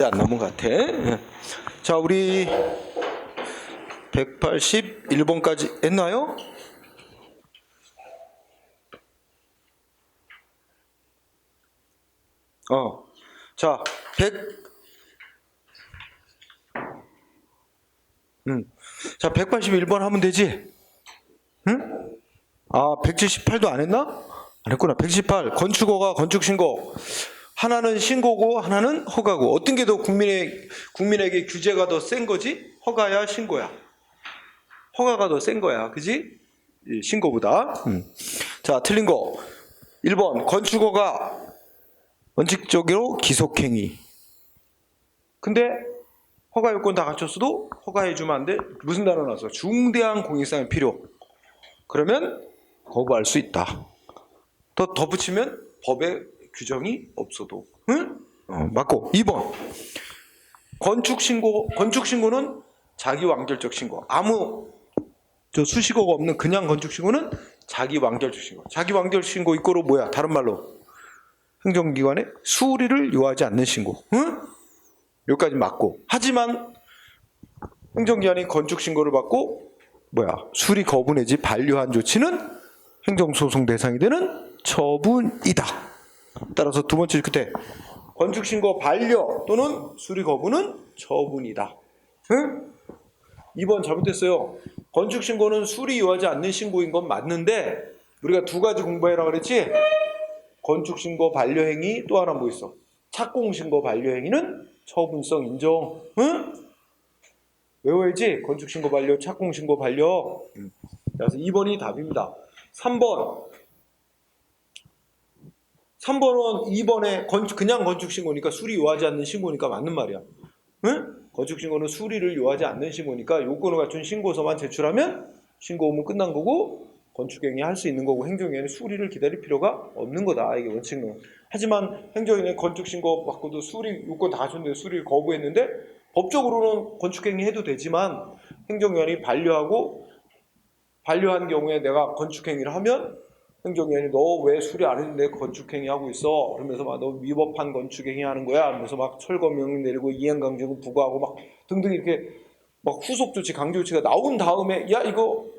안 남은 것 같아. 자, 우리 181번까지 했나요? 자, 181번 하면 되지? 응? 178도 안 했나? 안 했구나. 178. 건축허가, 건축신고. 하나는 신고고, 하나는 허가고. 어떤 게 더 국민에게 규제가 더 센 거지? 허가야, 신고야? 허가가 더 센 거야. 그지? 신고보다. 자, 틀린 거. 1번. 건축허가 원칙적으로 기속행위. 근데 허가 요건 다 갖췄어도 허가해주면 안 돼? 무슨 단어 나왔어? 중대한 공익성이 필요. 그러면 거부할 수 있다. 더 덧붙이면 법에 규정이 없어도. 응? 맞고. 2번. 건축신고는 자기 완결적 신고. 아무 수식어가 없는 그냥 건축신고는 자기 완결적 신고. 자기 완결적 신고 이거로 뭐야? 다른 말로 행정기관에 수리를 요하지 않는 신고. 응? 여기까지 맞고. 하지만 행정기관이 건축신고를 받고 수리 거부 내지 반려한 조치는 행정소송 대상이 되는 처분이다. 따라서 두 번째 끝에 건축신고 반려 또는 수리 거부는 처분이다. 응? 2번 잘못됐어요. 건축신고는 수리 요하지 않는 신고인 건 맞는데 우리가 두 가지 공부해라 그랬지? 건축신고 반려행위 또 하나 뭐 있어? 착공신고 반려행위는 처분성 인정. 응? 외워야지. 건축신고 반려, 착공신고 반려. 그래서 2번이 답입니다. 3번은 2번에 그냥 건축신고니까 수리 요하지 않는 신고니까 맞는 말이야. 응? 건축신고는 수리를 요하지 않는 신고니까 요건을 갖춘 신고서만 제출하면 신고 의무 끝난 거고 건축행위 할 수 있는 거고 행정위원회 수리를 기다릴 필요가 없는 거다. 이게 원칙은. 하지만 행정위원회 건축신고 받고도 수리 요건 다 갖췄는데 수리를 거부했는데 법적으로는 건축행위 해도 되지만 행정위원회 반려한 경우에 내가 건축행위를 하면 행정위원회 너 왜 수리 안 했는데 건축행위 하고 있어? 그러면서 막 너 위법한 건축행위 하는 거야? 하면서 막 철거명령 내리고 이행강제금 부과하고 막 등등 이렇게 막 후속 조치 강제 조치가 나온 다음에 야 이거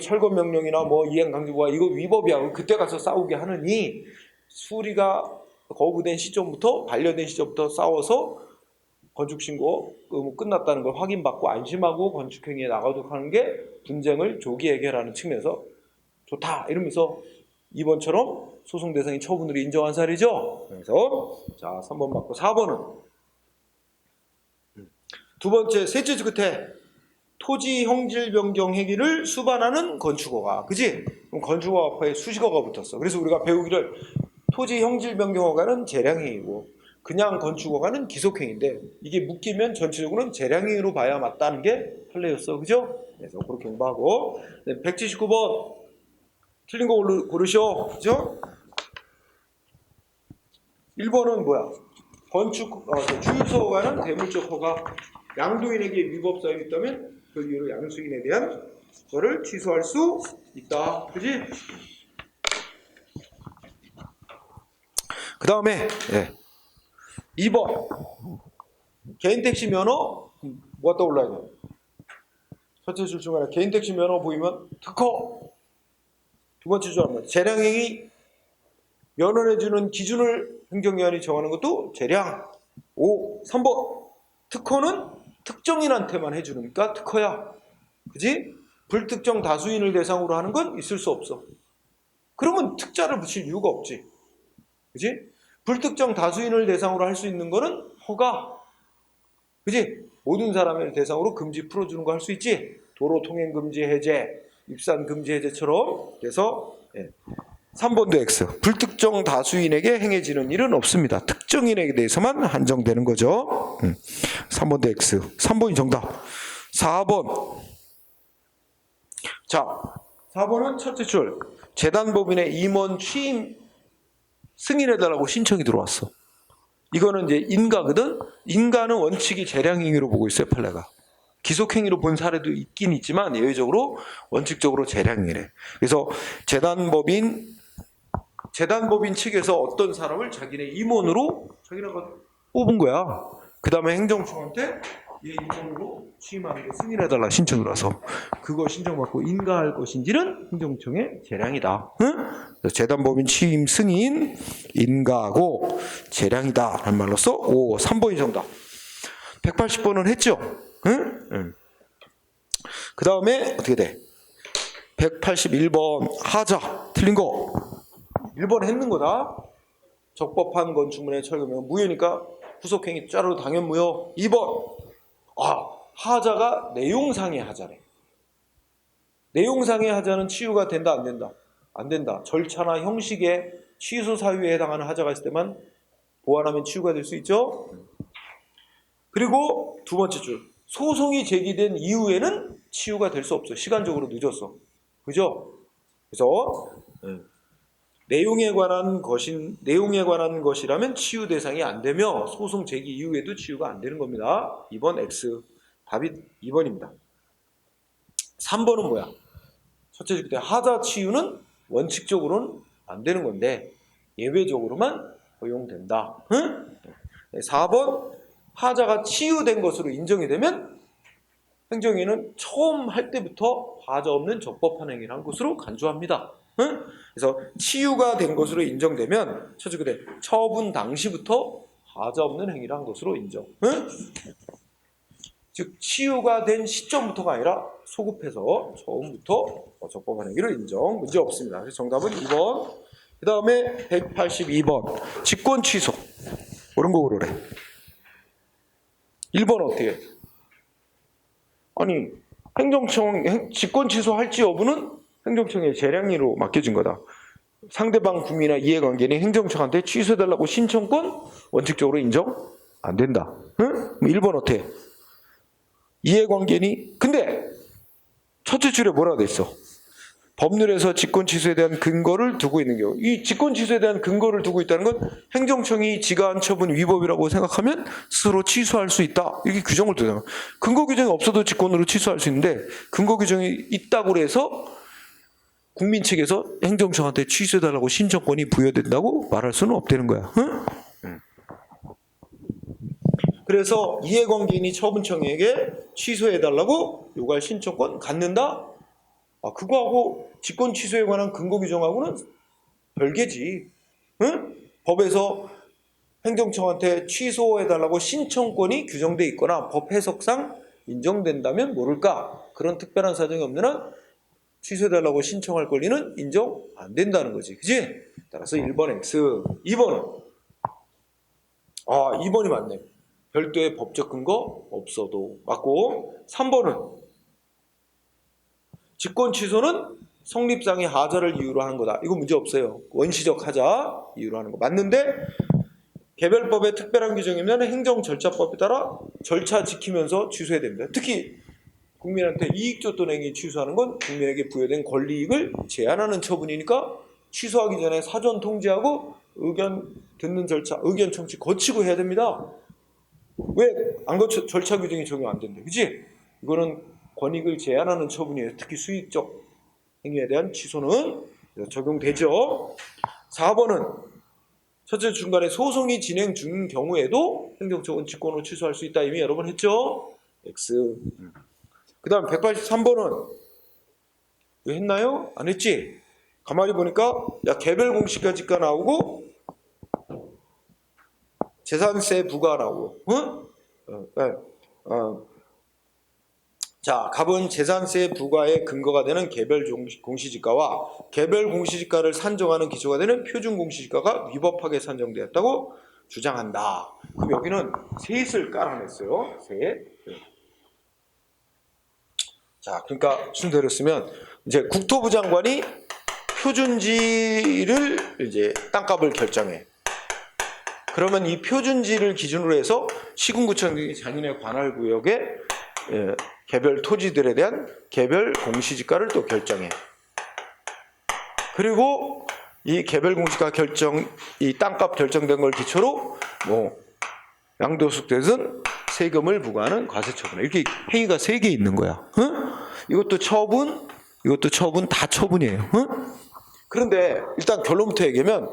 철거 명령이나 뭐 이행 강제부가 이거 위법이야. 그때 가서 싸우게 하느니 수리가 거부된 시점부터 반려된 시점부터 싸워서 건축신고 끝났다는 걸 확인받고 안심하고 건축행위에 나가도록 하는 게 분쟁을 조기 해결하는 측면에서 좋다. 이러면서 2번처럼 소송 대상인 처분으로 인정한 사례죠. 그래서 자 3번 맞고 4번은 두 번째 셋째 주 끝에 토지 형질 변경 행위를 수반하는 건축허가. 그지? 그럼 건축허가 앞에 수식어가 붙었어. 그래서 우리가 배우기를 토지 형질 변경 허가는 재량행위고 그냥 건축허가는 기속행위인데 이게 묶이면 전체적으로는 재량행위로 봐야 맞다는 게 판례였어. 그죠? 그래서 그렇게 공부하고 179번 틀린 거 고르시오. 그죠? 1번은 뭐야? 주유소 허가는 대물적 허가. 양도인에게 위법 사유가 있다면 그 이유로 양수인에 대한 거를 취소할 수 있다. 그지? 그 다음에 2번 개인택시 면허 뭐가 떠올라야 돼? 첫째 줄 중간에 개인택시 면허 보이면 특허. 두 번째 줄 하면 재량행위 면허 내주는 기준을 행정기관이 정하는 것도 재량. 3번 특허는 특정인한테만 해주니까 특허야. 그지? 불특정 다수인을 대상으로 하는 건 있을 수 없어. 그러면 특자를 붙일 이유가 없지. 그지? 불특정 다수인을 대상으로 할 수 있는 거는 허가. 그지? 모든 사람을 대상으로 금지 풀어주는 거 할 수 있지. 도로 통행 금지 해제, 입산 금지 해제처럼. 그래서 3번도 X. 불특정 다수인에게 행해지는 일은 없습니다. 특정인에게 대해서만 한정되는 거죠. 3번도 X. 3번이 정답. 4번. 자, 4번은 첫째 줄. 재단법인의 임원 취임 승인해달라고 신청이 들어왔어. 이거는 이제 인가거든? 인가는 원칙이 재량행위로 보고 있어요, 판례가. 기속행위로 본 사례도 있긴 있지만 예외적으로 원칙적으로 재량행위래. 그래서 재단법인 측에서 어떤 사람을 자기네 임원으로 자기네가 뽑은 거야. 그 다음에 행정청한테 얘 인정으로 취임하는 거 승인해달라 신청을 와서 그거 신청받고 인가할 것인지는 행정청의 재량이다. 응? 재단법인 취임 승인 인가하고 재량이다 라는 말로써 3번이 정답. 180번은 했죠? 응? 응. 그 다음에 어떻게 돼? 181번 하자 틀린 거 1번 했는 거다. 적법한 건축물의 철거면 무효니까 후속행위 짜로 당연 무효. 2번 하자가 내용상의 하자래. 내용상의 하자는 치유가 된다 안 된다? 안 된다. 절차나 형식에 취소 사유에 해당하는 하자가 있을 때만 보완하면 치유가 될 수 있죠. 그리고 두 번째 줄 소송이 제기된 이후에는 치유가 될 수 없어. 시간적으로 늦었어. 그죠? 그래서 내용에 관한 것이라면 치유 대상이 안 되며 소송 제기 이후에도 치유가 안 되는 겁니다. 2번 X. 답이 2번입니다. 3번은 뭐야? 첫째 줄 때 하자 치유는 원칙적으로는 안 되는 건데 예외적으로만 허용된다. 응? 4번 하자가 치유된 것으로 인정이 되면 행정위는 처음 할 때부터 하자 없는 적법한 행위를 한 것으로 간주합니다. 응? 그래서 치유가 된 것으로 인정되면 첫째 그래 처분 당시부터 하자 없는 행위를 한 것으로 인정. 응? 즉 치유가 된 시점부터가 아니라 소급해서 처음부터 적법한 행위를 인정. 문제 없습니다. 그래서 정답은 2번. 그 다음에 182번 직권 취소. 옳은 거 그러래. 1번 어떻게 해? 아니 행정청 직권 취소할지 여부는 행정청의 재량리로 맡겨진 거다. 상대방 구민이나 이해관계인이 행정청한테 취소해달라고 신청권 원칙적으로 인정 안 된다. 응? 1번 어때? 이해관계인이 근데 첫째 줄에 뭐라고 돼 있어? 법률에서 직권 취소에 대한 근거를 두고 있는 경우 이 직권 취소에 대한 근거를 두고 있다는 건 행정청이 지가한 처분 위법이라고 생각하면 스스로 취소할 수 있다. 이게 규정을 두잖아. 근거 규정이 없어도 직권으로 취소할 수 있는데 근거 규정이 있다고 해서 국민 측에서 행정청한테 취소해달라고 신청권이 부여된다고 말할 수는 없다는 거야. 응? 그래서 이해관계인이 처분청에게 취소해달라고 요구할 신청권 갖는다? 그거하고 직권 취소에 관한 근거 규정하고는 별개지. 응? 법에서 행정청한테 취소해달라고 신청권이 규정돼 있거나 법 해석상 인정된다면 모를까? 그런 특별한 사정이 없는 한 취소해달라고 신청할 권리는 인정 안 된다는 거지. 그지? 따라서 1번 X. 2번은 2번이 맞네. 별도의 법적 근거 없어도 맞고. 3번은 직권 취소는 성립상의 하자를 이유로 하는 거다. 이거 문제 없어요. 원시적 하자 이유로 하는 거 맞는데 개별법의 특별한 규정이면 행정절차법에 따라 절차 지키면서 취소해야 됩니다. 특히 국민한테 이익 줬던 행위 취소하는 건 국민에게 부여된 권리이익을 제한하는 처분이니까 취소하기 전에 사전 통지하고 의견 듣는 절차, 의견 청취 거치고 해야 됩니다. 왜 안 거쳐 절차 규정이 적용 안 된대? 그치? 이거는 권익을 제한하는 처분이에요. 특히 수익적 행위에 대한 취소는 적용되죠. 4번은 첫째 중간에 소송이 진행 중인 경우에도 행정처분 직권으로 취소할 수 있다. 이미 여러 번 했죠. X. 그 다음 183번은 왜 했나요? 안 했지? 가만히 보니까 개별 공시가지가 나오고 재산세 부과 나오고 자, 갑은 재산세 부과의 근거가 되는 개별 공시지가와 개별 공시지가를 산정하는 기초가 되는 표준 공시지가가 위법하게 산정되었다고 주장한다. 그럼 여기는 셋을 깔아냈어요. 셋. 자, 그러니까 순서대로 쓰면 이제 국토부 장관이 표준지를 이제 땅값을 결정해. 그러면 이 표준지를 기준으로 해서 시군구청이 자기네 관할 구역에 개별 토지들에 대한 개별 공시지가를 또 결정해. 그리고 이 개별 공시지가 결정, 이 땅값 결정된 걸 기초로 양도소득세는 세금을 부과하는 과세처분. 이렇게 행위가 3개 있는 거야. 응? 이것도 처분, 이것도 처분, 다 처분이에요. 응? 그런데 일단 결론부터 얘기하면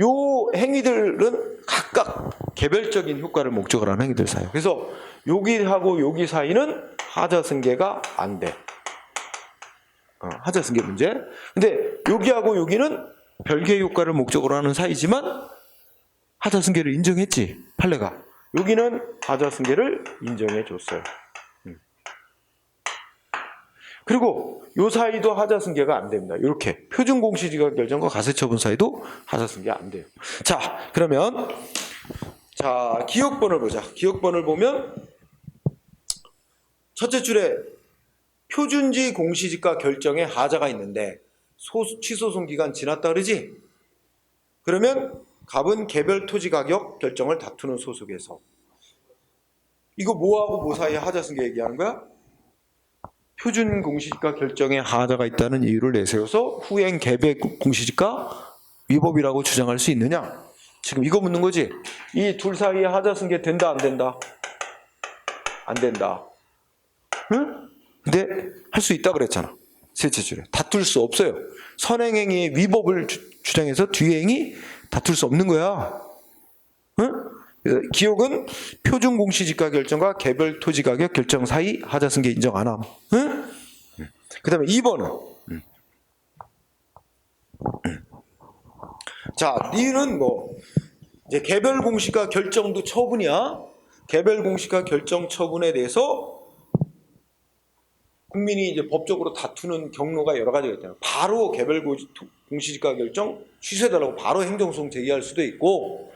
요 행위들은 각각 개별적인 효과를 목적으로 하는 행위들 사이. 그래서 여기하고 여기 사이는 하자승계가 안 돼. 하자승계 문제. 근데 여기하고 여기는 별개의 효과를 목적으로 하는 사이지만 하자승계를 인정했지, 판례가. 여기는 하자승계를 인정해 줬어요. 그리고 요 사이도 하자승계가 안 됩니다. 이렇게 표준공시지가 결정과 가세처분 사이도 하자승계 안 돼요. 자, 그러면 자, 기억번을 보자. 기억번을 보면 첫째 줄에 표준지 공시지가 결정에 하자가 있는데 취소송 기간 지났다 그러지? 그러면 갑은 개별 토지 가격 결정을 다투는 소속에서 이거 뭐하고 뭐 사이에 하자승계 얘기하는 거야? 표준 공시지가 결정에 하자가 있다는 이유를 내세워서 후행 개별 공시지가 위법이라고 주장할 수 있느냐? 지금 이거 묻는 거지? 이 둘 사이에 하자승계 된다 안 된다? 안 된다. 응? 근데 할 수 있다 그랬잖아. 셋째 줄에. 다툴 수 없어요. 선행행위의 위법을 주장해서 뒤행이 다툴 수 없는 거야. 응? 그래서 기억은 표준 공시지가 결정과 개별 토지 가격 결정 사이 하자승계 인정 안 함. 응? 그 다음에 2번은 자, 니는 뭐 이제 개별 공시가 결정도 처분이야. 개별 공시가 결정 처분에 대해서 국민이 이제 법적으로 다투는 경로가 여러 가지가 있잖아요. 바로 개별 공시지가 결정 취소해달라고 바로 행정소송 제기할 수도 있고,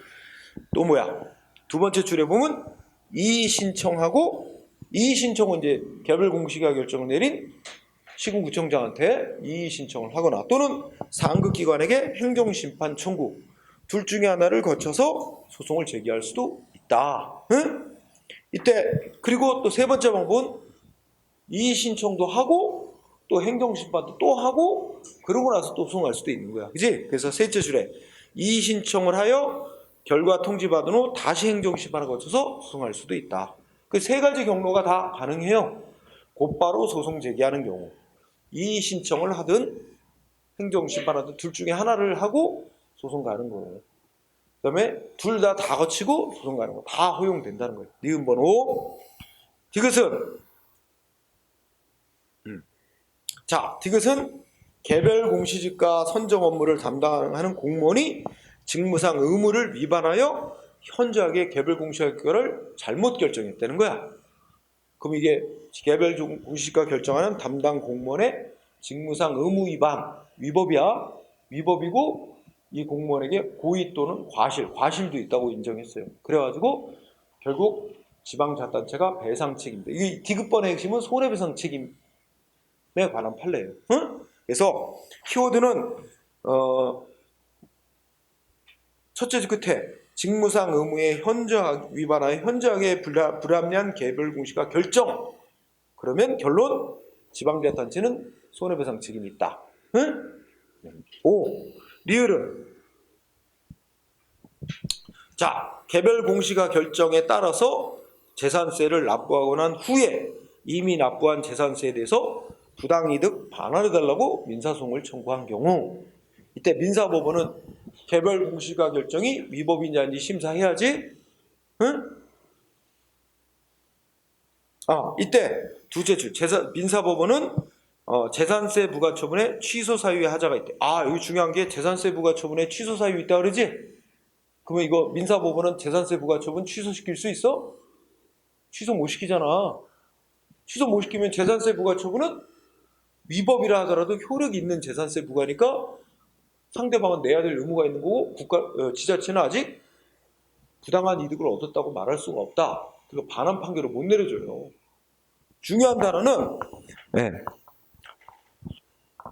또 뭐야? 두 번째 줄에 보면 이의 신청하고, 이의 신청은 이제 개별 공시지가 결정을 내린 시군구청장한테 이의 신청을 하거나 또는 상급기관에게 행정심판 청구, 둘 중에 하나를 거쳐서 소송을 제기할 수도 있다. 응? 이때 그리고 또 세 번째 방법은 이의 신청도 하고 또 행정심판도 또 하고 그러고 나서 또 소송할 수도 있는 거야. 그지? 그래서 셋째 줄에 이의 신청을 하여 결과 통지받은 후 다시 행정심판을 거쳐서 소송할 수도 있다. 그 세 가지 경로가 다 가능해요. 곧바로 소송 제기하는 경우. 이의 신청을 하든 행정심판하든 둘 중에 하나를 하고 소송 가는 거예요. 그 다음에 둘 다 거치고 소송 가는 거. 다 허용된다는 거예요. 니은 번호. 디귿은 자, 디귿은 개별 공시지가 선정 업무를 담당하는 공무원이 직무상 의무를 위반하여 현저하게 개별 공시지가를 잘못 결정했다는 거야. 그럼 이게 개별 공시지가 결정하는 담당 공무원의 직무상 의무 위반, 위법이야. 위법이고 이 공무원에게 고의 또는 과실도 있다고 인정했어요. 그래가지고 결국 지방자치단체가 배상 책임다. 이 디귿번의 핵심은 손해배상 책임에 관한 판례예요. 응? 그래서 키워드는 첫째 줄 끝에 직무상 의무에 위반하여 현저하게 불합리한 개별 공시지가 결정. 그러면 결론 지방자치단체는 손해배상 책임이 있다. 응? 5. 리을은 자, 개별 공시지가 결정에 따라서 재산세를 납부하고 난 후에 이미 납부한 재산세에 대해서 부당이득 반환해달라고 민사소송을 청구한 경우, 이때 민사법원은 개별 공시지가 결정이 위법인지 아닌지 심사해야지. 응? 이때 두째 줄 민사법원은 재산세 부과처분에 취소 사유의 하자가 있대. 여기 중요한 게 재산세 부과처분에 취소 사유 있다 그러지? 그러면 이거 민사법원은 재산세 부과처분 취소시킬 수 있어? 취소 못 시키잖아. 취소 못 시키면 재산세 부과처분은 위법이라 하더라도 효력이 있는 재산세 부과니까 상대방은 내야 될 의무가 있는 거고 지자체는 아직 부당한 이득을 얻었다고 말할 수가 없다. 그리고 반환 판결을 못 내려줘요. 중요한 단어는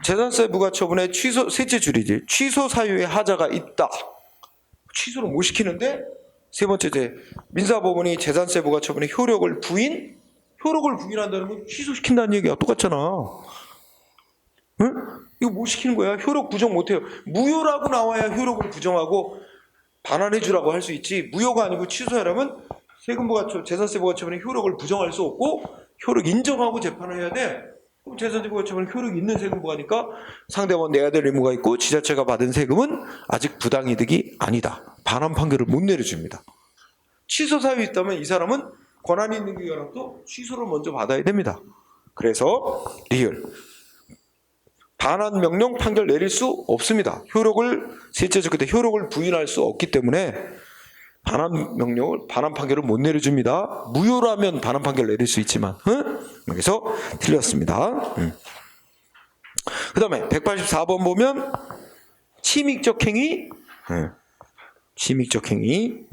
재산세 부과처분의 셋째 줄이지. 취소 사유의 하자가 있다. 취소를 못 시키는데 세 번째 민사법원이 재산세 부과처분의 효력을 부인한다는 건 취소시킨다는 얘기가 똑같잖아. 응? 이거 못 시키는 거야. 효력 부정 못해요. 무효라고 나와야 효력을 부정하고 반환해주라고 할 수 있지. 무효가 아니고 취소하려면 재산세 부과처분의 효력을 부정할 수 없고 효력 인정하고 재판을 해야 돼. 그럼 재산세 부과처분은 효력이 있는 세금부가니까 상대방은 내야 될 의무가 있고 지자체가 받은 세금은 아직 부당이득이 아니다. 반환 판결을 못 내려줍니다. 취소 사유 있다면 이 사람은 권한이 있는 기관으로부터 취소를 먼저 받아야 됩니다. 그래서 리을 반환 명령 판결 내릴 수 없습니다. 셋째죠. 그때 효력을 부인할 수 없기 때문에 반환 판결을 못 내려줍니다. 무효라면 반환 판결 내릴 수 있지만, 그래서 틀렸습니다. 그 다음에 184번 보면 침익적 행위, 침익적 행위.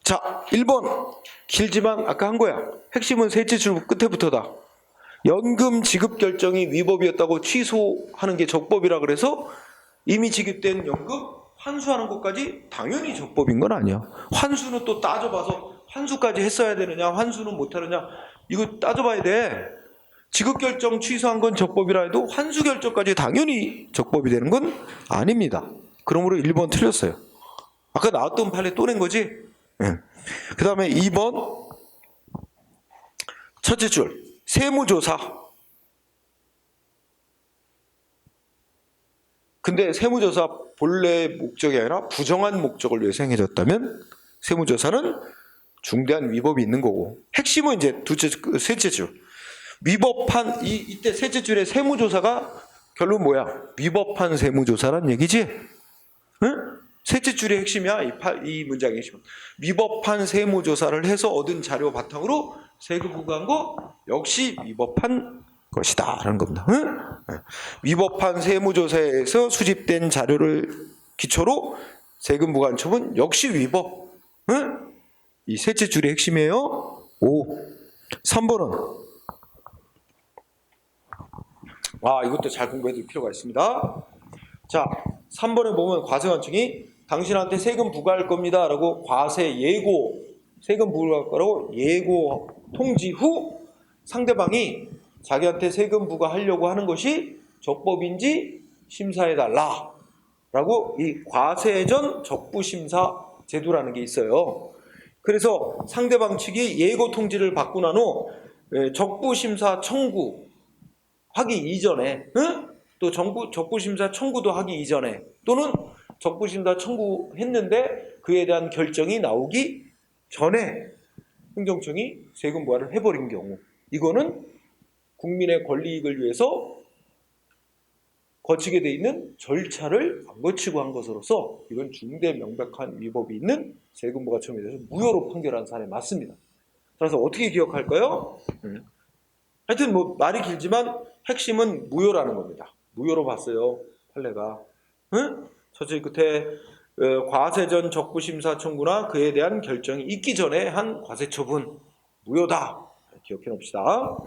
자, 1번 길지만 아까 한 거야. 핵심은 셋째 줄 끝에부터다. 연금 지급 결정이 위법이었다고 취소하는 게 적법이라 그래서 이미 지급된 연금 환수하는 것까지 당연히 적법인 건 아니야. 환수는 또 따져봐서 환수까지 했어야 되느냐, 환수는 못하느냐, 이거 따져봐야 돼. 지급 결정 취소한 건 적법이라 해도 환수 결정까지 당연히 적법이 되는 건 아닙니다. 그러므로 1번 틀렸어요. 아까 나왔던 판례 또 낸 거지? 그 다음에 2번 첫째 줄 세무조사. 근데 세무조사 본래 목적이 아니라 부정한 목적을 위해서 행해졌다면 세무조사는 중대한 위법이 있는 거고, 핵심은 이제 셋째 줄 위법한 이때 셋째 줄의 세무조사가 결론 뭐야? 위법한 세무조사란 얘기지? 응? 셋째 줄의 핵심이야. 이 문장의 핵심. 위법한 세무조사를 해서 얻은 자료 바탕으로 세금 부과한 거 역시 위법한 것이다 라는 겁니다. 응? 위법한 세무조사에서 수집된 자료를 기초로 세금 부과한 처분 역시 위법. 응? 이 셋째 줄의 핵심이에요. 5. 3번은 이것도 잘 공부해 둘 필요가 있습니다. 자, 3번에 보면 과세관청이 당신한테 세금 부과할 겁니다 라고 과세 예고, 세금 부과할 거라고 예고 통지 후 상대방이 자기한테 세금 부과하려고 하는 것이 적법인지 심사해달라 라고 이 과세전 적부심사 제도라는 게 있어요. 그래서 상대방 측이 예고 통지를 받고 난 후 적부심사 청구 하기 이전에, 또 적부심사 청구도 하기 이전에, 또는 적부심사 청구했는데 그에 대한 결정이 나오기 전에 행정청이 세금 부과를 해버린 경우, 이거는 국민의 권리이익을 위해서 거치게 돼 있는 절차를 안 거치고 한 것으로서 이건 중대 명백한 위법이 있는 세금 부과 처분에 대해서 무효로 판결한 사례 맞습니다. 그래서 어떻게 기억할까요? 하여튼 뭐 말이 길지만 핵심은 무효라는 겁니다. 무효로 봤어요, 판례가. 첫째 끝에 과세전 적부심사 청구나 그에 대한 결정이 있기 전에 한 과세처분 무효다. 기억해 놓읍시다.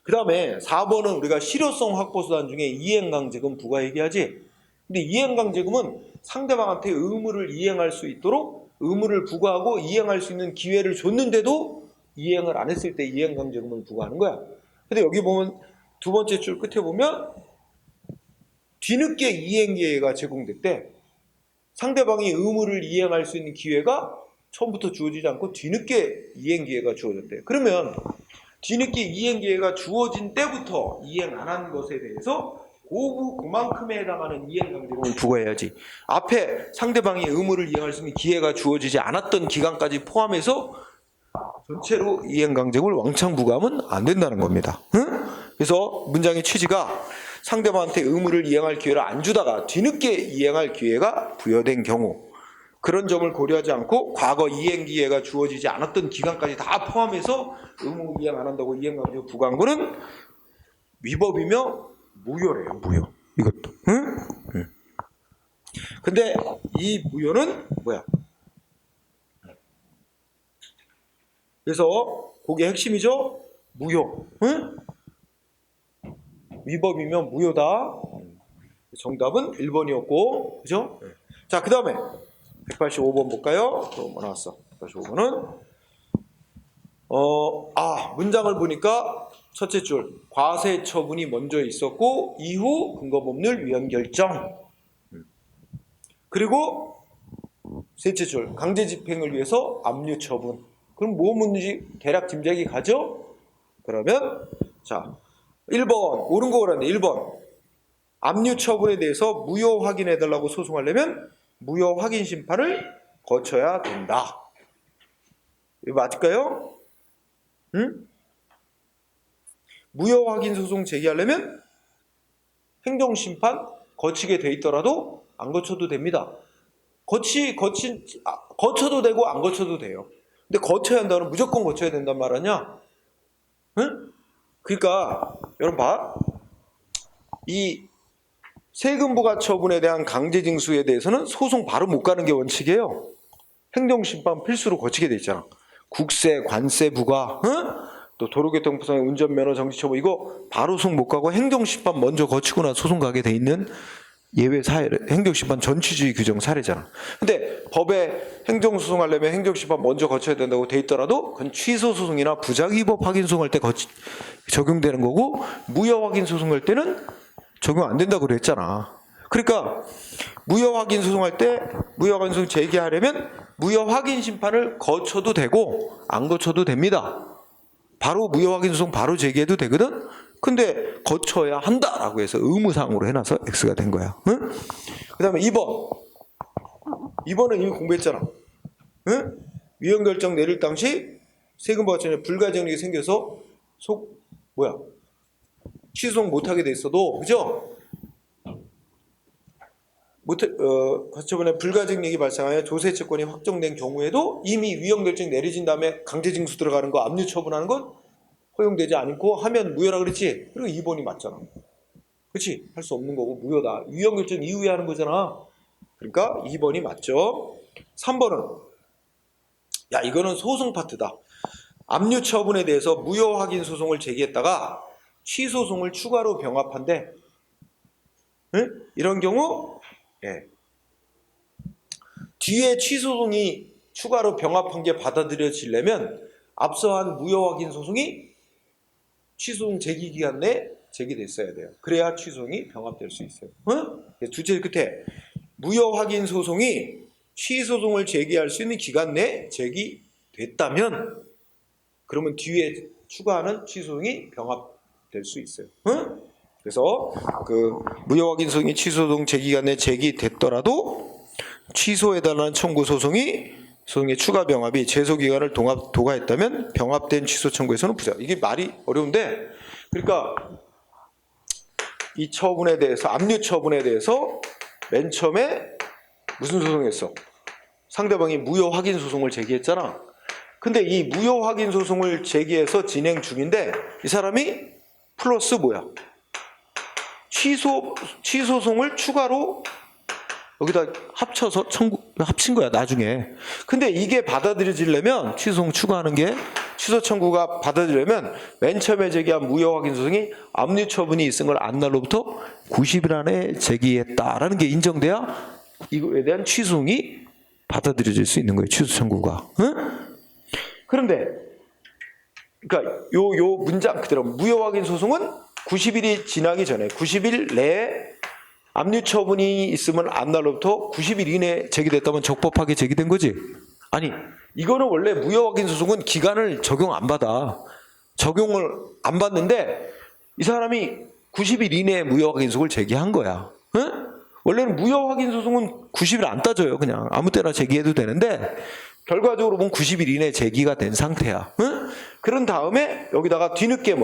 그 다음에 4번은 우리가 실효성 확보수단 중에 이행강제금 부과 얘기하지. 근데 이행강제금은 상대방한테 의무를 이행할 수 있도록 의무를 부과하고 이행할 수 있는 기회를 줬는데도 이행을 안 했을 때 이행강제금을 부과하는 거야. 근데 여기 보면 두 번째 줄 끝에 보면 뒤늦게 이행기회가 제공됐대. 상대방이 의무를 이행할 수 있는 기회가 처음부터 주어지지 않고 뒤늦게 이행기회가 주어졌대. 그러면 뒤늦게 이행기회가 주어진 때부터 이행 안 한 것에 대해서 그만큼에 해당하는 이행강제금을 부과해야지. 앞에 상대방이 의무를 이행할 수 있는 기회가 주어지지 않았던 기간까지 포함해서 전체로 이행강제금을 왕창 부과하면 안 된다는 겁니다. 그래서 문장의 취지가 상대방한테 의무를 이행할 기회를 안 주다가 뒤늦게 이행할 기회가 부여된 경우, 그런 점을 고려하지 않고 과거 이행 기회가 주어지지 않았던 기간까지 다 포함해서 의무 이행 안 한다고 이행강제금 부과한 거는 위법이며 무효래요. 무효. 이것도. 근데 이 무효는 뭐야? 그래서 그게 핵심이죠. 무효. 위법이며 무효다. 정답은 1번이었고, 그죠? 자, 그 다음에 185번 볼까요? 또 뭐 나왔어? 185번은 문장을 보니까 첫째 줄 과세 처분이 먼저 있었고 이후 근거법률 위헌 결정. 그리고 셋째 줄 강제 집행을 위해서 압류 처분. 그럼 뭐 묻는지 대략 짐작이 가죠? 그러면 자 1번 옳은 거 그러네. 1번 압류 처분에 대해서 무효 확인해달라고 소송하려면 무효 확인 심판을 거쳐야 된다. 이거 맞을까요? 응? 무효 확인 소송 제기하려면 행정심판 거치게 돼 있더라도 안 거쳐도 됩니다. 거쳐도 되고 안 거쳐도 돼요. 근데 거쳐야 한다면 무조건 거쳐야 된단 말 아니야? 응? 그러니까 여러분 봐. 이 세금 부과 처분에 대한 강제 징수에 대해서는 소송 바로 못 가는 게 원칙이에요. 행정심판 필수로 거치게 돼 있잖아. 국세, 관세 부과, 응? 또 도로교통부상의 운전면허 정지처분 이거 바로 소송 못 가고 행정심판 먼저 거치고 나서 소송 가게 돼 있는 예외 사례, 행정심판 전취주의 규정 사례잖아. 근데 법에 행정소송하려면 행정심판 먼저 거쳐야 된다고 돼 있더라도 그건 취소소송이나 부작위법 확인소송할 때 적용되는 거고 무효 확인 소송할 때는 적용 안 된다고 그랬잖아. 그러니까 무효 확인 소송할 때 무효 확인 소송 제기하려면 무효 확인 심판을 거쳐도 되고 안 거쳐도 됩니다. 바로 무효 확인 소송 바로 제기해도 되거든. 근데 거쳐야 한다라고 해서 의무사항으로 해놔서 X가 된 거야. 응? 그 다음에 2번. 2번은 이미 공부했잖아. 응? 위헌결정 내릴 당시 세금부과 처분에 불가증력이 생겨서 취소송 못하게 돼 있어도, 그죠? 과처분에 불가증력이 발생하여 조세채권이 확정된 경우에도 이미 위헌결정 내려진 다음에 강제징수 들어가는 거, 압류처분하는 건 허용되지 않고 하면 무효라 그랬지? 그리고 2번이 맞잖아. 그렇지? 할 수 없는 거고 무효다. 위헌결정 이후에 하는 거잖아. 그러니까 2번이 맞죠. 3번은 야 이거는 소송 파트다. 압류처분에 대해서 무효 확인 소송을 제기했다가 취소송을 추가로 병합한대. 응? 이런 경우 뒤에 취소송이 추가로 병합한 게 받아들여지려면 앞서한 무효 확인 소송이 취소송 제기 기간 내에 제기됐어야 돼요. 그래야 취소송이 병합될 수 있어요. 둘째 끝에 무효 확인 소송이 취소송을 제기할 수 있는 기간 내에 제기됐다면 그러면 뒤에 추가하는 취소송이 병합될 수 있어요. 그래서 그 무효 확인 소송이 취소송 제기간 내에 제기됐더라도 취소해달라는 청구 소송의 추가 병합이 제소 기간을 도과했다면 병합된 취소 청구에서는 부자. 이게 말이 어려운데 그러니까 이 처분에 대해서 압류 처분에 대해서 맨 처음에 무슨 소송했어? 상대방이 무효 확인 소송을 제기했잖아. 근데 이 무효 확인 소송을 제기해서 진행 중인데 이 사람이 플러스 취소송을 추가로 여기다 합쳐서 합친 거야 나중에. 근데 이게 받아들여지려면 취소송 추가하는 게 취소 청구가 받아들이려면 맨 처음에 제기한 무효 확인 소송이 압류 처분이 있은 걸 안 날로부터 90일 안에 제기했다라는 게 인정돼야 이거에 대한 취소송이 받아들여질 수 있는 거예요. 취소 청구가. 응? 그런데 그러니까 요 문장 그대로 무효 확인 소송은 90일이 지나기 전에 90일 내에 압류 처분이 있으면 앞날로부터 90일 이내에 제기됐다면 적법하게 제기된 거지? 아니 이거는 원래 무효 확인 소송은 기간을 적용 안 받아. 적용을 안 받는데 이 사람이 90일 이내에 무효 확인 소송을 제기한 거야. 응? 원래는 무효 확인 소송은 90일 안 따져요. 그냥 아무 때나 제기해도 되는데 결과적으로 보면 90일 이내에 제기가 된 상태야. 응? 그런 다음에 여기다가 뒤늦게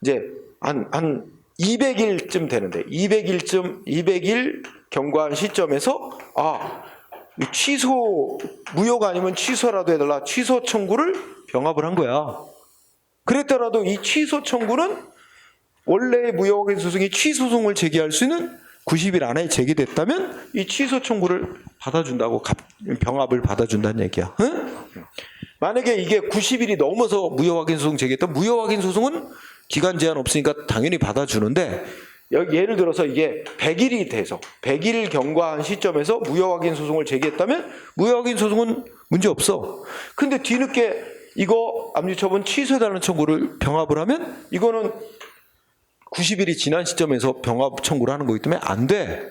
이제 한 200일쯤 되는데 200일 경과한 시점에서 무효가 아니면 취소라도 해달라 취소 청구를 병합을 한 거야. 그랬더라도 이 취소 청구는 원래 무효 확인 소송이 취소송을 제기할 수 있는 90일 안에 제기됐다면 이 취소 청구를 받아준다고 병합을 받아준다는 얘기야. 응? 만약에 이게 90일이 넘어서 무효 확인 소송 제기했다면 무효 확인 소송은 기간 제한 없으니까 당연히 받아주는데 예를 들어서 이게 100일이 돼서 100일 경과한 시점에서 무효 확인 소송을 제기했다면 무효 확인 소송은 문제 없어. 근데 뒤늦게 이거 압류 처분 취소해달라는 청구를 병합을 하면 이거는 90일이 지난 시점에서 병합 청구를 하는 거기 때문에 안 돼.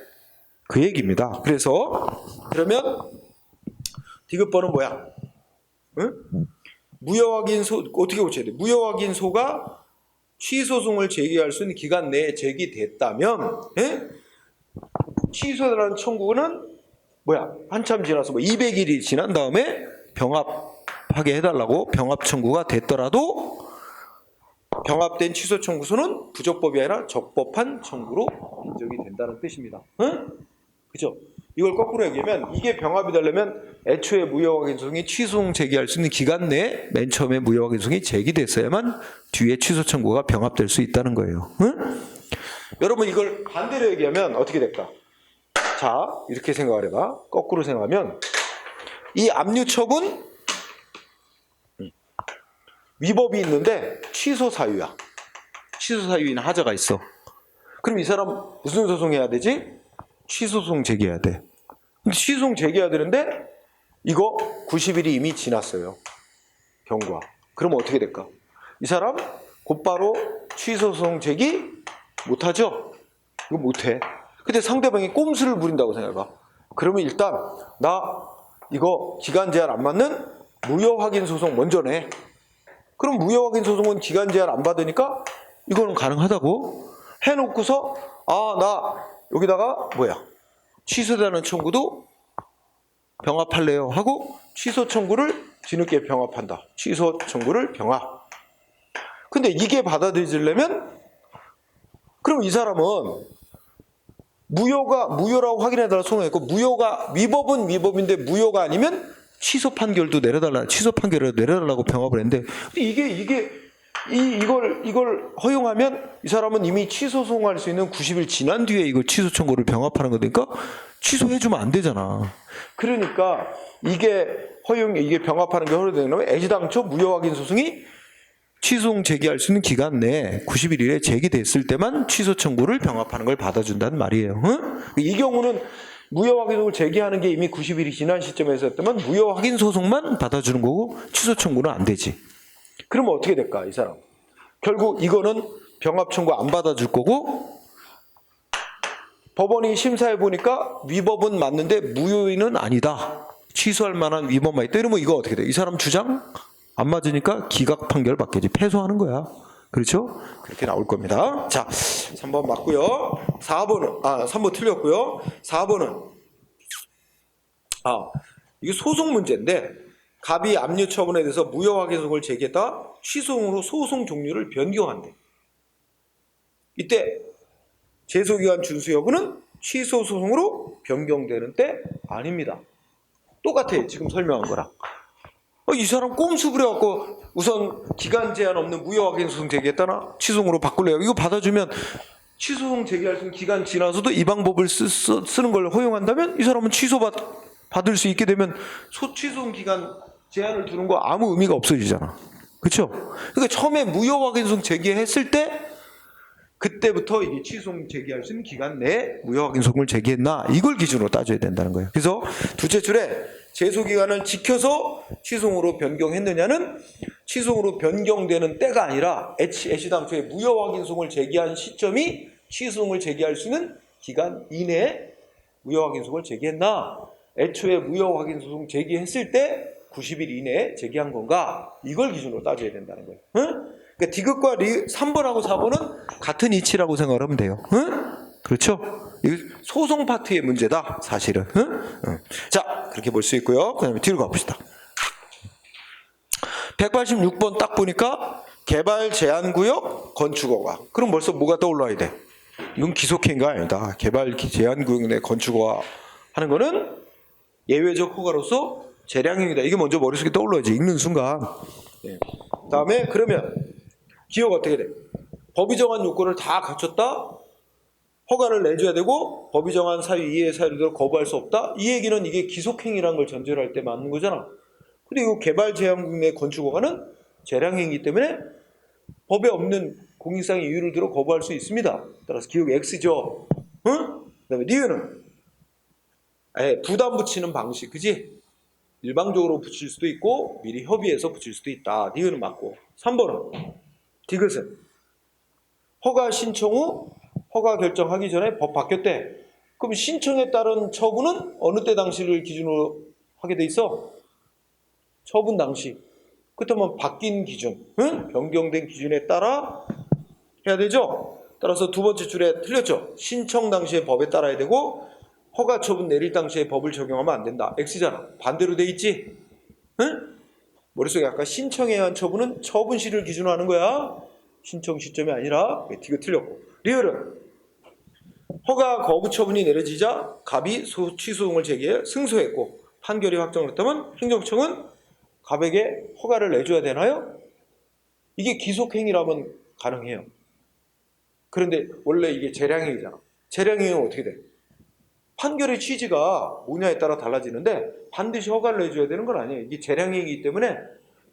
그 얘기입니다. 그러면 디귿번은 뭐야? 응? 무효 확인소 어떻게 고쳐야 돼? 무효 확인소가 취소송을 제기할 수 있는 기간 내에 제기됐다면 취소해달라는 청구는 한참 지나서 200일이 지난 다음에 병합하게 해달라고 병합 청구가 됐더라도 병합된 취소 청구서는 부적법이 아니라 적법한 청구로 인정이 된다는 뜻입니다. 응? 그죠? 이걸 거꾸로 얘기하면 이게 병합이 되려면 애초에 무효확인소송이 취소송 제기할 수 있는 기간 내에 맨 처음에 무효확인소송이 제기됐어야만 뒤에 취소 청구가 병합될 수 있다는 거예요. 응? 여러분 이걸 반대로 얘기하면 어떻게 될까? 자, 이렇게 생각을 해봐. 거꾸로 생각하면 이 압류처분 위법이 있는데 취소 사유야. 취소 사유인 하자가 있어. 그럼 이 사람 무슨 소송해야 되지? 취소소송 제기해야 돼. 근데 취소소송 제기해야 되는데 이거 90일이 이미 지났어요. 경과. 그럼 어떻게 될까? 이 사람 곧바로 취소소송 제기 못하죠? 이거 못해. 근데 상대방이 꼼수를 부린다고 생각해봐. 그러면 일단 나 이거 기간 제한 안 맞는 무효 확인 소송 먼저 내. 그럼 무효 확인 소송은 기간 제한 안 받으니까 이거는 가능하다고 해놓고서 나 여기다가 취소되는 청구도 병합할래요 하고 취소 청구를 뒤늦게 병합한다. 취소 청구를 병합. 근데 이게 받아들여지려면 그럼 이 사람은 무효라고 확인해달라 소송했고 무효가 위법은 위법인데 무효가 아니면 취소 판결도 내려달라. 취소 판결을 내려달라고 병합을 했는데 이걸 허용하면 이 사람은 이미 취소 소송할 수 있는 90일 지난 뒤에 이걸 취소 청구를 병합하는 거니까 취소해주면 안 되잖아. 그러니까 이게 병합하는 게 허용되는 애시당초 무효 확인 소송이 취소송 제기할 수 있는 기간 내에 90일 이내 제기됐을 때만 취소 청구를 병합하는 걸 받아준다는 말이에요. 응? 이 경우는 무효 확인 소송을 제기하는 게 이미 90일이 지난 시점에서였다면 무효 확인 소송만 받아주는 거고 취소 청구는 안 되지. 그러면 어떻게 될까, 이 사람? 결국 이거는 병합 청구 안 받아줄 거고 법원이 심사해 보니까 위법은 맞는데 무효인은 아니다. 취소할 만한 위법만 있다. 이러면 이거 어떻게 돼? 이 사람 주장 안 맞으니까 기각 판결 받겠지. 패소하는 거야. 그렇죠? 그렇게 나올 겁니다. 자, 3번 맞고요. 3번 틀렸고요. 4번은 이게 소송 문제인데 갑이 압류 처분에 대해서 무효 확인 소송을 제기했다 취소송으로 소송 종류를 변경한대. 이때 제소기간 준수 여부는 취소 소송으로 변경되는 때 아닙니다. 똑같아. 지금 설명한 거랑. 이 사람 꼼수 부려갖고 우선 기간 제한 없는 무효 확인 소송 제기했다나 취소송으로 바꿀래요. 이거 받아주면 취소송 제기할 수 있는 기간 지나서도 이 방법을 쓰는 걸 허용한다면 이 사람은 받을 수 있게 되면 취소송 기간 제한을 두는 거 아무 의미가 없어지잖아. 그렇죠? 그러니까 처음에 무효 확인 소송 제기했을 때 그때부터 이게 취소송 제기할 수 있는 기간 내에 무효 확인 소송을 제기했나 이걸 기준으로 따져야 된다는 거예요. 그래서 둘째 줄에 제소 기간을 지켜서 취소송으로 변경했느냐는 취소송으로 변경되는 때가 아니라 애시당초에 무효 확인 소송을 제기한 시점이 취소송을 제기할 수 있는 기간 이내에 무효 확인 소송을 제기했나 애초에 무효 확인 소송 제기했을 때 90일 이내에 제기한 건가 이걸 기준으로 따져야 된다는 거예요. 응? 그러니까 디귿과 3번하고 4번은 같은 이치라고 생각을 하면 돼요. 응? 그렇죠? 이거 소송 파트의 문제다 사실은. 응? 자, 그렇게 볼 수 있고요. 그 다음에 뒤로 가봅시다. 186번 딱 보니까 개발 제한구역 건축허가. 그럼 벌써 뭐가 떠올라야 돼? 이건 기속행위가 아니다. 개발 제한구역 내 건축허가 하는 거는 예외적 허가로서 재량행위다. 이게 먼저 머릿속에 떠올라야지. 읽는 순간. 다음에 그러면 기호가 어떻게 돼? 법이 정한 요건을 다 갖췄다? 허가를 내줘야 되고 법이 정한 사유 이외의 사유를 거부할 수 없다? 이 얘기는 이게 기속행위라는 걸 전제로 할 때 맞는 거잖아. 그리고 개발 제한구역 내 건축허가는 재량행위이기 때문에 법에 없는 공익상의 이유를 들어 거부할 수 있습니다. 따라서 기호가 X죠. 응? 그 다음에 니은은 부담 붙이는 방식, 그지? 일방적으로 붙일 수도 있고 미리 협의해서 붙일 수도 있다. 니은은 맞고. 3번은 디귿은 허가 신청 후 허가 결정하기 전에 법 바뀌었대. 그럼 신청에 따른 처분은 어느 때 당시를 기준으로 하게 돼 있어? 처분 당시. 그렇다면 바뀐 기준, 변경된 기준에 따라 해야 되죠? 따라서 두 번째 줄에 틀렸죠? 신청 당시에 법에 따라야 되고 허가 처분 내릴 당시에 법을 적용하면 안 된다. X잖아. 반대로 돼 있지? 응? 머릿속에 아까 신청해야 한 처분은 처분시를 기준으로 하는 거야. 신청 시점이 아니라. 이거 틀렸고. 리을은 허가 거부 처분이 내려지자 갑이 취소송을 제기해 승소했고 판결이 확정됐다면 행정청은 갑에게 허가를 내줘야 되나요? 이게 기속행위라면 가능해요. 그런데 원래 이게 재량행위잖아. 재량행위는 어떻게 돼? 판결의 취지가 뭐냐에 따라 달라지는데 반드시 허가를 내줘야 되는 건 아니에요. 이게 재량행위이기 때문에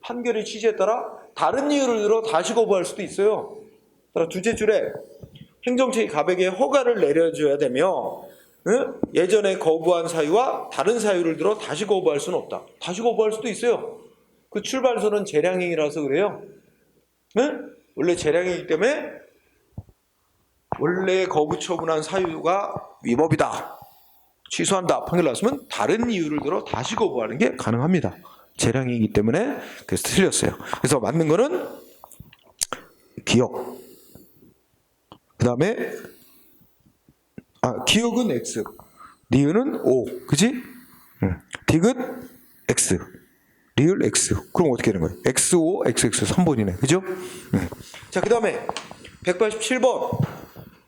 판결의 취지에 따라 다른 이유를 들어 다시 거부할 수도 있어요. 따라 둘째 줄에 행정청이 갑에게 허가를 내려줘야 되며 예전에 거부한 사유와 다른 사유를 들어 다시 거부할 수는 없다. 다시 거부할 수도 있어요. 그 출발선은 재량행위라서 그래요. 원래 재량행위이기 때문에 원래 거부 처분한 사유가 위법이다. 취소한다. 판결 났으면 다른 이유를 들어 다시 거부하는 게 가능합니다. 재량이기 때문에 그래서 틀렸어요. 그래서 맞는 거는 기억. 그 다음에 기억은 X, 리을은 O, 그지? 디귿 X, 리을 X. 그럼 어떻게 되는 거예요? XO, XX 3번이네, 그죠? 자, 그 다음에 187번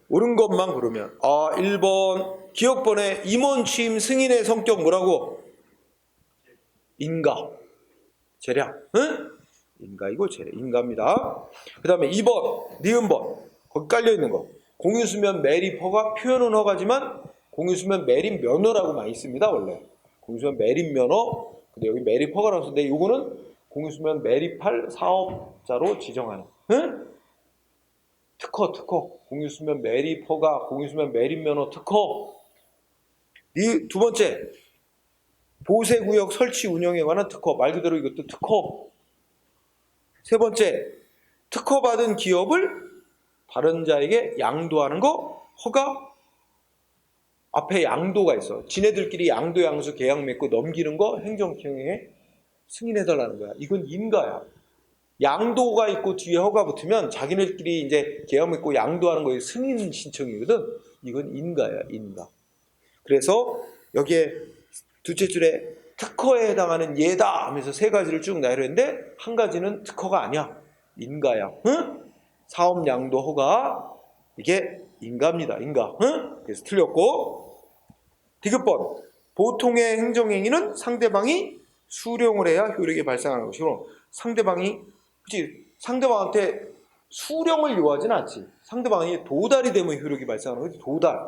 옳은 것만 고르면 1번 기억번에 임원 취임 승인의 성격 뭐라고? 인가. 재량. 인가이고 재량. 인가입니다. 그 다음에 2번 니은번 거기 깔려있는 거 공유수면 매립 허가 표현은 허가지만 공유수면 매립 면허라고 많이 씁니다. 원래 공유수면 매립 면허. 근데 여기 매립 허가라고 쓰는데 이거는 공유수면 매립할 사업자로 지정하는 특허 공유수면 매립 허가 공유수면 매립 면허 특허. 두 번째 보세구역 설치 운영에 관한 특허. 말 그대로 이것도 특허. 세 번째 특허받은 기업을 다른 자에게 양도하는 거 허가. 앞에 양도가 있어. 지네들끼리 양도 양수 계약 맺고 넘기는 거 행정청에 승인해달라는 거야. 이건 인가야. 양도가 있고 뒤에 허가 붙으면 자기네들끼리 이제 계약 맺고 양도하는 거에 승인 신청이거든. 이건 인가야, 인가. 그래서 여기에 둘째 줄에 특허에 해당하는 예다 하면서 세 가지를 쭉 나열했는데 한 가지는 특허가 아니야. 인가야. 사업 양도 허가. 이게 인가입니다. 인가. 그래서 틀렸고. 디귿번 보통의 행정행위는 상대방이 수령을 해야 효력이 발생하는 것이고 상대방이 그치 상대방한테 수령을 요하지는 않지. 상대방이 도달이 되면 효력이 발생하는 거지. 도달.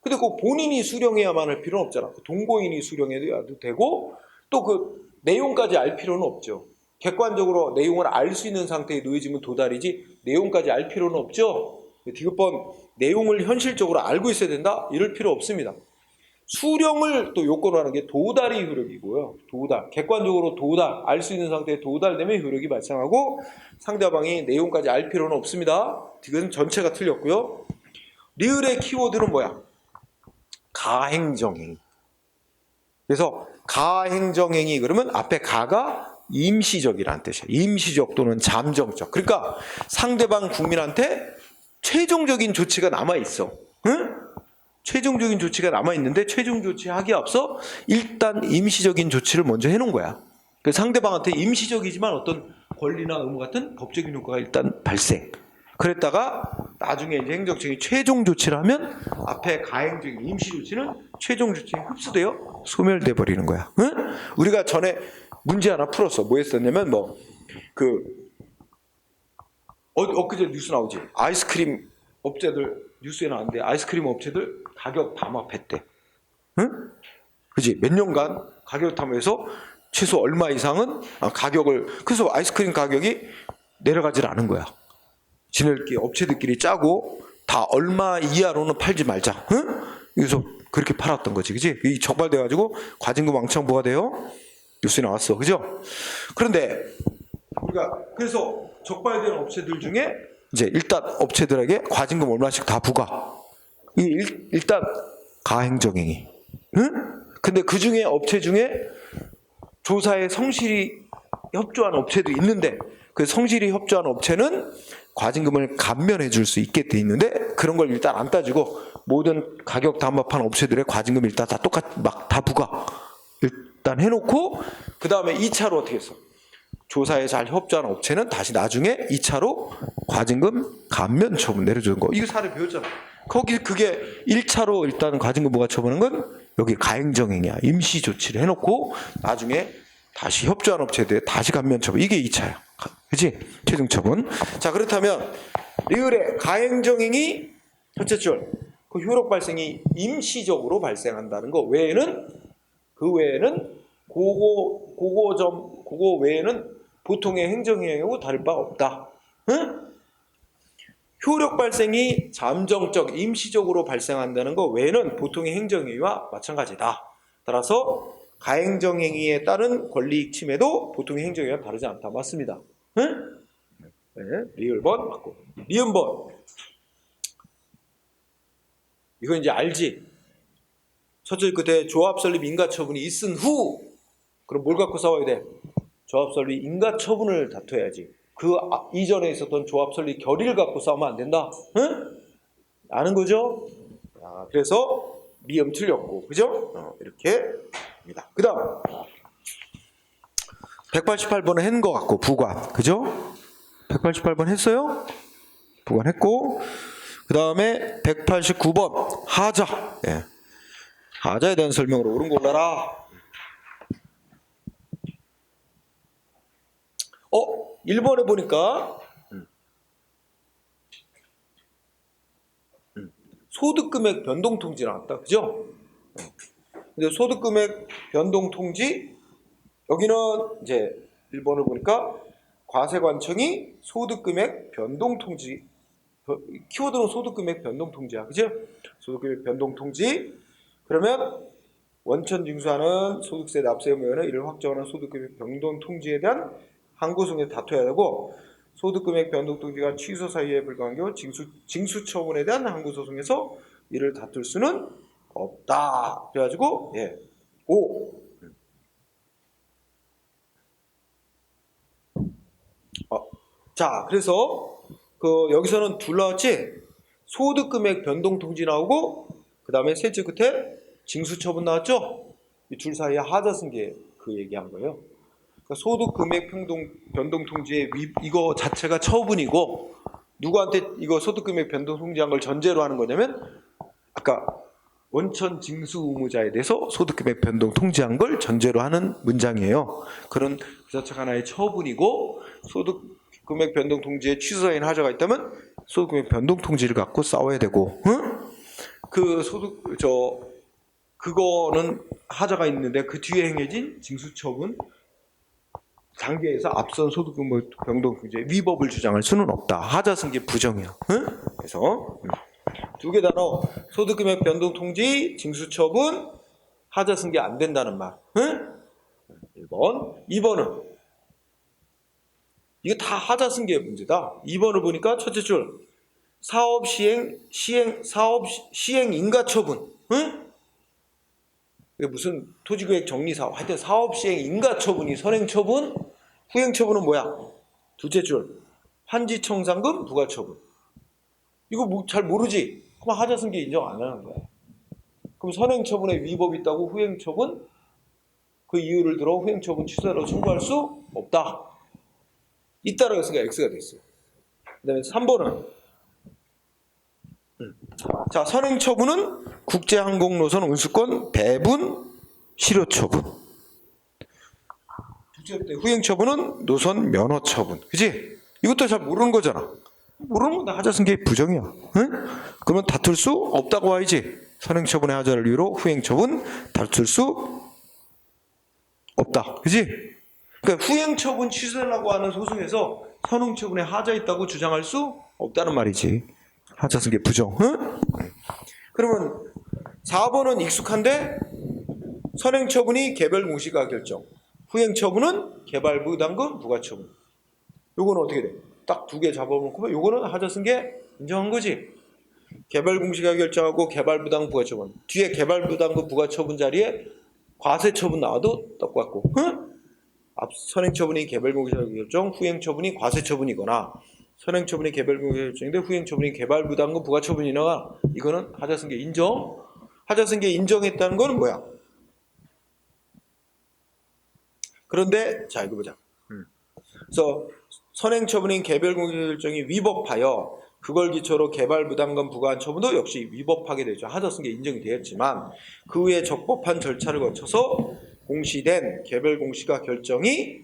근데 그 본인이 수령해야만 할 필요는 없잖아. 동거인이 수령해도 되고 또 그 내용까지 알 필요는 없죠. 객관적으로 내용을 알 수 있는 상태에 놓여지면 도달이지 내용까지 알 필요는 없죠. 디귿번 내용을 현실적으로 알고 있어야 된다? 이럴 필요 없습니다. 수령을 또 요건으로 하는 게 도달이 효력이고요. 도달. 객관적으로 도달. 알 수 있는 상태에 도달되면 효력이 발생하고 상대방이 내용까지 알 필요는 없습니다. 디귿은 전체가 틀렸고요. 리을의 키워드는 뭐야? 가행정행위. 그래서 가행정행위 그러면 앞에 가가 임시적이라는 뜻이야. 임시적 또는 잠정적. 그러니까 상대방 국민한테 최종적인 조치가 남아있어. 최종적인 조치가 남아있는데 최종 조치하기에 앞서 일단 임시적인 조치를 먼저 해놓은 거야. 그 상대방한테 임시적이지만 어떤 권리나 의무 같은 법적인 효과가 일단 발생. 그랬다가 나중에 이제 행정청이 최종 조치를 하면 앞에 가행적인 임시 조치는 최종 조치에 흡수되어 소멸돼 버리는 거야. 우리가 전에 문제 하나 풀었어. 뭐 했었냐면 엊그제 뉴스 나오지. 아이스크림 업체들 뉴스에 나왔는데 아이스크림 업체들 가격 담합했대. 그지? 몇 년간 가격 담합해서 최소 얼마 이상은 가격을 그래서 아이스크림 가격이 내려가질 않은 거야. 지네들끼리 업체들끼리 짜고 다 얼마 이하로는 팔지 말자. 그래서 그렇게 팔았던 거지, 그지? 이 적발돼가지고 과징금 왕창 부과돼요. 뉴스에 나왔어, 그죠? 그런데 우리가 그래서 적발된 업체들 중에 이제 일단 업체들에게 과징금 얼마씩 다 부과. 일단 가행정행위. 근데 그 중에 업체 중에 조사에 성실히 협조한 업체도 있는데 그 성실히 협조한 업체는 과징금을 감면해 줄 수 있게 돼 있는데 그런 걸 일단 안 따지고 모든 가격 담합한 업체들의 과징금 일단 다 막 다 부과 일단 해놓고 그 다음에 2차로 어떻게 했어? 조사에 잘 협조한 업체는 다시 나중에 2차로 과징금 감면 처분 내려주는 거. 이거 사례 배웠잖아. 거기 그게 1차로 일단 과징금 부과 처분한 건 여기 가행정행이야. 임시 조치를 해놓고 나중에 다시 협조한 업체들 다시 감면 처분. 이게 2차야. 그치? 최종 처분. 자, 그렇다면 리을의 가행정행이 첫째 줄, 그 효력 발생이 임시적으로 발생한다는 거 외에는 그 외에는 그거 외에는 보통의 행정행위하고 다를 바 없다. 응? 효력 발생이 잠정적, 임시적으로 발생한다는 것 외에는 보통의 행정행위와 마찬가지다. 따라서 가행정행위에 따른 권리이익 침해도 보통의 행정행위와 다르지 않다. 맞습니다. 응? 네, 리을번 맞고. 리은번. 이거 이제 알지? 첫째 끝에 조합 설립 인가 처분이 있은 후, 그럼 뭘 갖고 싸워야 돼? 조합 설립 인가 처분을 다퉈야지. 그 이전에 있었던 조합 설립 결의를 갖고 싸우면 안 된다. 응? 아는 거죠? 자, 그래서 미음 틀렸고, 그죠? 이렇게 입니다. 그 다음 188번은 했는 것 같고 부관, 그죠? 188번 했어요? 부관했고, 그 다음에 189번 하자. 예. 하자에 대한 설명으로 옳은 거 골라라. 1번에 보니까 소득금액 변동통지 나왔다. 그죠? 근데 소득금액 변동통지, 여기는 이제 1번을 보니까 과세관청이 소득금액 변동통지, 키워드는 소득금액 변동통지야. 그죠? 소득금액 변동통지. 그러면 원천 징수하는 소득세 납세 의무에는 이를 확정하는 소득금액 변동통지에 대한 항고소송에 다퉈야 되고, 소득금액 변동통지가 취소 사유에 불과한 경우 징수 처분에 대한 항고소송에서 이를 다툴 수는 없다. 그래가지고 5. 자, 그래서 여기서는 둘 나왔지? 소득금액 변동통지 나오고, 그 다음에 셋째 끝에 징수처분 나왔죠? 이 둘 사이에 하자 쓴 게 그 얘기한 거예요. 그러니까 소득금액 변동통지의 이거 자체가 처분이고, 누구한테 이거 소득금액 변동통지한 걸 전제로 하는 거냐면, 아까 원천 징수 의무자에 대해서 소득금액 변동통지한 걸 전제로 하는 문장이에요. 그런 그 자체가 하나의 처분이고, 소득금액 변동통지에 취소사인 하자가 있다면 소득금액 변동통지를 갖고 싸워야 되고, 응? 그거는 하자가 있는데 그 뒤에 행해진 징수처분 단계에서 앞선 소득금액 변동통지의 위법을 주장할 수는 없다. 하자 쓴 게 부정이야. 응? 그래서 두 개 단어, 소득금액 변동통지, 징수처분, 하자 쓴 게 안 된다는 말. 응? 1번. 2번은 이거 다 하자 쓴 게 문제다. 2번을 보니까 첫째 줄 사업 시행 인가 처분. 응? 이게 무슨 토지계획 정리 사업, 하여튼 사업 시행 인가 처분이 선행 처분, 후행 처분은 뭐야? 둘째 줄 환지 청산금 부과 처분. 이거 잘 모르지? 그럼 하자 쓴 게 인정 안 하는 거야. 그럼 선행 처분에 위법이 있다고 후행 처분, 그 이유를 들어 후행 처분 취소로 청구할 수 없다. 있다라고 했으니까 X가 됐어요. 그 다음에 3번은 자, 선행 처분은 국제항공노선 운수권 배분 실효 처분. 둘째 때 후행 처분은 노선 면허 처분. 그지? 이것도 잘 모르는 거잖아. 모르는 건 다 하자 쓴 게 부정이야. 응? 그러면 다툴 수 없다고 와야지. 선행 처분의 하자를 이유로 후행 처분 다툴 수 없다. 그지? 그러니까 후행 처분 취소하려고 하는 소송에서 선행 처분에 하자 있다고 주장할 수 없다는 말이지. 하자 쓴 게 부정. 응? 그러면 4번은 익숙한데, 선행 처분이 개별 공시가 결정, 후행 처분은 개발부담금 부과처분. 요거는 어떻게 돼? 딱 두 개 잡아놓고 요거는 하자 쓴 게 인정한 거지. 개발 공시가 결정하고 개발부담금 부과처분, 뒤에 개발부담금 부과처분 자리에 과세처분 나와도 똑같고, 응? 앞 선행 처분이 개발 공시가 결정, 후행 처분이 과세처분이거나 선행처분이 개별공시가 결정인데 후행처분이 개발부담금 부가처분이나 이거는 하자승계 인정. 하자승계 인정했다는 거는 뭐야? 그런데 자 이거 보자. 그래서 선행처분인 개별공시가 결정이 위법하여 그걸 기초로 개발부담금 부과한 처분도 역시 위법하게 되죠. 하자승계 인정이 되었지만 그 후에 적법한 절차를 거쳐서 공시된 개별공시가 결정이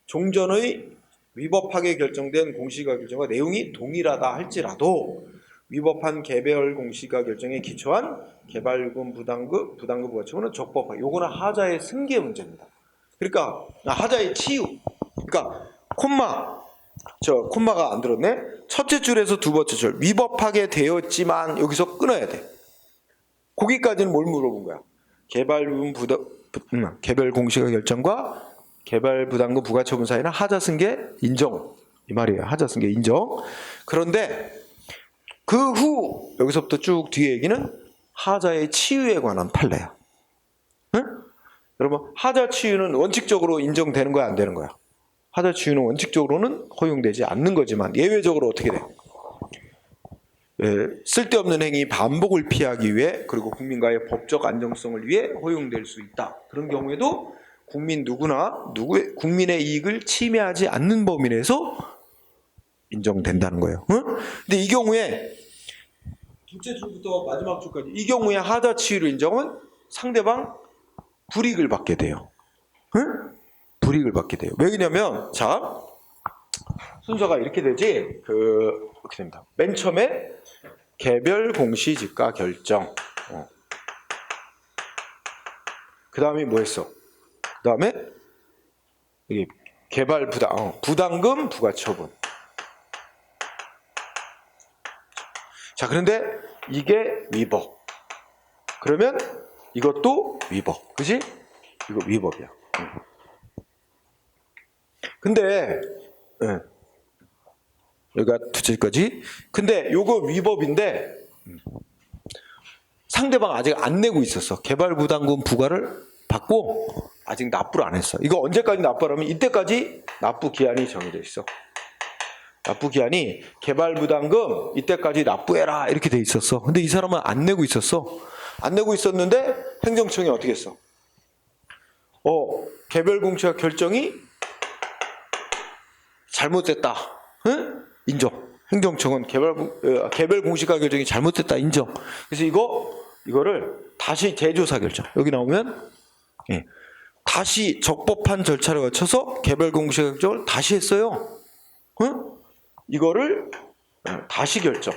종전의 위법하게 결정된 공시가 결정과 내용이 동일하다 할지라도 위법한 개별 공시가 결정에 기초한 개발금 부담금 부가처분은 적법하게. 요거는 하자의 승계 문제입니다. 그러니까 하자의 치유. 그러니까 콤마가 안 들었네. 첫째 줄에서 두 번째 줄 위법하게 되었지만 여기서 끊어야 돼. 거기까지는 뭘 물어본 거야? 개별 공시가 결정과 개발 부담금 부가처분 사이는 하자승계 인정 이 말이에요. 하자승계 인정. 그런데 그 후 여기서부터 쭉 뒤에 얘기는 하자의 치유에 관한 판례야. 응? 여러분 하자 치유는 원칙적으로 인정되는 거야 안 되는 거야? 하자 치유는 원칙적으로는 허용되지 않는 거지만 예외적으로 어떻게 돼? 쓸데없는 행위 반복을 피하기 위해 그리고 국민과의 법적 안정성을 위해 허용될 수 있다. 그런 경우에도 국민의 이익을 침해하지 않는 범위 내에서 인정된다는 거예요. 응? 근데 이 경우에 둘째 줄부터 마지막 줄까지 이 경우에 하자 치유를 인정은 상대방 불이익을 받게 돼요. 응? 불이익을 받게 돼요. 왜냐면 자 순서가 이렇게 되지 이렇게 됩니다. 맨 처음에 개별 공시 지가 결정. 그 다음에 뭐 했어? 그 다음에 개발 부담금 부가처분. 자, 그런데 이게 위법. 그러면 이것도 위법. 그지? 이거 위법이야. 근데 여기가 두째까지. 근데 요거 위법인데 상대방 아직 안 내고 있었어. 개발부담금 부과를 받고 아직 납부를 안 했어. 이거 언제까지 납부를 하면 이때까지 납부 기한이 정해져 있어. 납부 기한이 개발부담금 이때까지 납부해라 이렇게 돼 있었어. 근데 이 사람은 안 내고 있었어. 안 내고 있었는데 행정청이 어떻게 했어? 개별공시가 결정이 잘못됐다. 응? 인정. 행정청은 개별공시가 결정이 잘못됐다. 인정. 그래서 이거를 다시 재조사 결정. 여기 나오면 다시 적법한 절차를 거쳐서 개별공시가 결정을 다시 했어요. 응? 이거를 다시 결정.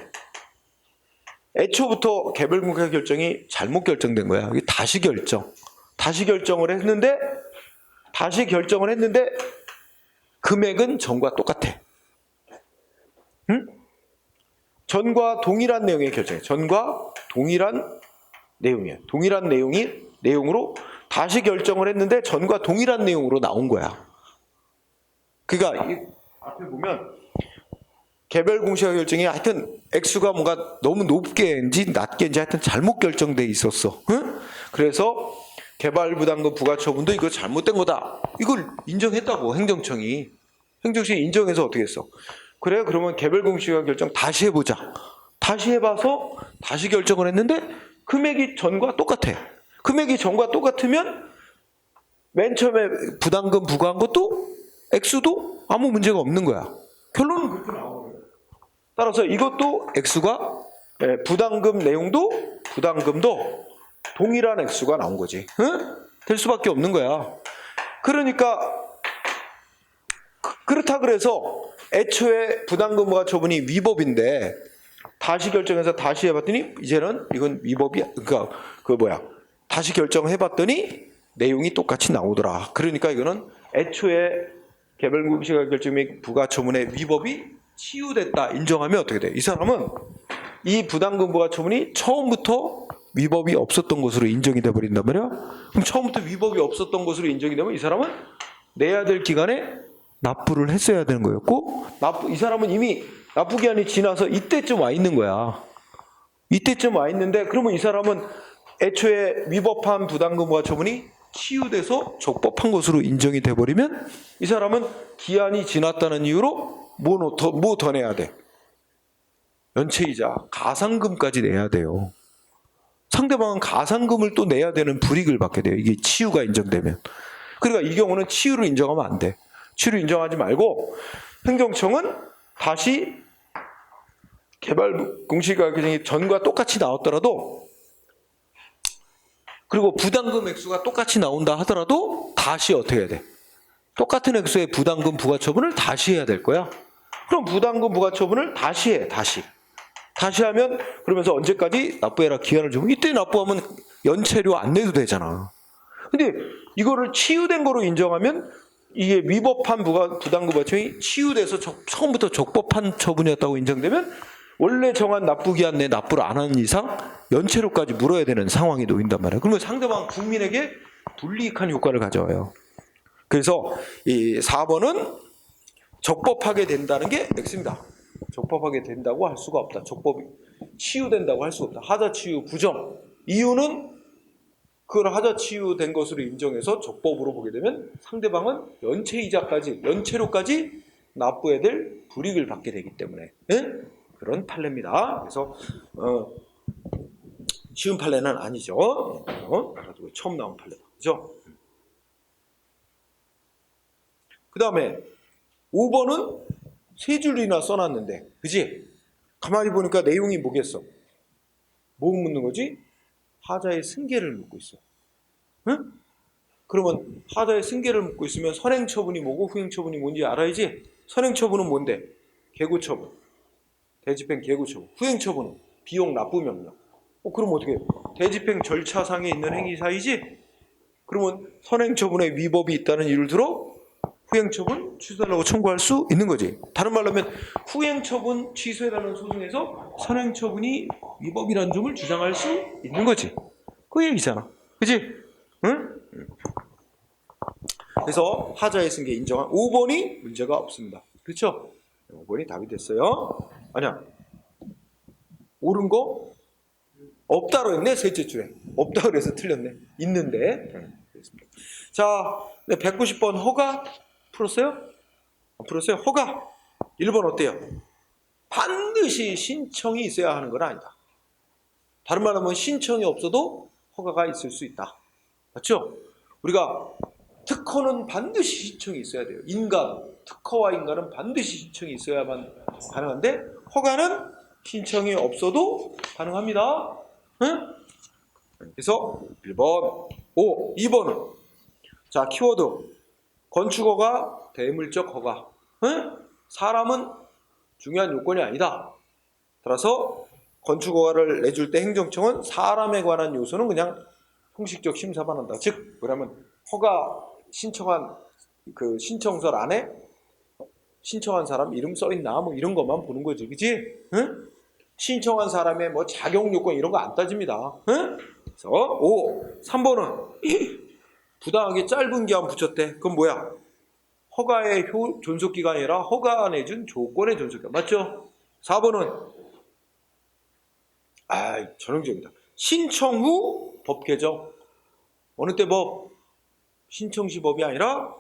애초부터 개별공시가 결정이 잘못 결정된 거야. 이게 다시 결정. 다시 결정을 했는데 금액은 전과 똑같아. 응? 전과 동일한 내용의 결정이에요. 전과 동일한 내용이에요. 동일한 내용으로 다시 결정을 했는데 전과 동일한 내용으로 나온 거야. 그러니까 이 앞에 보면 개별 공시가 결정이 하여튼 액수가 뭔가 너무 높게인지 낮게인지 하여튼 잘못 결정돼 있었어. 응? 그래서 개발부담금 부가처분도 이거 잘못된 거다. 이걸 인정했다고 행정청이 인정해서 어떻게 했어? 그래 그러면 개별공시가 결정 다시 해보자. 다시 해봐서 다시 결정을 했는데 금액이 전과 똑같아. 금액이 전과 똑같으면 맨 처음에 부담금 부과한 것도 액수도 아무 문제가 없는 거야. 결론은 그렇게 나오는 거예요. 따라서 이것도 액수가 부담금 내용도 부담금도 동일한 액수가 나온 거지. 응? 될 수밖에 없는 거야. 그러니까 그렇다 그래서 애초에 부담금 부과처분이 위법인데 다시 결정해서 다시 해봤더니 이제는 이건 위법이 그러니까 다시 결정해봤더니 내용이 똑같이 나오더라. 그러니까 이거는 애초에 개별공시가 결정 및 부가처분의 위법이 치유됐다 인정하면 어떻게 돼? 이 사람은 이 부담금 부과처분이 처음부터 위법이 없었던 것으로 인정이 돼버린단 말이야. 그럼 처음부터 위법이 없었던 것으로 인정이 되면 이 사람은 내야 될 기간에 납부를 했어야 되는 거였고 이 사람은 이미 납부 기한이 지나서 이때쯤 와 있는 거야. 이때쯤 와 있는데 그러면 이 사람은 애초에 위법한 부담금 부과처분이 치유돼서 적법한 것으로 인정이 돼버리면 이 사람은 기한이 지났다는 이유로 뭐 더 내야 돼? 연체이자 가산금까지 내야 돼요. 상대방은 가산금을 또 내야 되는 불이익을 받게 돼요. 이게 치유가 인정되면. 그러니까 이 경우는 치유를 인정하면 안 돼. 치유를 인정하지 말고 행정청은 다시 개발 공시가격 규정이 전과 똑같이 나왔더라도, 그리고 부담금 액수가 똑같이 나온다 하더라도 다시 어떻게 해야 돼? 똑같은 액수의 부담금 부과처분을 다시 해야 될 거야. 그럼 부담금 부과처분을 다시 해. 다시 하면, 그러면서 언제까지 납부해라 기한을 주면, 이때 납부하면 연체료 안 내도 되잖아. 근데 이거를 치유된 거로 인정하면 이게 위법한 부담금 부과처분이 치유돼서 처음부터 적법한 처분이었다고 인정되면 원래 정한 납부기한 내 납부를 안 하는 이상 연체료까지 물어야 되는 상황이 놓인단 말이야. 그러면 상대방 국민에게 불이익한 효과를 가져와요. 그래서 이 4번은 적법하게 된다는 게 X입니다. 적법하게 된다고 할 수가 없다. 적법이 치유된다고 할 수가 없다. 하자치유 부정. 이유는 그걸 하자치유된 것으로 인정해서 적법으로 보게 되면 상대방은 연체료까지 납부해야 될 불이익을 받게 되기 때문에 그런 판례입니다. 그래서 쉬운 판례는 아니죠. 처음 나온 판례다. 그죠? 그 다음에 5번은 세 줄이나 써놨는데, 그지? 가만히 보니까 내용이 뭐겠어? 뭐 묻는 거지? 하자의 승계를 묻고 있어. 응? 그러면 하자의 승계를 묻고 있으면 선행처분이 뭐고 후행처분이 뭔지 알아야지? 선행처분은 뭔데? 개고처분. 대집행 개고처분. 후행처분은 비용 납부명령. 그럼 어떻게 해? 대집행 절차상에 있는 행위사이지? 그러면 선행처분에 위법이 있다는 이유를 들어 후행처분 취소하려고 청구할 수 있는 거지. 다른 말로 하면 후행처분 취소해달라는 소송에서 선행처분이 위법이라는 점을 주장할 수 있는 거지. 그 얘기잖아. 그치? 응? 그래서 하자의 승계 인정한 5번이 문제가 없습니다. 그렇죠? 5번이 답이 됐어요. 아니야. 옳은 거 없다로 했네. 셋째 줄에. 없다 그래서 틀렸네. 있는데. 자, 190번 허가 풀었어요? 안 풀었어요? 허가 1번 어때요? 반드시 신청이 있어야 하는 건 아니다. 다른 말로 하면 신청이 없어도 허가가 있을 수 있다. 맞죠? 우리가 특허는 반드시 신청이 있어야 돼요. 특허와 인간은 반드시 신청이 있어야만 가능한데 허가는 신청이 없어도 가능합니다. 응? 그래서 1번. 2번은 자, 키워드 건축허가, 대물적 허가. 응? 사람은 중요한 요건이 아니다. 따라서 건축허가를 내줄 때 행정청은 사람에 관한 요소는 그냥 형식적 심사만 한다. 즉, 뭐냐면 허가 신청한 그 신청서 안에 신청한 사람 이름 써 있나 뭐 이런 것만 보는 거지, 그렇지? 응? 신청한 사람의 뭐 자격 요건 이런 거 안 따집니다. 응? 그래서 3번은 부당하게 짧은 기한 붙였대. 그건 뭐야? 허가의 존속기간이 아니라 허가 내준 조건의 존속기간. 맞죠? 4번은 전형적이다. 신청 후 법 개정. 어느 때 법? 신청 시 법이 아니라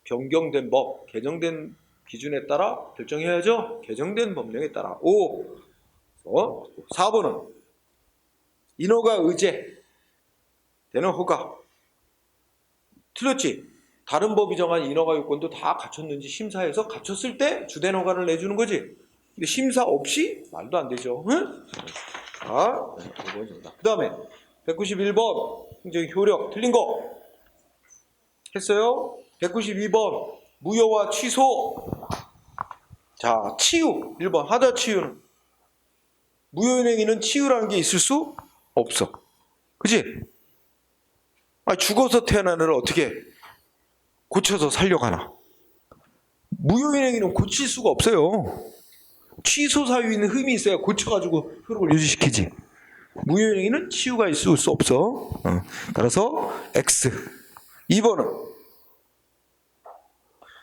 변경된 법, 개정된 기준에 따라 결정해야죠. 개정된 법령에 따라. 4번은 인허가 의제 되는 허가. 틀렸지? 다른 법이 정한 인허가 요건도 다 갖췄는지 심사해서 갖췄을 때 주된 허가를 내주는 거지. 근데 심사 없이 말도 안 되죠. 응? 그 다음에 191번 행정 효력 틀린 거 했어요. 192번 무효와 취소. 자, 치유 1번 하자 치유는 무효행위는 치유라는 게 있을 수 없어. 그치? 죽어서 태어난 애를 어떻게 고쳐서 살려가나? 무효행위는 고칠 수가 없어요. 취소 사유에 흠이 있어야 고쳐가지고 효력을 유지시키지. 무효행위는 치유가 있을 수 없어. 따라서 X. 2번은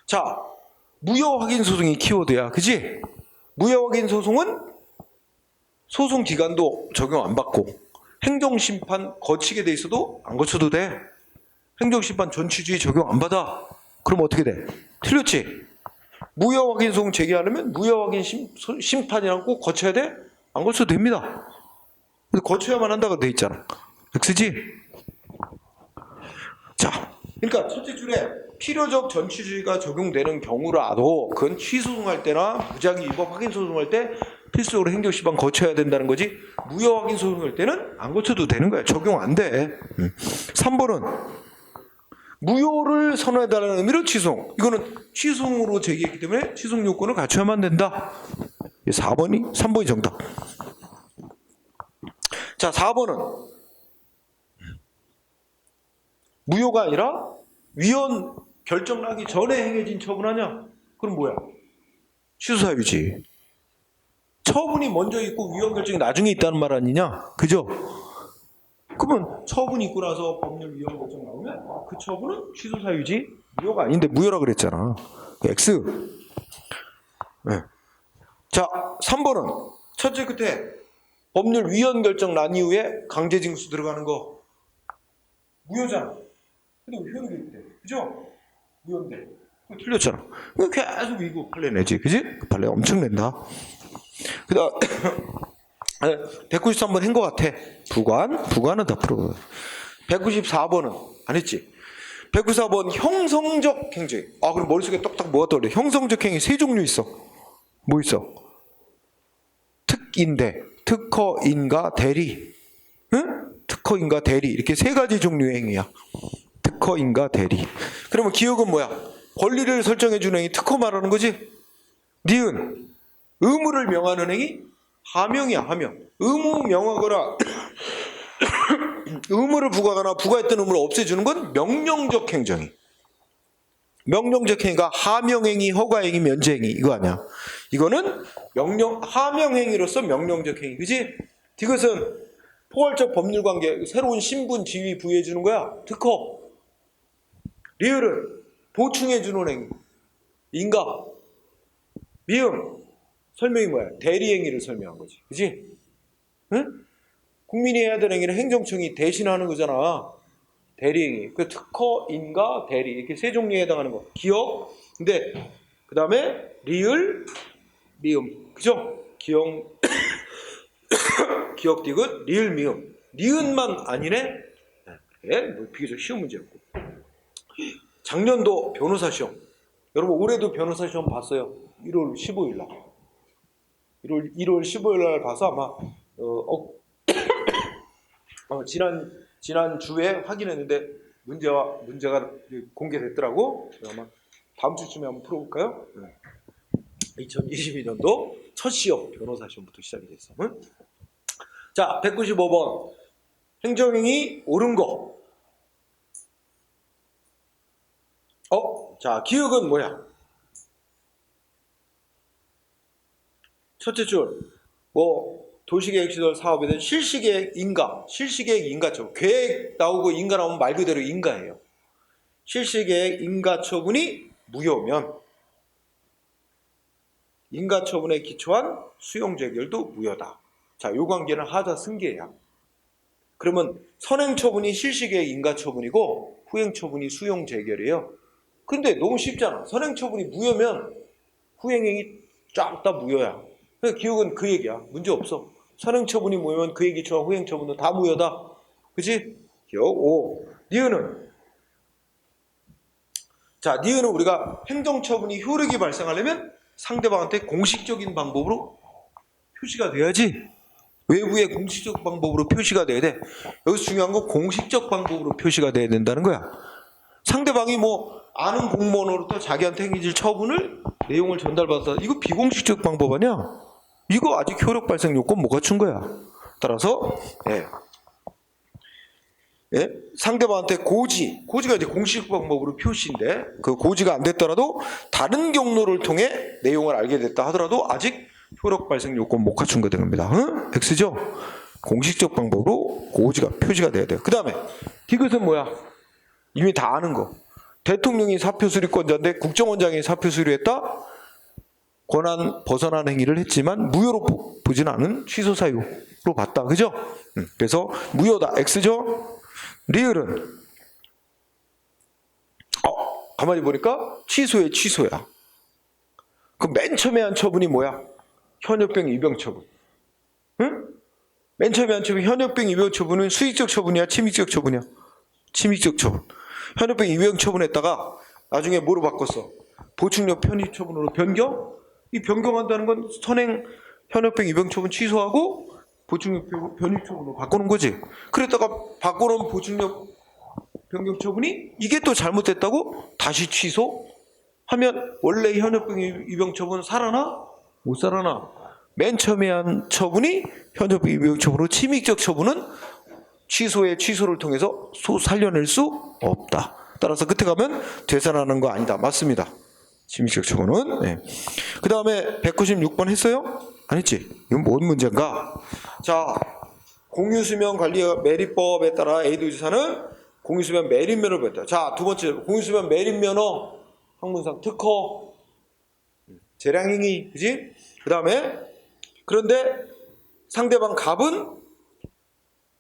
자, 무효 확인 소송이 키워드야. 그치? 무효 확인 소송은 소송 기간도 적용 안 받고 행정심판 거치게 돼 있어도 안 거쳐도 돼. 행정심판 전치주의 적용 안 받아. 그럼 어떻게 돼? 틀렸지? 무효 확인 소송 제기하려면 무효 확인 심판이랑 꼭 거쳐야 돼? 안 거쳐도 됩니다. 근데 거쳐야만 한다고 돼 있잖아. X지? 자, 그러니까 첫째 줄에 필요적 전치주의가 적용되는 경우라도 그건 취소송할 때나 무작위 위법 확인 소송할 때 필수적으로 행정심판 거쳐야 된다는 거지, 무효 확인 소송할 때는 안 거쳐도 되는 거야. 적용 안 돼. 3번은 무효를 선언해달라는 의미로 취소송. 이거는 취소송으로 제기했기 때문에 취소송 요건을 갖춰야만 된다. 3번이 정답. 자, 4번은 무효가 아니라 위헌 결정 나기 전에 행해진 처분하냐? 그럼 뭐야? 취소사유지. 처분이 먼저 있고 위헌 결정이 나중에 있다는 말 아니냐? 그죠? 그러면 처분이 있고 나서 법률 위헌 결정 나오면 그 처분은 취소사유지 무효가 아닌데 무효라 그랬잖아. X. 네. 자, 3번은 첫째 끝에 법률 위헌 결정 난 이후에 강제징수 들어가는 거 무효잖아. 근데 왜 효력이 있대? 그죠? 무효인데. 틀렸잖아. 계속 이거 판례 내지. 그지? 판례 엄청 낸다. 그 다음 193번 한 것 같아. 부관은 다 풀어. 194번은 안 했지. 194번 형성적 행위. 아, 그럼 머릿속에 똑딱 뭐가 떠올려? 형성적 행위 세 종류 있어. 뭐 있어? 특인대, 특허인가 대리. 응? 특허인가 대리. 이렇게 세 가지 종류의 행위야. 특허인가 대리. 그러면 기억은 뭐야? 권리를 설정해주는 행위 특허 말하는 거지? 니은 의무를 명하는 행위 하명이야. 하명. 의무 명하거나 의무를 부과하거나 부과했던 의무를 없애주는 건 명령적 행정이. 명령적 행위가 하명행위, 허가행위, 면제행위 이거 아니야. 이거는 하명행위로서 명령적 행위. 그지? 이것은 포괄적 법률관계, 새로운 신분, 지위 부여해주는 거야. 특허. 리을은 보충해주는 행위. 인가. 미음. 설명이 뭐야? 대리행위를 설명한 거지. 그지? 응? 국민이 해야 될 행위를 행정청이 대신하는 거잖아. 대리행위. 그 특허, 인가, 대리. 이렇게 세 종류에 해당하는 거. 기억. 근데, 그 다음에 리을, 미음. 그죠? 기억, 기억, 디귿, 리을, 미음. 니은만 아니네? 네, 뭐 비교적 쉬운 문제였고. 작년도 변호사 시험. 여러분, 올해도 변호사 시험 봤어요. 1월 15일 날. 1월 15일 날 봐서 아마, 지난 주에 확인했는데 문제가 공개됐더라고. 아마 다음 주쯤에 한번 풀어볼까요? 2022년도 첫 시험 변호사 시험부터 시작이 됐어. 응? 자, 195번 행정행위 옳은 거. 자, 기억은 뭐야? 첫째 줄, 도시계획시설 사업에 대한 실시계획 인가, 실시계획 인가처분. 계획 나오고 인가 나오면 말 그대로 인가예요. 실시계획 인가처분이 무효면 인가처분에 기초한 수용재결도 무효다. 자, 요 관계는 하자 승계야. 그러면 선행처분이 실시계획 인가처분이고 후행처분이 수용재결이에요. 근데 너무 쉽잖아. 선행처분이 무효면 후행행위 쫙 다 무효야. 기억은 그 얘기야. 문제 없어. 선행처분이 무효면 그 얘기 처럼 후행처분도 다 무효다. 그치? 기억 5. 니은은? 자, 니은은 우리가 행정처분이 효력이 발생하려면 상대방한테 공식적인 방법으로 표시가 돼야지. 외부의 공식적 방법으로 표시가 돼야 돼. 여기서 중요한 건 공식적 방법으로 표시가 돼야 된다는 거야. 상대방이 아는 공무원으로부터 자기한테 행해질 처분을 내용을 전달받아서 이거 비공식적 방법 아니야? 이거 아직 효력 발생 요건 못 갖춘 거야. 따라서 상대방한테 고지가 이제 공식 방법으로 표시인데 그 고지가 안 됐더라도 다른 경로를 통해 내용을 알게 됐다 하더라도 아직 효력 발생 요건 못 갖춘 거 됩니다. 응? X죠? 공식적 방법으로 고지가 표시가 돼야 돼요. 그 다음에 디귿은 뭐야? 이미 다 아는 거. 대통령이 사표 수리권자인데 국정원장이 사표 수리했다? 권한 벗어난 행위를 했지만 무효로 보진 않은 취소 사유로 봤다. 그죠? 그래서 무효다. X죠? 리을은 가만히 보니까 취소야. 그 맨 처음에 한 처분이 뭐야? 현역병 입영 처분. 응? 맨 처음에 한 처분, 현역병 입영 처분은 수익적 처분이야, 침익적 처분이야? 침익적 처분. 현역병 입영 처분했다가 나중에 뭐로 바꿨어? 보충력 편입 처분으로 변경? 이 변경한다는 건 선행 현역병 입영 처분 취소하고 보충력 편입 처분으로 바꾸는 거지. 그랬다가 바꿔놓은 보충력 변경 처분이 이게 또 잘못됐다고 다시 취소하면 원래 현역병 입영 처분 살아나? 못 살아나. 맨 처음에 한 처분이 현역병 입영 처분으로 침익적 처분은 취소를 통해서 살려낼 수 없다. 따라서 끝에 가면 되살아나는 거 아니다. 맞습니다. 침익적 처분은. 네. 그 다음에 196번 했어요? 안 했지? 이건 뭔 문제인가? 자, 공유수면 관리 매립법에 따라 A 도지사는 공유수면 매립면허를 받았다. 자, 두 번째 공유수면 매립면허 학문상 특허 재량행위, 그지? 그 다음에 그런데 상대방 갑은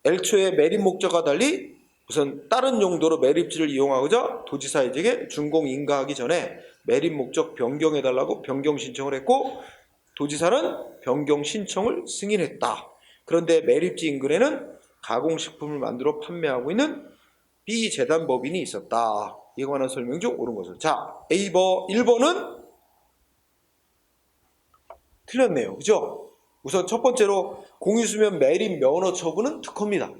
애초에 매립 목적과 달리 우선 다른 용도로 매립지를 이용하고자 도지사에게 준공 인가하기 전에 매립 목적 변경해달라고 변경 신청을 했고 도지사는 변경 신청을 승인했다. 그런데 매립지 인근에는 가공식품을 만들어 판매하고 있는 B 재단법인이 있었다. 이에 관한 설명 중 옳은 것은. 자, 1번은 틀렸네요. 그죠? 우선 첫 번째로 공유수면 매립 면허 처분은 특허입니다.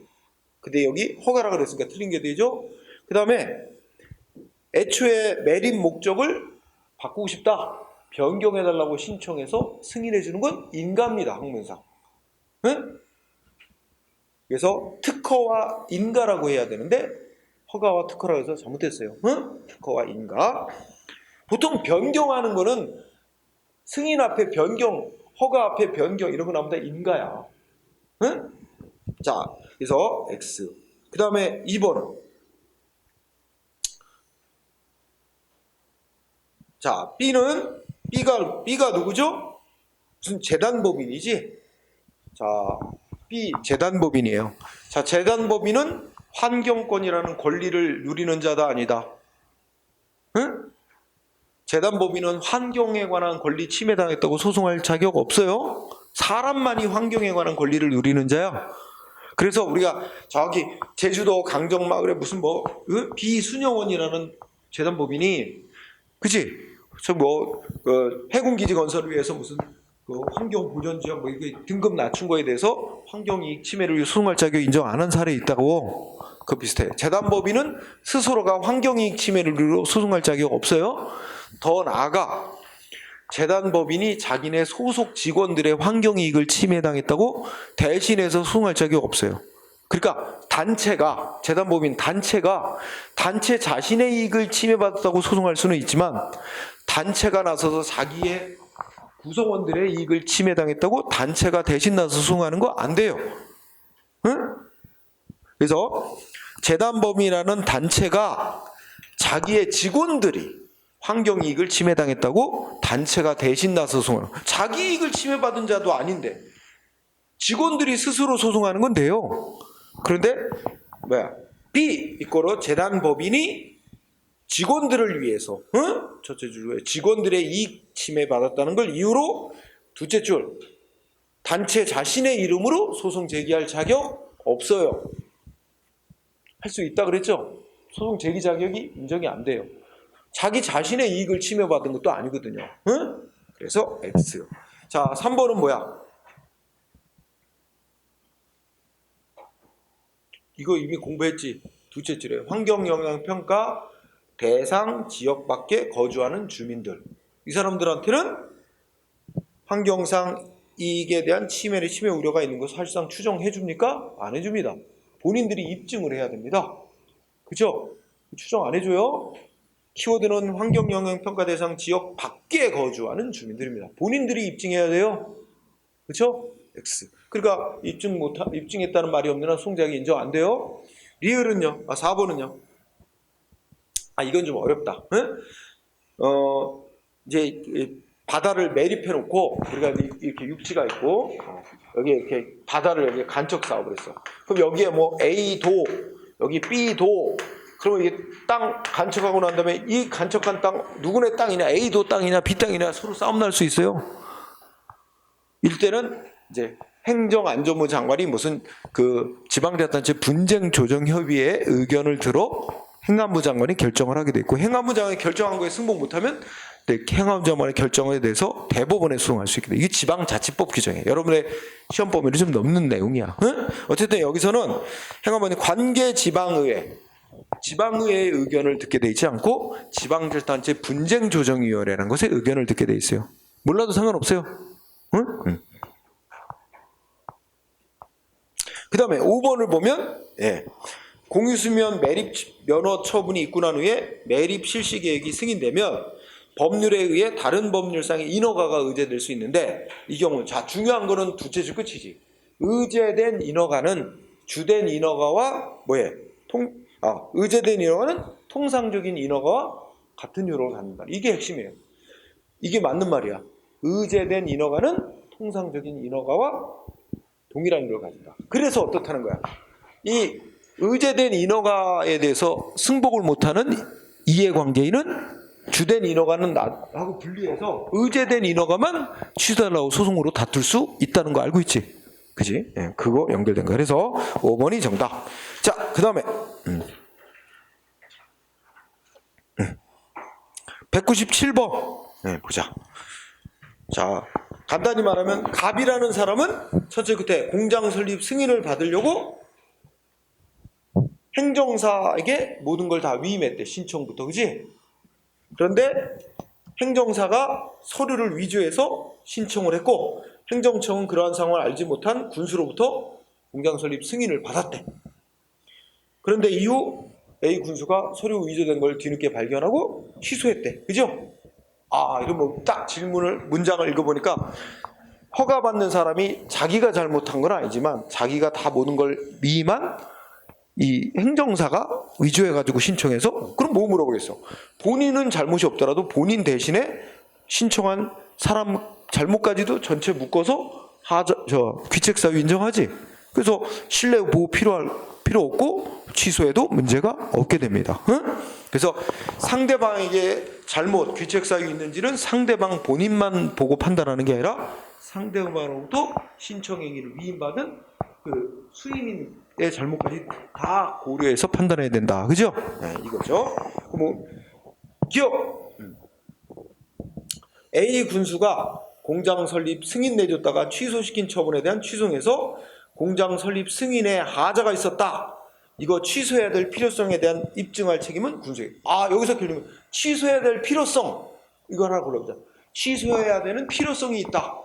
근데 여기 허가라 그랬으니까 틀린 게 되죠. 그 다음에 애초에 매립 목적을 바꾸고 싶다. 변경해달라고 신청해서 승인해주는 건 인가입니다. 학문상. 응? 그래서 특허와 인가라고 해야 되는데 허가와 특허라고 해서 잘못됐어요. 응? 특허와 인가. 보통 변경하는 거는 승인 앞에 변경, 허가 앞에 변경 이런 거 나오면 다 인가야. 응? 자, 그래서 X. 그 다음에 2번은 자, B가 누구죠? 무슨 재단법인이지? 자, B 재단법인이에요. 자, 재단법인은 환경권이라는 권리를 누리는 자다 아니다? 응? 재단법인은 환경에 관한 권리 침해당했다고 소송할 자격 없어요. 사람만이 환경에 관한 권리를 누리는 자야. 그래서 우리가 저기 제주도 강정마을에 무슨 비순영원이라는 재단법인이, 그치? 해군기지 건설을 위해서 무슨 환경 보전지역 이게 등급 낮춘 거에 대해서 환경이익 침해를 위해 소송할 자격 인정 안 한 사례 있다고. 그 비슷해. 재단법인은 스스로가 환경이익 침해를 위해 소송할 자격 없어요. 더 나아가 재단법인이 자기네 소속 직원들의 환경이익을 침해당했다고 대신해서 소송할 자격 없어요. 그러니까 재단법인 단체가 단체 자신의 이익을 침해받았다고 소송할 수는 있지만 단체가 나서서 자기의 구성원들의 이익을 침해당했다고 단체가 대신 나서서 소송하는 거 안 돼요. 응? 그래서 재단법인이라는 단체가 자기의 직원들이 환경이익을 침해당했다고 단체가 대신 나서서 소송하는 거예요. 자기 이익을 침해받은 자도 아닌데 직원들이 스스로 소송하는 건 돼요. 그런데 B 이거로 재단법인이 직원들을 위해서 첫째 줄 직원들의 이익 침해받았다는 걸 이유로 둘째 줄 단체 자신의 이름으로 소송 제기할 자격 없어요. 할 수 있다 그랬죠? 소송 제기 자격이 인정이 안 돼요. 자기 자신의 이익을 침해받은 것도 아니거든요. 응? 그래서 X. 자, 3번은 뭐야? 이거 이미 공부했지. 둘째 줄에 환경영향평가 대상 지역 밖에 거주하는 주민들. 이 사람들한테는 환경상 이익에 대한 침해 우려가 있는 거 사실상 추정해 줍니까? 안 해줍니다. 본인들이 입증을 해야 됩니다. 그죠? 추정 안 해줘요? 키워드는 환경영향평가 대상 지역 밖에 거주하는 주민들입니다. 본인들이 입증해야 돼요. 그렇죠? X. 그러니까 입증했다는 말이 없는 한 소송자격이 인정 안 돼요. 리을은요? 4번은요? 이건 좀 어렵다. 응? 이제 바다를 매립해 놓고 우리가 이렇게 육지가 있고 여기 이렇게 바다를 여기 간척 사업을 했어. 그럼 여기에 뭐 A도 여기 B도 그러면 이게 땅 간척하고 난 다음에 이 간척한 땅 누구네 땅이냐, A도 땅이냐 B 땅이냐 서로 싸움 날 수 있어요. 이때는 이제 행정안전부 장관이 무슨 그 지방자치단체 분쟁조정협의회 의견을 들어 행안부 장관이 결정을 하게 돼 있고, 행안부 장관이 결정한 거에 승복 못하면 행안부 장관의 결정에 대해서 대법원에 소송할 수 있게 돼. 이게 지방자치법 규정이에요. 여러분의 시험 범위를 좀 넘는 내용이야. 응? 어쨌든 여기서는 행안부는 관계 지방의회의 의견을 듣게 돼 있지 않고 지방자치단체 분쟁조정위원회라는 것의 의견을 듣게 돼 있어요. 몰라도 상관없어요. 응? 응. 그 다음에 5번을 보면 공유수면 매립 면허 처분이 있고 난 후에 매립 실시 계획이 승인되면 법률에 의해 다른 법률상의 인허가가 의제될 수 있는데, 이 경우 자 중요한 거는 두째 줄 끝이지. 의제된 인허가는 주된 인허가와 의제된 인허가는 통상적인 인허가와 같은 유로를 갖는다. 이게 핵심이에요. 이게 맞는 말이야. 의제된 인허가는 통상적인 인허가와 동일한 유로를 가진다. 그래서 어떻다는 거야? 이 의제된 인허가에 대해서 승복을 못하는 이해관계인은 주된 인허가는 나하고 분리해서 의제된 인허가만 취소하려고 소송으로 다툴 수 있다는 거 알고 있지? 그지? 예, 그거 연결된 거. 그래서 5번이 정답. 자, 그 다음에 197번 보자. 자, 간단히 말하면 갑이라는 사람은 첫째 끝에 공장 설립 승인을 받으려고 행정사에게 모든 걸 다 위임했대. 신청부터. 그지? 그런데 행정사가 서류를 위조해서 신청을 했고, 행정청은 그러한 상황을 알지 못한 군수로부터 공장 설립 승인을 받았대. 그런데 이후 A 군수가 서류 위조된 걸 뒤늦게 발견하고 취소했대. 그죠? 이러면 딱 문장을 읽어보니까 허가받는 사람이 자기가 잘못한 건 아니지만 자기가 다 모든 걸 위임한 이 행정사가 위조해가지고 신청해서, 그럼 뭐 물어보겠어? 본인은 잘못이 없더라도 본인 대신에 신청한 사람 잘못까지도 전체 묶어서 귀책사유 인정하지. 그래서 신뢰 보호 필요 없고 취소해도 문제가 없게 됩니다. 응? 그래서 상대방에게 잘못 귀책사유 있는지는 상대방 본인만 보고 판단하는 게 아니라 상대방으로부터 신청행위를 위임받은 그 수임인의 잘못까지 다 고려해서 판단해야 된다. 그죠? 네, 이거죠. 기억! A 군수가 공장 설립 승인 내줬다가 취소시킨 처분에 대한 취소에서 공장 설립 승인에 하자가 있었다. 이거 취소해야 될 필요성에 대한 입증할 책임은 군수에게. 여기서 결론은 취소해야 될 필요성. 이거 하나 골라보자. 취소해야 되는 필요성이 있다.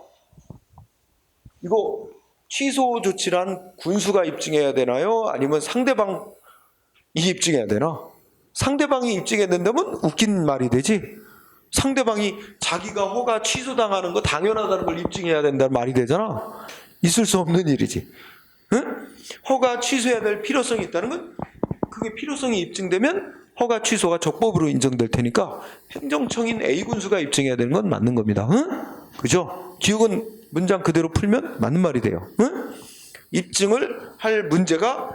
이거 취소 조치란 군수가 입증해야 되나요? 아니면 상대방이 입증해야 되나? 상대방이 입증해야 된다면 웃긴 말이 되지. 상대방이 자기가 허가 취소당하는 거 당연하다는 걸 입증해야 된다는 말이 되잖아. 있을 수 없는 일이지. 응? 허가 취소해야 될 필요성이 있다는 건 그게 필요성이 입증되면 허가 취소가 적법으로 인정될 테니까 행정청인 A 군수가 입증해야 되는 건 맞는 겁니다. 응? 그죠? 기억은 문장 그대로 풀면 맞는 말이 돼요. 응? 입증을 할 문제가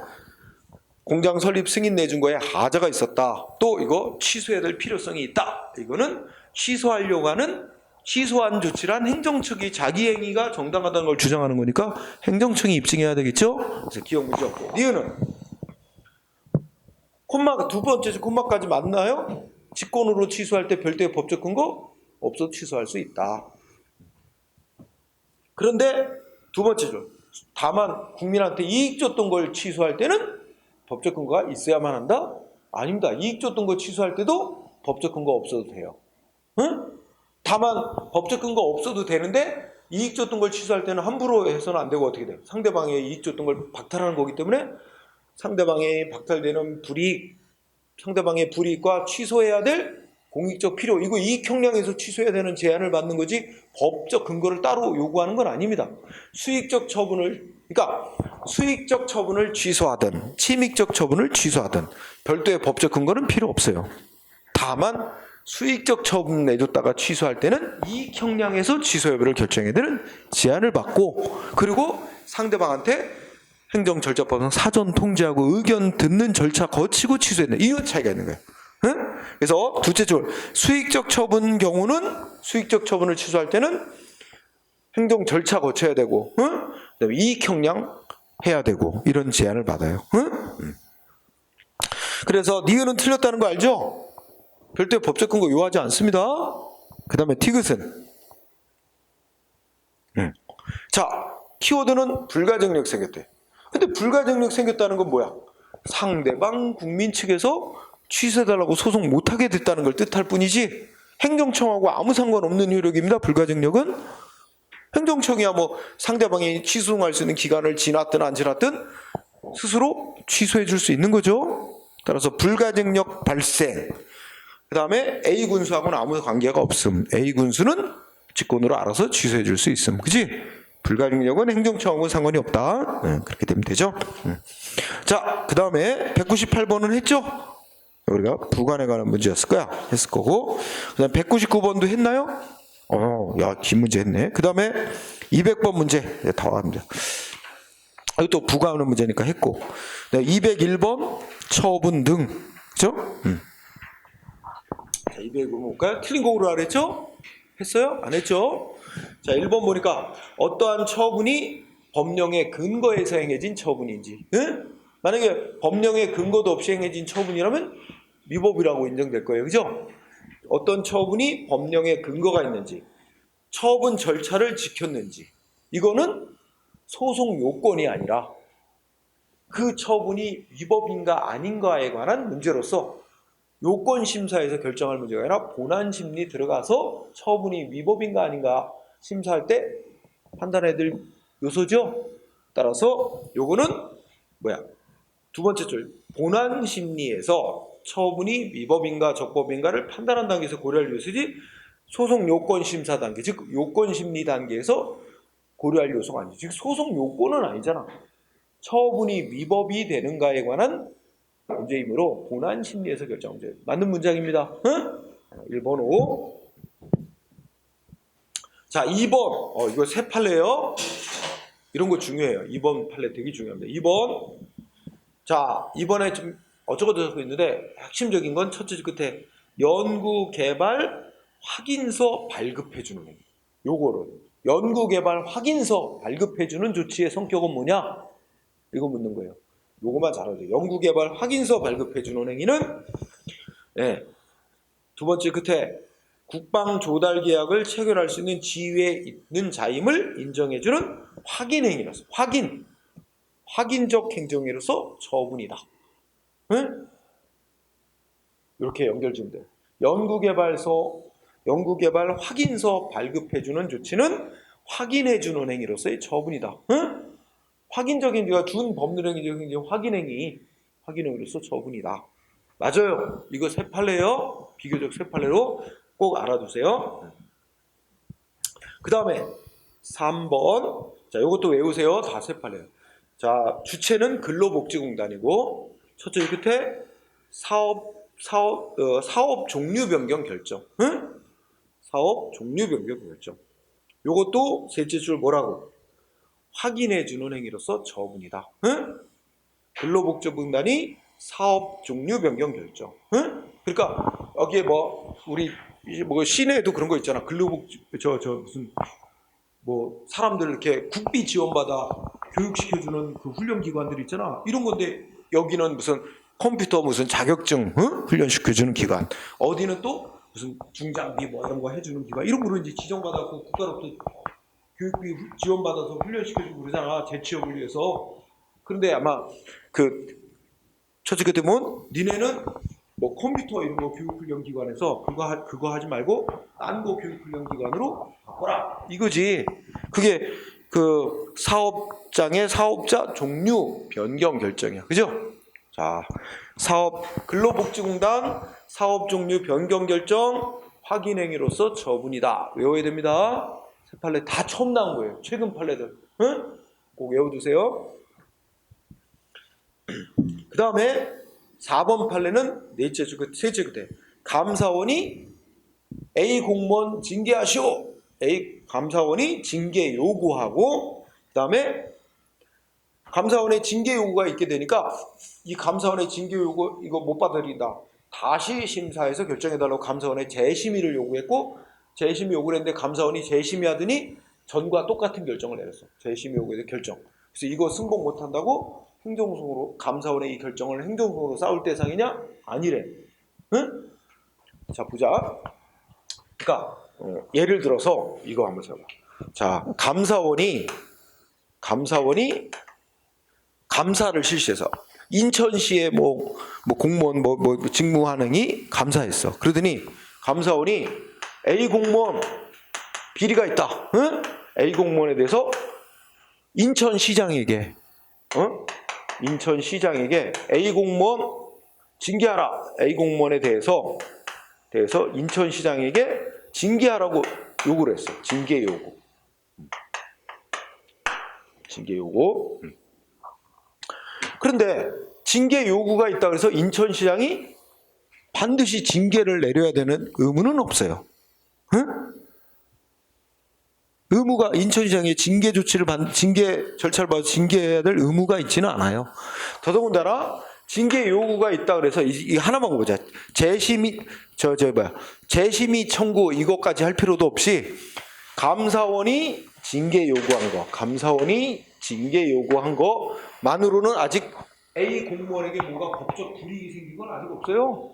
공장 설립 승인 내준 거에 하자가 있었다. 또 이거 취소해야 될 필요성이 있다. 이거는 취소하려고 하는 취소한 조치란 행정측이 자기 행위가 정당하다는 걸 주장하는 거니까 행정청이 입증해야 되겠죠? 그래서 기억 문제 없고. 니은은 콤마 두 번째 콤마까지 맞나요? 직권으로 취소할 때 별도의 법적 근거 없어도 취소할 수 있다. 그런데 두 번째 줄. 다만 국민한테 이익 줬던 걸 취소할 때는 법적 근거가 있어야만 한다? 아닙니다. 이익 줬던 거 취소할 때도 법적 근거 없어도 돼요. 응? 다만 법적 근거 없어도 되는데 이익 줬던 걸 취소할 때는 함부로 해서는 안 되고 어떻게 돼요? 상대방의 이익 줬던 걸 박탈하는 거기 때문에 상대방의 박탈되는 불이익, 상대방의 불이익과 취소해야 될 공익적 필요, 이거 이익 형량에서 취소해야 되는 제한을 받는 거지 법적 근거를 따로 요구하는 건 아닙니다. 수익적 처분을 취소하든 침익적 처분을 취소하든 별도의 법적 근거는 필요 없어요. 다만 수익적 처분 내줬다가 취소할 때는 이익 형량에서 취소 여부를 결정해야 되는 제한을 받고, 그리고 상대방한테 행정절차법상 사전 통지하고 의견 듣는 절차 거치고 취소했네. 이런 차이가 있는 거예요. 응? 그래서 둘째 줄 수익적 처분 경우는 수익적 처분을 취소할 때는 행정 절차 거쳐야 되고, 응? 그다음에 이익 형량 해야 되고 이런 제한을 받아요. 응? 그래서 니은은 틀렸다는 거 알죠? 별도의 법적 근거 요하지 않습니다. 그 다음에 티귿은 자, 키워드는 불가증력 생겼대. 근데 불가증력 생겼다는 건 뭐야? 상대방 국민 측에서 취소해달라고 소송 못하게 됐다는 걸 뜻할 뿐이지 행정청하고 아무 상관없는 효력입니다. 불가증력은 행정청이야 뭐 상대방이 취소할 수 있는 기간을 지났든 안 지났든 스스로 취소해 줄 수 있는 거죠. 따라서 불가증력 발생. 그 다음에 A 군수하고는 아무 관계가 없음. A 군수는 직권으로 알아서 취소해 줄 수 있음. 그지? 불가증력은 행정청하고는 상관이 없다. 그렇게 되면 되죠. 자, 그 다음에 198번은 했죠? 우리가 부관에 관한 문제였을 거야. 했을 거고. 그 다음에 199번도 했나요? 야, 긴 문제 했네. 그 다음에 200번 문제. 다 합니다. 이것도 부관하는 문제니까 했고. 201번 처분 등. 그죠? 자, 200번 볼까요? 틀린 거 고르라 그랬죠? 했어요? 안 했죠? 자, 1번 보니까 어떠한 처분이 법령의 근거에서 행해진 처분인지. 응? 만약에 법령의 근거도 없이 행해진 처분이라면 위법이라고 인정될 거예요. 그죠? 어떤 처분이 법령의 근거가 있는지, 처분 절차를 지켰는지, 이거는 소송 요건이 아니라 그 처분이 위법인가 아닌가에 관한 문제로서 요건 심사에서 결정할 문제가 아니라 본안 심리 들어가서 처분이 위법인가 아닌가 심사할 때 판단해야 될 요소죠. 따라서 요거는 뭐야? 두 번째 줄 본안 심리에서 처분이 위법인가 적법인가를 판단한 단계에서 고려할 요소지 소송 요건 심사 단계, 즉 요건 심리 단계에서 고려할 요소가 아니지. 즉 소송 요건은 아니잖아. 처분이 위법이 되는가에 관한 문제이므로 본안 심리에서 결정 문제. 맞는 문장입니다. 응? 1번 5. 자, 2번. 이거 세 판례예요. 이런 거 중요해요. 2번 판례 되게 중요합니다. 2번. 자, 이번에 좀 어쩌고저쩌고 적혀 있는데 핵심적인 건 첫째 줄 끝에 연구 개발 확인서 발급해 주는 행위. 요거를 연구 개발 확인서 발급해 주는 조치의 성격은 뭐냐? 이거 묻는 거예요. 요거만 잘 알아요. 연구 개발 확인서 발급해 주는 행위는 두 번째 끝에 국방 조달 계약을 체결할 수 있는 지위에 있는 자임을 인정해 주는 확인 행위라서 확인적 행정으로서 처분이다. 응? 이렇게 연결주면 돼요. 연구개발 확인서 발급해주는 조치는 확인해주는 행위로서의 처분이다. 응? 확인적인 네가 준 법률행위적인 확인행위로서 처분이다. 맞아요. 이거 세 판례요. 비교적 세 판례로 꼭 알아두세요. 그 다음에 3번. 자, 이것도 외우세요. 다 세 판례요. 자, 주체는 근로복지공단이고 첫째 끝에 사업 종류 변경 결정. 응? 사업 종류 변경 결정. 요것도 셋째 줄 뭐라고? 확인해 주는 행위로서 처분이다. 응? 근로복지공단이 사업 종류 변경 결정. 응? 그러니까 여기에 우리 시내에도 그런 거 있잖아. 근로복지 무슨 사람들 이렇게 국비 지원받아 교육시켜주는 그 훈련기관들이 있잖아. 이런 건데 여기는 무슨 컴퓨터 무슨 자격증 훈련시켜주는 기관, 어디는 또 무슨 중장비 이런 거 해주는 기관, 이런 거로 이제 지정받아서 국가로부터 교육비 지원받아서 훈련시켜주고 그러잖아. 재취업을 위해서. 그런데 아마 첫째 그때 니네는 컴퓨터 이런 거 교육훈련기관에서 그거 하지 말고 딴 거 교육훈련기관으로 바꿔라 이거지. 그게 그 사업장의 사업자 종류 변경 결정이야. 그죠? 자, 근로복지공단 사업 종류 변경 결정 확인 행위로서 처분이다. 외워야 됩니다. 새 판례 다 처음 나온 거예요. 최근 판례들. 응? 꼭 외워두세요. 그 다음에 4번 판례는 셋째 끝에 감사원이 A 공무원 징계하시오. A 감사원이 징계 요구하고 그 다음에 감사원의 징계 요구가 있게 되니까 이 감사원의 징계 요구 이거 못 받아들인다. 다시 심사해서 결정해달라고 감사원에 재심의를 요구했고 재심의 요구를 했는데 감사원이 재심의하더니 전과 똑같은 결정을 내렸어. 재심의 요구에 대해 결정. 그래서 이거 승복 못한다고 행정소송으로 감사원의 이 결정을 행정소송으로 싸울 대상이냐? 아니래. 응? 자 보자. 그러니까 예를 들어서 이거 한번 해봐. 자 감사원이 감사를 실시해서 인천시의 뭐 공무원 뭐 직무환영이 감사했어. 그러더니 감사원이 A 공무원 비리가 있다. 응? A 공무원에 대해서 인천시장에게 인천시장에게 A 공무원 징계하라. A 공무원에 대해서 인천시장에게 징계하라고 요구를 했어. 징계 요구. 징계 요구. 그런데 징계 요구가 있다 그래서 인천시장이 반드시 징계를 내려야 되는 의무는 없어요. 응? 의무가 인천시장이 징계 조치를 징계 절차를 봐서 징계해야 될 의무가 있지는 않아요. 더더군다나 징계 요구가 있다 그래서 이 하나만 보자. 재심의 청구 이것까지 할 필요도 없이 감사원이 징계 요구한 거만으로는 아직 A 공무원에게 뭔가 법적 불이익이 생긴 건 아직 없어요.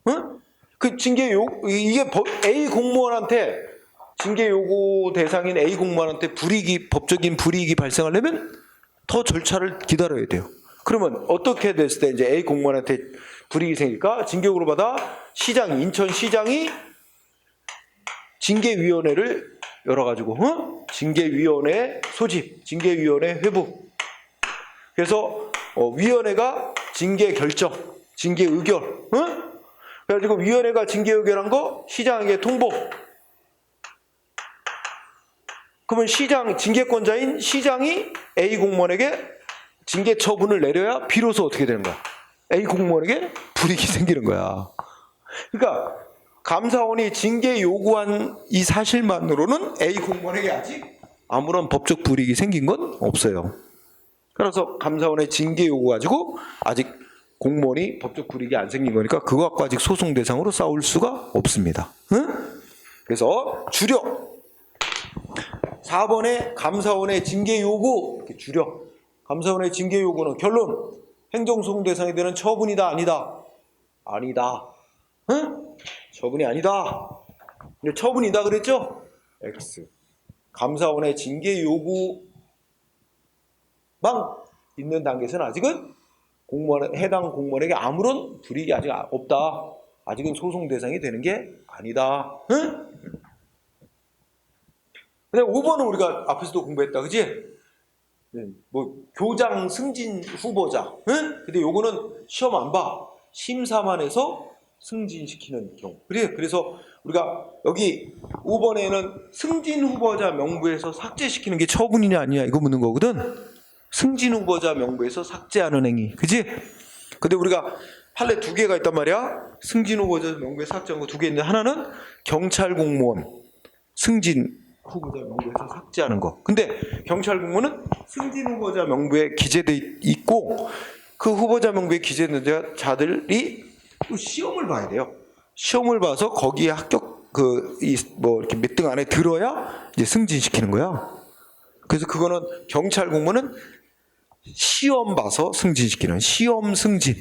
응? 그 징계 요구 이게 A 공무원한테 징계 요구 대상인 A 공무원한테 법적인 불이익이 발생하려면 더 절차를 기다려야 돼요. 그러면 어떻게 됐을 때 이제 A 공무원한테 불이익이 생길까? 징계 요구를 받아 인천시장이 징계위원회를 열어가지고 징계위원회 소집, 징계위원회 회부. 그래서 위원회가 징계 결정, 징계 의결. 그래가지고 위원회가 징계 의결한 거 시장에게 통보. 그러면 징계권자인 시장이 A 공무원에게 징계 처분을 내려야 비로소 어떻게 되는 거야? A 공무원에게 불이익이 생기는 거야. 그러니까 감사원이 징계 요구한 이 사실만으로는 A 공무원에게 아직 아무런 법적 불이익이 생긴 건 없어요. 그래서 감사원의 징계 요구 가지고 아직 공무원이 법적 불이익이 안 생긴 거니까 그거 갖고 아직 소송 대상으로 싸울 수가 없습니다. 응? 그래서 줄여 4번에 감사원의 징계 요구 이렇게 줄여. 감사원의 징계 요구는 결론 행정소송 대상이 되는 처분이다 아니다. 아니다. 응? 처분이 아니다. 근데 처분이다 그랬죠? X. 감사원의 징계 요구만 있는 단계에서는 아직은 해당 공무원에게 아무런 불이익이 아직 없다. 아직은 소송 대상이 되는 게 아니다. 응? 근데 5번은 우리가 앞에서도 공부했다, 그지? 교장 승진 후보자. 응? 근데 요거는 시험 안 봐. 심사만 해서 승진시키는 경우. 그래서 우리가 여기 5번에는 승진 후보자 명부에서 삭제시키는 게 처분이냐 아니냐 이거 묻는 거거든. 승진 후보자 명부에서 삭제하는 행위. 그지? 근데 우리가 판례 2개가 있단 말이야. 승진 후보자 명부에 삭제한 거 2개 있는데 하나는 경찰 공무원 승진 후보자 명부에서 삭제하는 거. 근데 경찰 공무원은 승진 후보자 명부에 기재돼 있고 그 후보자 명부에 기재된 자들이 또 시험을 봐야 돼요. 시험을 봐서 거기에 합격 이렇게 몇 등 안에 들어야 이제 승진시키는 거야. 그래서 그거는 경찰 공무원은 시험 봐서 승진시키는 시험 승진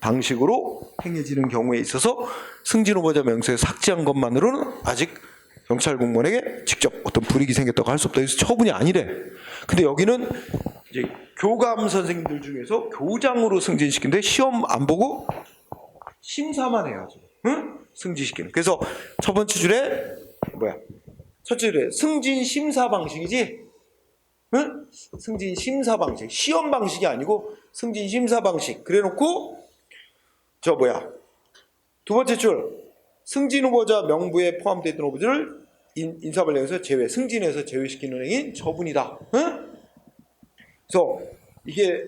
방식으로 행해지는 경우에 있어서 승진 후보자 명세에 삭제한 것만으로는 아직 경찰 공무원에게 직접 어떤 불이익이 생겼다고 할 수 없다. 그래서 처분이 아니래. 근데 여기는 이제 교감 선생님들 중에서 교장으로 승진시키는데 시험 안 보고 심사만 해야지. 승진시키는. 그래서 첫 번째 줄에 첫째 줄에 승진 심사 방식이지. 승진 심사 방식. 시험 방식이 아니고 승진 심사 방식. 그래놓고 두 번째 줄. 승진 후보자 명부에 포함되어 있던 후보자를 인사발령에서 승진해서 제외시키는 행위는 처분이다. 그래서 이게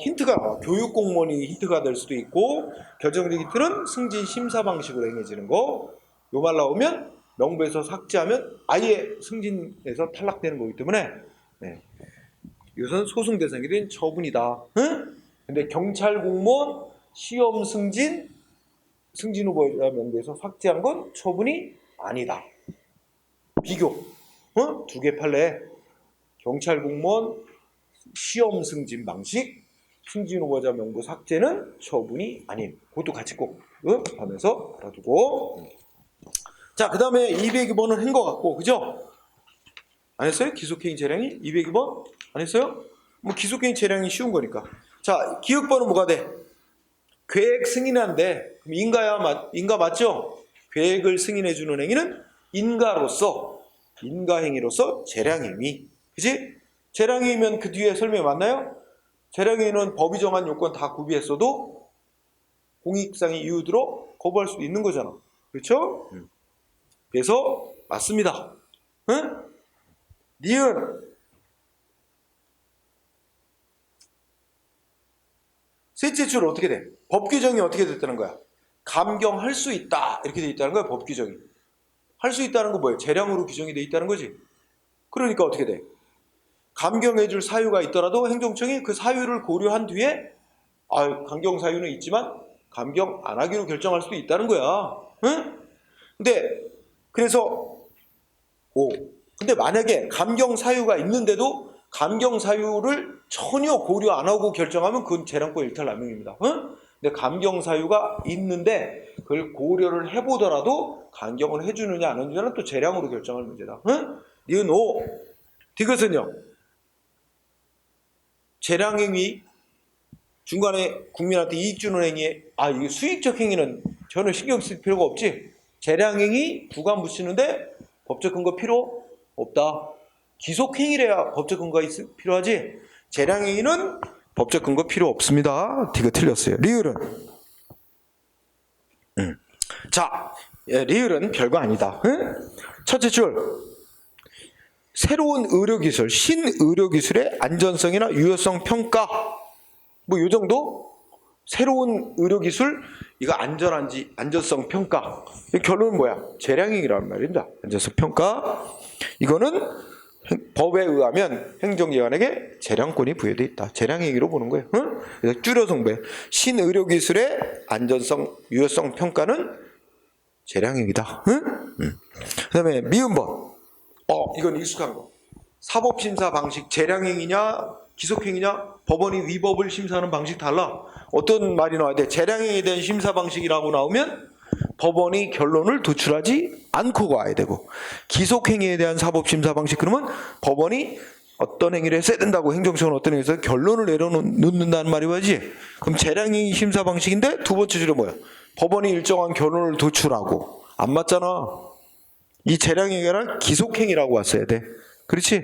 힌트가 나와. 교육 공무원이 힌트가 될 수도 있고 결정적인 힌트는 승진 심사 방식으로 행해지는 거. 요 말 나오면 명부에서 삭제하면 아예 승진에서 탈락되는 거기 때문에 이것은 소송 대상이 된 처분이다. 응? 근데 경찰 공무원 시험 승진 후보자 명부에서 삭제한 건 처분이 아니다. 비교. 두 개 판례. 경찰 공무원 시험 승진 방식, 승진 후보자 명부 삭제는 처분이 아닌. 그것도 같이 꼭 하면서 알아두고. 자, 그 다음에 202번은 한 것 같고, 그죠? 안 했어요? 기속행위 재량이 202번? 안 했어요? 뭐 기속행위 재량이 쉬운 거니까. 자, 기억번은 뭐가 돼? 계획 승인한데, 그럼 인가 맞죠? 계획을 승인해주는 행위는 인가행위로서 재량행위. 그지? 재량행위면 그 뒤에 설명 맞나요? 재량행위는 법이 정한 요건 다 구비했어도 공익상의 이유 들어 거부할 수도 있는 거잖아. 그렇죠? 그래서 맞습니다. 응? 니은 셋째 줄 어떻게 돼? 법 규정이 어떻게 됐다는 거야? 감경할 수 있다 이렇게 돼 있다는 거야. 법 규정이. 할 수 있다는 건 뭐예요? 재량으로 규정이 돼 있다는 거지. 그러니까 어떻게 돼? 감경해 줄 사유가 있더라도 행정청이 그 사유를 고려한 뒤에 감경 사유는 있지만 감경 안 하기로 결정할 수도 있다는 거야. 응? 근데 만약에 감경 사유가 있는데도 감경 사유를 전혀 고려 안 하고 결정하면 그건 재량권 일탈남용입니다. 응? 근데 감경 사유가 있는데 그걸 고려를 해보더라도 감경을 해주느냐 안 해주느냐는 또 재량으로 결정할 문제다. 응? 니은 5. 이것은요. 재량행위 중간에 국민한테 이익 주는 행위에 이게 수익적 행위는 전혀 신경 쓸 필요가 없지. 재량행위 부가 묻히는데 법적 근거 필요 없다. 기속행위래야 법적 근거가 필요하지. 재량행위는 법적 근거 필요 없습니다. 이거 틀렸어요. 리을은 자, 리을은 별거 아니다. 첫째 줄 새로운 의료기술, 신의료기술의 안전성이나 유효성 평가 뭐 요 정도? 새로운 의료기술 이거 안전한지 안전성 평가 결론은 뭐야? 재량행위라는 말입니다. 안전성 평가 이거는 법에 의하면 행정기관에게 재량권이 부여되어 있다. 재량행위로 보는 거예요. 그래서 줄여서 공부해. 신의료기술의 안전성 유효성 평가는 재량행위다. 그 다음에 미음번 이건 익숙한 거. 사법심사 방식 재량행위냐 기속행위냐 법원이 위법을 심사하는 방식 달라. 어떤 말이 나와야 돼? 재량행위에 대한 심사 방식이라고 나오면 법원이 결론을 도출하지 않고 가야 되고 기속행위에 대한 사법심사 방식 그러면 법원이 어떤 행위를 했어야 된다고 행정청은 어떤 행위에서 결론을 내려놓는다는 말이 뭐지? 그럼 재량행위 심사 방식인데 두 번째 줄에 뭐야? 법원이 일정한 결론을 도출하고 안 맞잖아. 이 재량행위가 기속행위라고 왔어야 돼. 그렇지?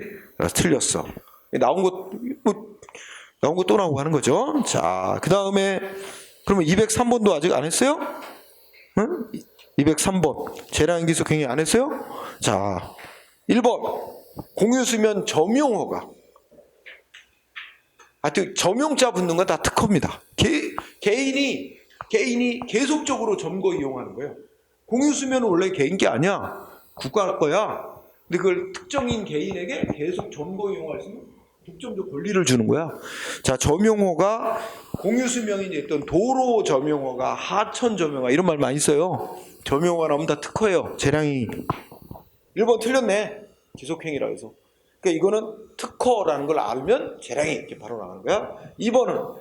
틀렸어. 나온 거 또 나오고 하는 거죠. 자, 그 다음에 그러면 203번도 아직 안 했어요? 응? 203번 재량행위 기속행위 안 했어요? 자, 1번 공유수면 점용허가. 하여튼 점용자 붙는 건 다 특허입니다. 개인이 계속적으로 점거 이용하는 거예요. 공유수면은 원래 개인 게 아니야. 국가 거야. 근데 그걸 특정인 개인에게 계속 점거 이용할 수 있는 독점적 권리를 주는 거야. 자, 점용허가 공유수명이 있던 도로 점용허가, 하천 점용허가 이런 말 많이 써요. 점용허가 나오면 다 특허예요. 재량이 1번 틀렸네. 기속행위라 해서. 그러니까 이거는 특허라는 걸 알면 재량이 이렇게 바로 나가는 거야. 2번은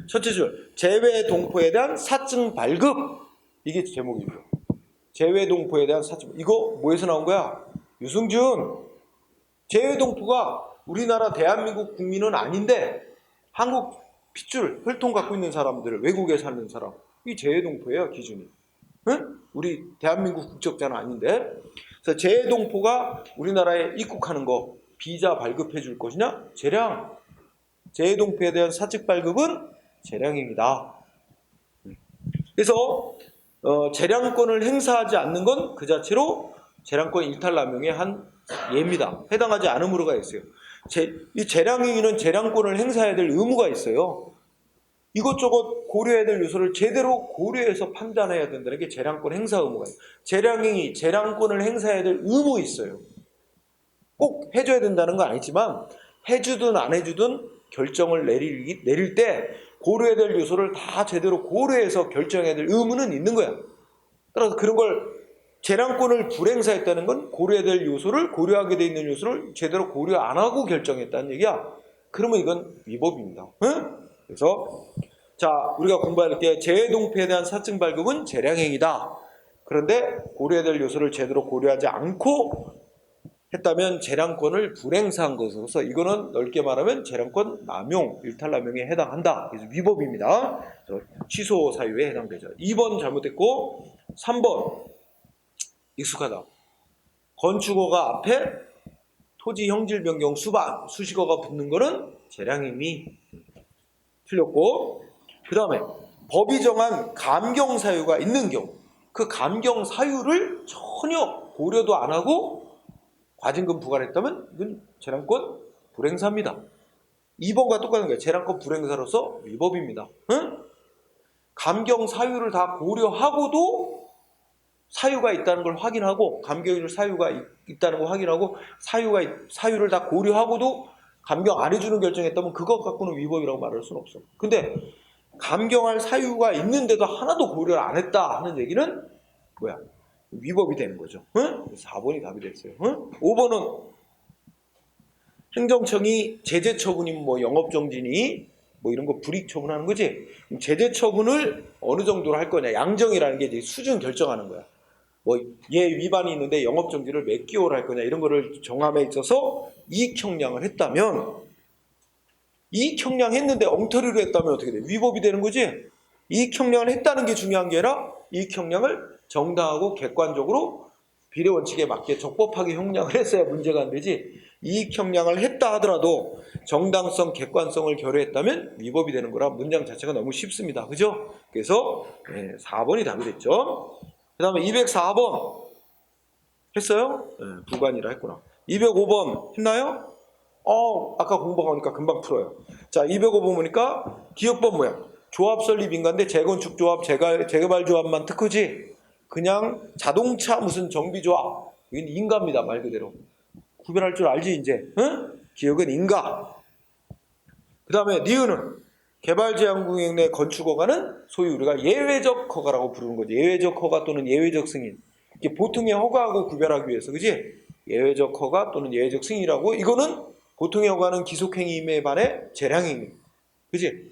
첫째 줄 재외 동포에 대한 사증 발급. 이게 제목이죠. 재외 동포에 대한 사증. 이거 뭐에서 나온 거야? 유승준. 재외 동포가 우리나라 대한민국 국민은 아닌데 한국 핏줄 혈통 갖고 있는 사람들, 외국에 사는 사람, 이 재외 동포예요. 기준이. 응? 우리 대한민국 국적자는 아닌데. 그래서 재외 동포가 우리나라에 입국하는 거 비자 발급해 줄 것이냐? 재량. 재외 동포에 대한 사측 발급은 재량행위다. 그래서 재량권을 행사하지 않는 건 그 자체로 재량권 일탈남용의 한 예입니다. 해당하지 않음으로가 있어요. 이 재량행위는 재량권을 행사해야 될 의무가 있어요. 이것저것 고려해야 될 요소를 제대로 고려해서 판단해야 된다는 게 재량권 행사 의무가 있어요. 재량행위, 재량권을 행사해야 될 의무 있어요. 꼭 해줘야 된다는 건 아니지만 해주든 안 해주든 결정을 내릴 때 고려해야 될 요소를 다 제대로 고려해서 결정해야 될 의무는 있는 거야. 따라서 그런 걸 재량권을 불행사했다는 건 고려해야 될 요소를 고려하게 돼 있는 요소를 제대로 고려 안 하고 결정했다는 얘기야. 그러면 이건 위법입니다. 응? 그래서 자, 우리가 공부할 때 재해동패에 대한 사증 발급은 재량행위다. 그런데 고려해야 될 요소를 제대로 고려하지 않고 했다면 재량권을 불행사한 것으로서 이거는 넓게 말하면 재량권 남용, 일탈남용에 해당한다. 그래서 위법입니다. 취소 사유에 해당되죠. 2번 잘못됐고 3번 익숙하다. 건축어가 앞에 토지 형질 변경 수반, 수식어가 붙는 거는 재량행위 틀렸고, 그 다음에 법이 정한 감경 사유가 있는 경우 그 감경 사유를 전혀 고려도 안 하고 과징금 부과를 했다면 이건 재량권 불행사입니다. 2번과 똑같은 거예요. 재량권 불행사로서 위법입니다. 응? 감경 사유를 다 고려하고도 사유가 있다는 걸 확인하고 감경일 사유가 있다는 걸 확인하고 사유를 다 고려하고도 감경 안 해주는 결정했다면 그것 갖고는 위법이라고 말할 수는 없어. 근데 감경할 사유가 있는데도 하나도 고려를 안 했다 하는 얘기는 뭐야? 위법이 되는 거죠. 응? 4번이 답이 됐어요. 응? 5번은 행정청이 제재 처분이 뭐 영업정지니 뭐 이런 거 불이익 처분하는 거지. 제재 처분을 어느 정도로 할 거냐. 양정이라는 게 이제 수준 결정하는 거야. 뭐 얘 위반이 있는데 영업정지를 몇 개월 할 거냐 이런 거를 정함에 있어서 이익형량을 했다면 이익형량 했는데 엉터리로 했다면 어떻게 돼? 위법이 되는 거지. 이익형량을 했다는 게 중요한 게 아니라 이익형량을 정당하고 객관적으로 비례원칙에 맞게 적법하게 형량을 했어야 문제가 안 되지. 이익형량을 했다 하더라도 정당성, 객관성을 결여했다면 위법이 되는 거라 문장 자체가 너무 쉽습니다. 그죠? 그래서 4번이 답이 됐죠. 그 다음에 204번 했어요? 부관이라 했구나. 205번 했나요? 아까 공부하니까 금방 풀어요. 자, 205번 보니까 기억법 뭐야? 조합 설립 인가인데 재건축 조합, 재개발 조합만 특허지. 그냥 자동차 무슨 정비 조합. 이건 인가입니다. 말 그대로. 구별할 줄 알지 이제. 응? 기억은 인가. 그 다음에 니은은 개발제한구역 내 건축허가는 소위 우리가 예외적 허가라고 부르는 거지. 예외적 허가 또는 예외적 승인. 이게 보통의 허가하고 구별하기 위해서, 그지? 예외적 허가 또는 예외적 승인이라고. 이거는 보통의 허가는 기속행위에 반해 재량행위. 그지?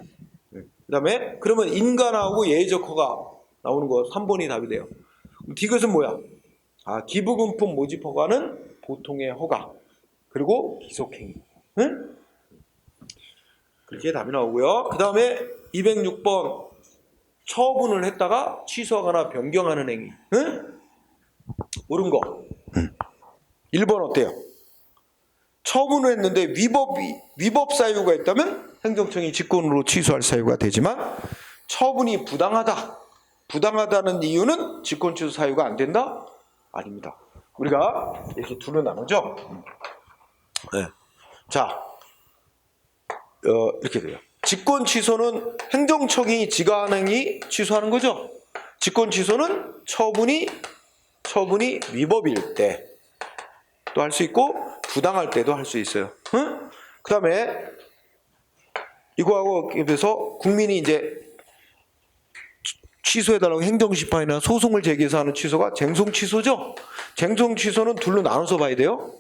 그 다음에 그러면 인가 나오고 예외적 허가 나오는 거 3번이 답이 돼요. 디귿은 뭐야? 기부금품 모집 허가는 보통의 허가. 그리고 기속행위. 응? 그렇게 답이 나오고요. 그 다음에 206번 처분을 했다가 취소하거나 변경하는 행위. 응? 옳은 거. 1번 어때요? 처분을 했는데 위법 사유가 있다면 행정청이 직권으로 취소할 사유가 되지만 처분이 부당하다는 이유는 직권 취소 사유가 안 된다? 아닙니다. 우리가 이렇게 둘로 나누죠. 네. 자, 이렇게 돼요. 직권 취소는 행정청이 지가행위 취소하는 거죠. 직권 취소는 처분이 위법일 때 또 할 수 있고 부당할 때도 할 수 있어요. 응? 그 다음에 이거하고 그래서 국민이 이제 취소해달라고 행정심판이나 소송을 제기해서 하는 취소가 쟁송취소죠. 쟁송취소는 둘로 나눠서 봐야 돼요.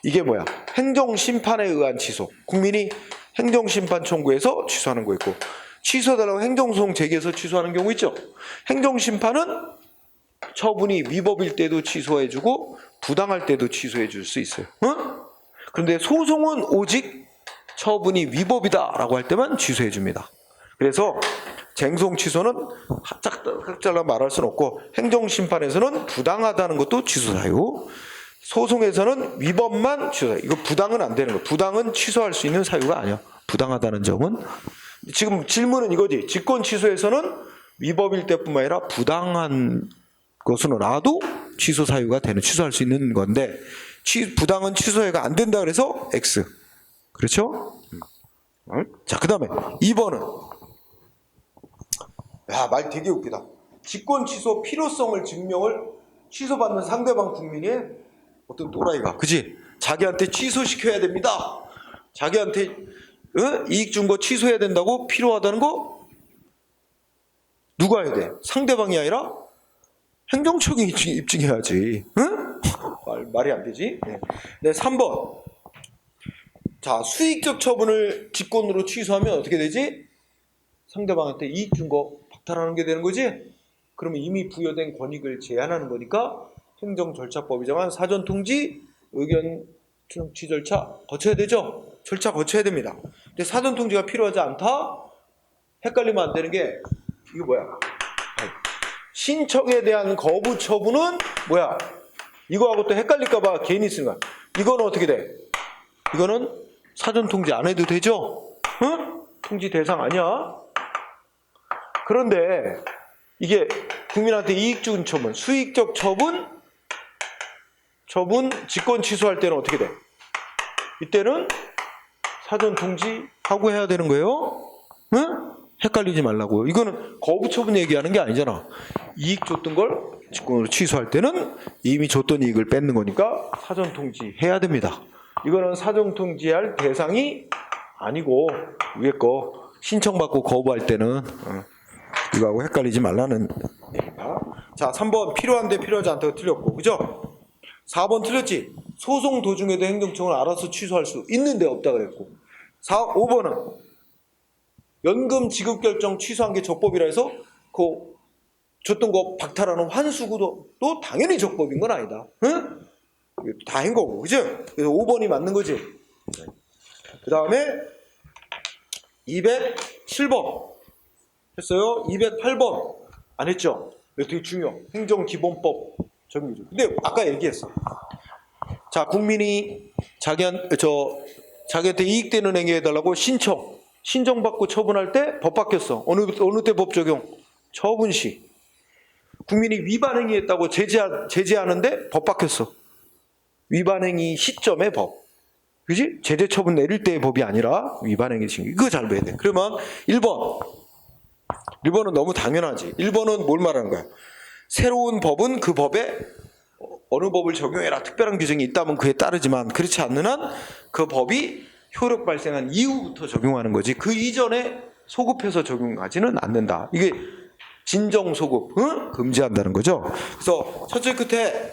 이게 뭐야? 행정심판에 의한 취소. 국민이 행정심판 청구해서 취소하는 거 있고, 취소해달라고 행정소송 제기해서 취소하는 경우 있죠. 행정심판은 처분이 위법일 때도 취소해주고 부당할 때도 취소해줄 수 있어요. 응? 그런데 소송은 오직 처분이 위법이다라고 할 때만 취소해줍니다. 그래서 쟁송 취소는 짝짝라 말할 수는 없고, 행정심판에서는 부당하다는 것도 취소 사유, 소송에서는 위법만 취소 사유. 이거 부당은 안 되는 거예요. 부당은 취소할 수 있는 사유가 아니야. 부당하다는 점은. 지금 질문은 이거지. 직권 취소에서는 위법일 때뿐만 아니라 부당한 것은 나도 취소 사유가 되는, 취소할 수 있는 건데, 부당은 취소 사유가 안 된다 그래서 X. 그렇죠? 자, 그 다음에 2번은 말 되게 웃기다. 직권 취소 필요성을 증명을 취소받는 상대방 국민이 어떤 또라이가, 그지? 자기한테 취소시켜야 됩니다. 자기한테 이익 준 거 취소해야 된다고 필요하다는 거 누가 해야 돼? 상대방이 아니라 행정청이 입증해야지. 응? 말이 안 되지? 네, 3번. 자, 수익적 처분을 직권으로 취소하면 어떻게 되지? 상대방한테 이익 준 거 박탈하는 게 되는 거지? 그러면 이미 부여된 권익을 제한하는 거니까 행정절차법이 정한 사전통지, 의견 청취 절차 거쳐야 되죠? 절차 거쳐야 됩니다. 근데 사전통지가 필요하지 않다? 헷갈리면 안 되는 게 이거 뭐야? 신청에 대한 거부 처분은 뭐야? 이거하고 또 헷갈릴까봐 괜히 쓰는 거야. 이거는 어떻게 돼? 이거는 사전통지 안 해도 되죠? 응? 통지 대상 아니야? 그런데 이게 국민한테 이익 준 처분, 수익적 처분, 직권 취소할 때는 어떻게 돼? 이때는 사전 통지하고 해야 되는 거예요. 응? 헷갈리지 말라고요. 이거는 거부 처분 얘기하는 게 아니잖아. 이익 줬던 걸 직권으로 취소할 때는 이미 줬던 이익을 뺏는 거니까 사전 통지해야 됩니다. 이거는 사전 통지할 대상이 아니고 위에 거 신청받고 거부할 때는 이거하고 헷갈리지 말라는 얘기입니다. 자, 3번 필요한데 필요하지 않다고 틀렸고, 그죠? 4번 틀렸지? 소송 도중에도 행정청은 알아서 취소할 수 있는데 없다 그랬고, 5번은 연금 지급 결정 취소한 게 적법이라 해서 그 줬던 거 박탈하는 환수구도 또 당연히 적법인 건 아니다. 응? 다 한 거고, 그죠? 그래서 5번이 맞는 거지. 그 다음에 207번 했어요. 208번 안 했죠? 이거 되게 중요. 행정기본법 적용이죠. 근데 아까 얘기했어. 자, 국민이 자기한테 이익되는 행위 해달라고 신청받고 처분할 때 법 바뀌었어. 어느 때 법 적용? 처분 시. 국민이 위반 행위했다고 제재하는데 법 바뀌었어. 위반 행위 시점의 법. 그지? 제재 처분 내릴 때의 법이 아니라 위반 행위 징계. 이거 잘 봐야 돼. 그러면 1번은 너무 당연하지. 1번은 뭘 말하는 거야? 새로운 법은 그 법에 어느 법을 적용해라 특별한 규정이 있다면 그에 따르지만 그렇지 않는 한 그 법이 효력 발생한 이후부터 적용하는 거지 그 이전에 소급해서 적용하지는 않는다. 이게 진정소급 금지한다는 거죠. 그래서 첫째 끝에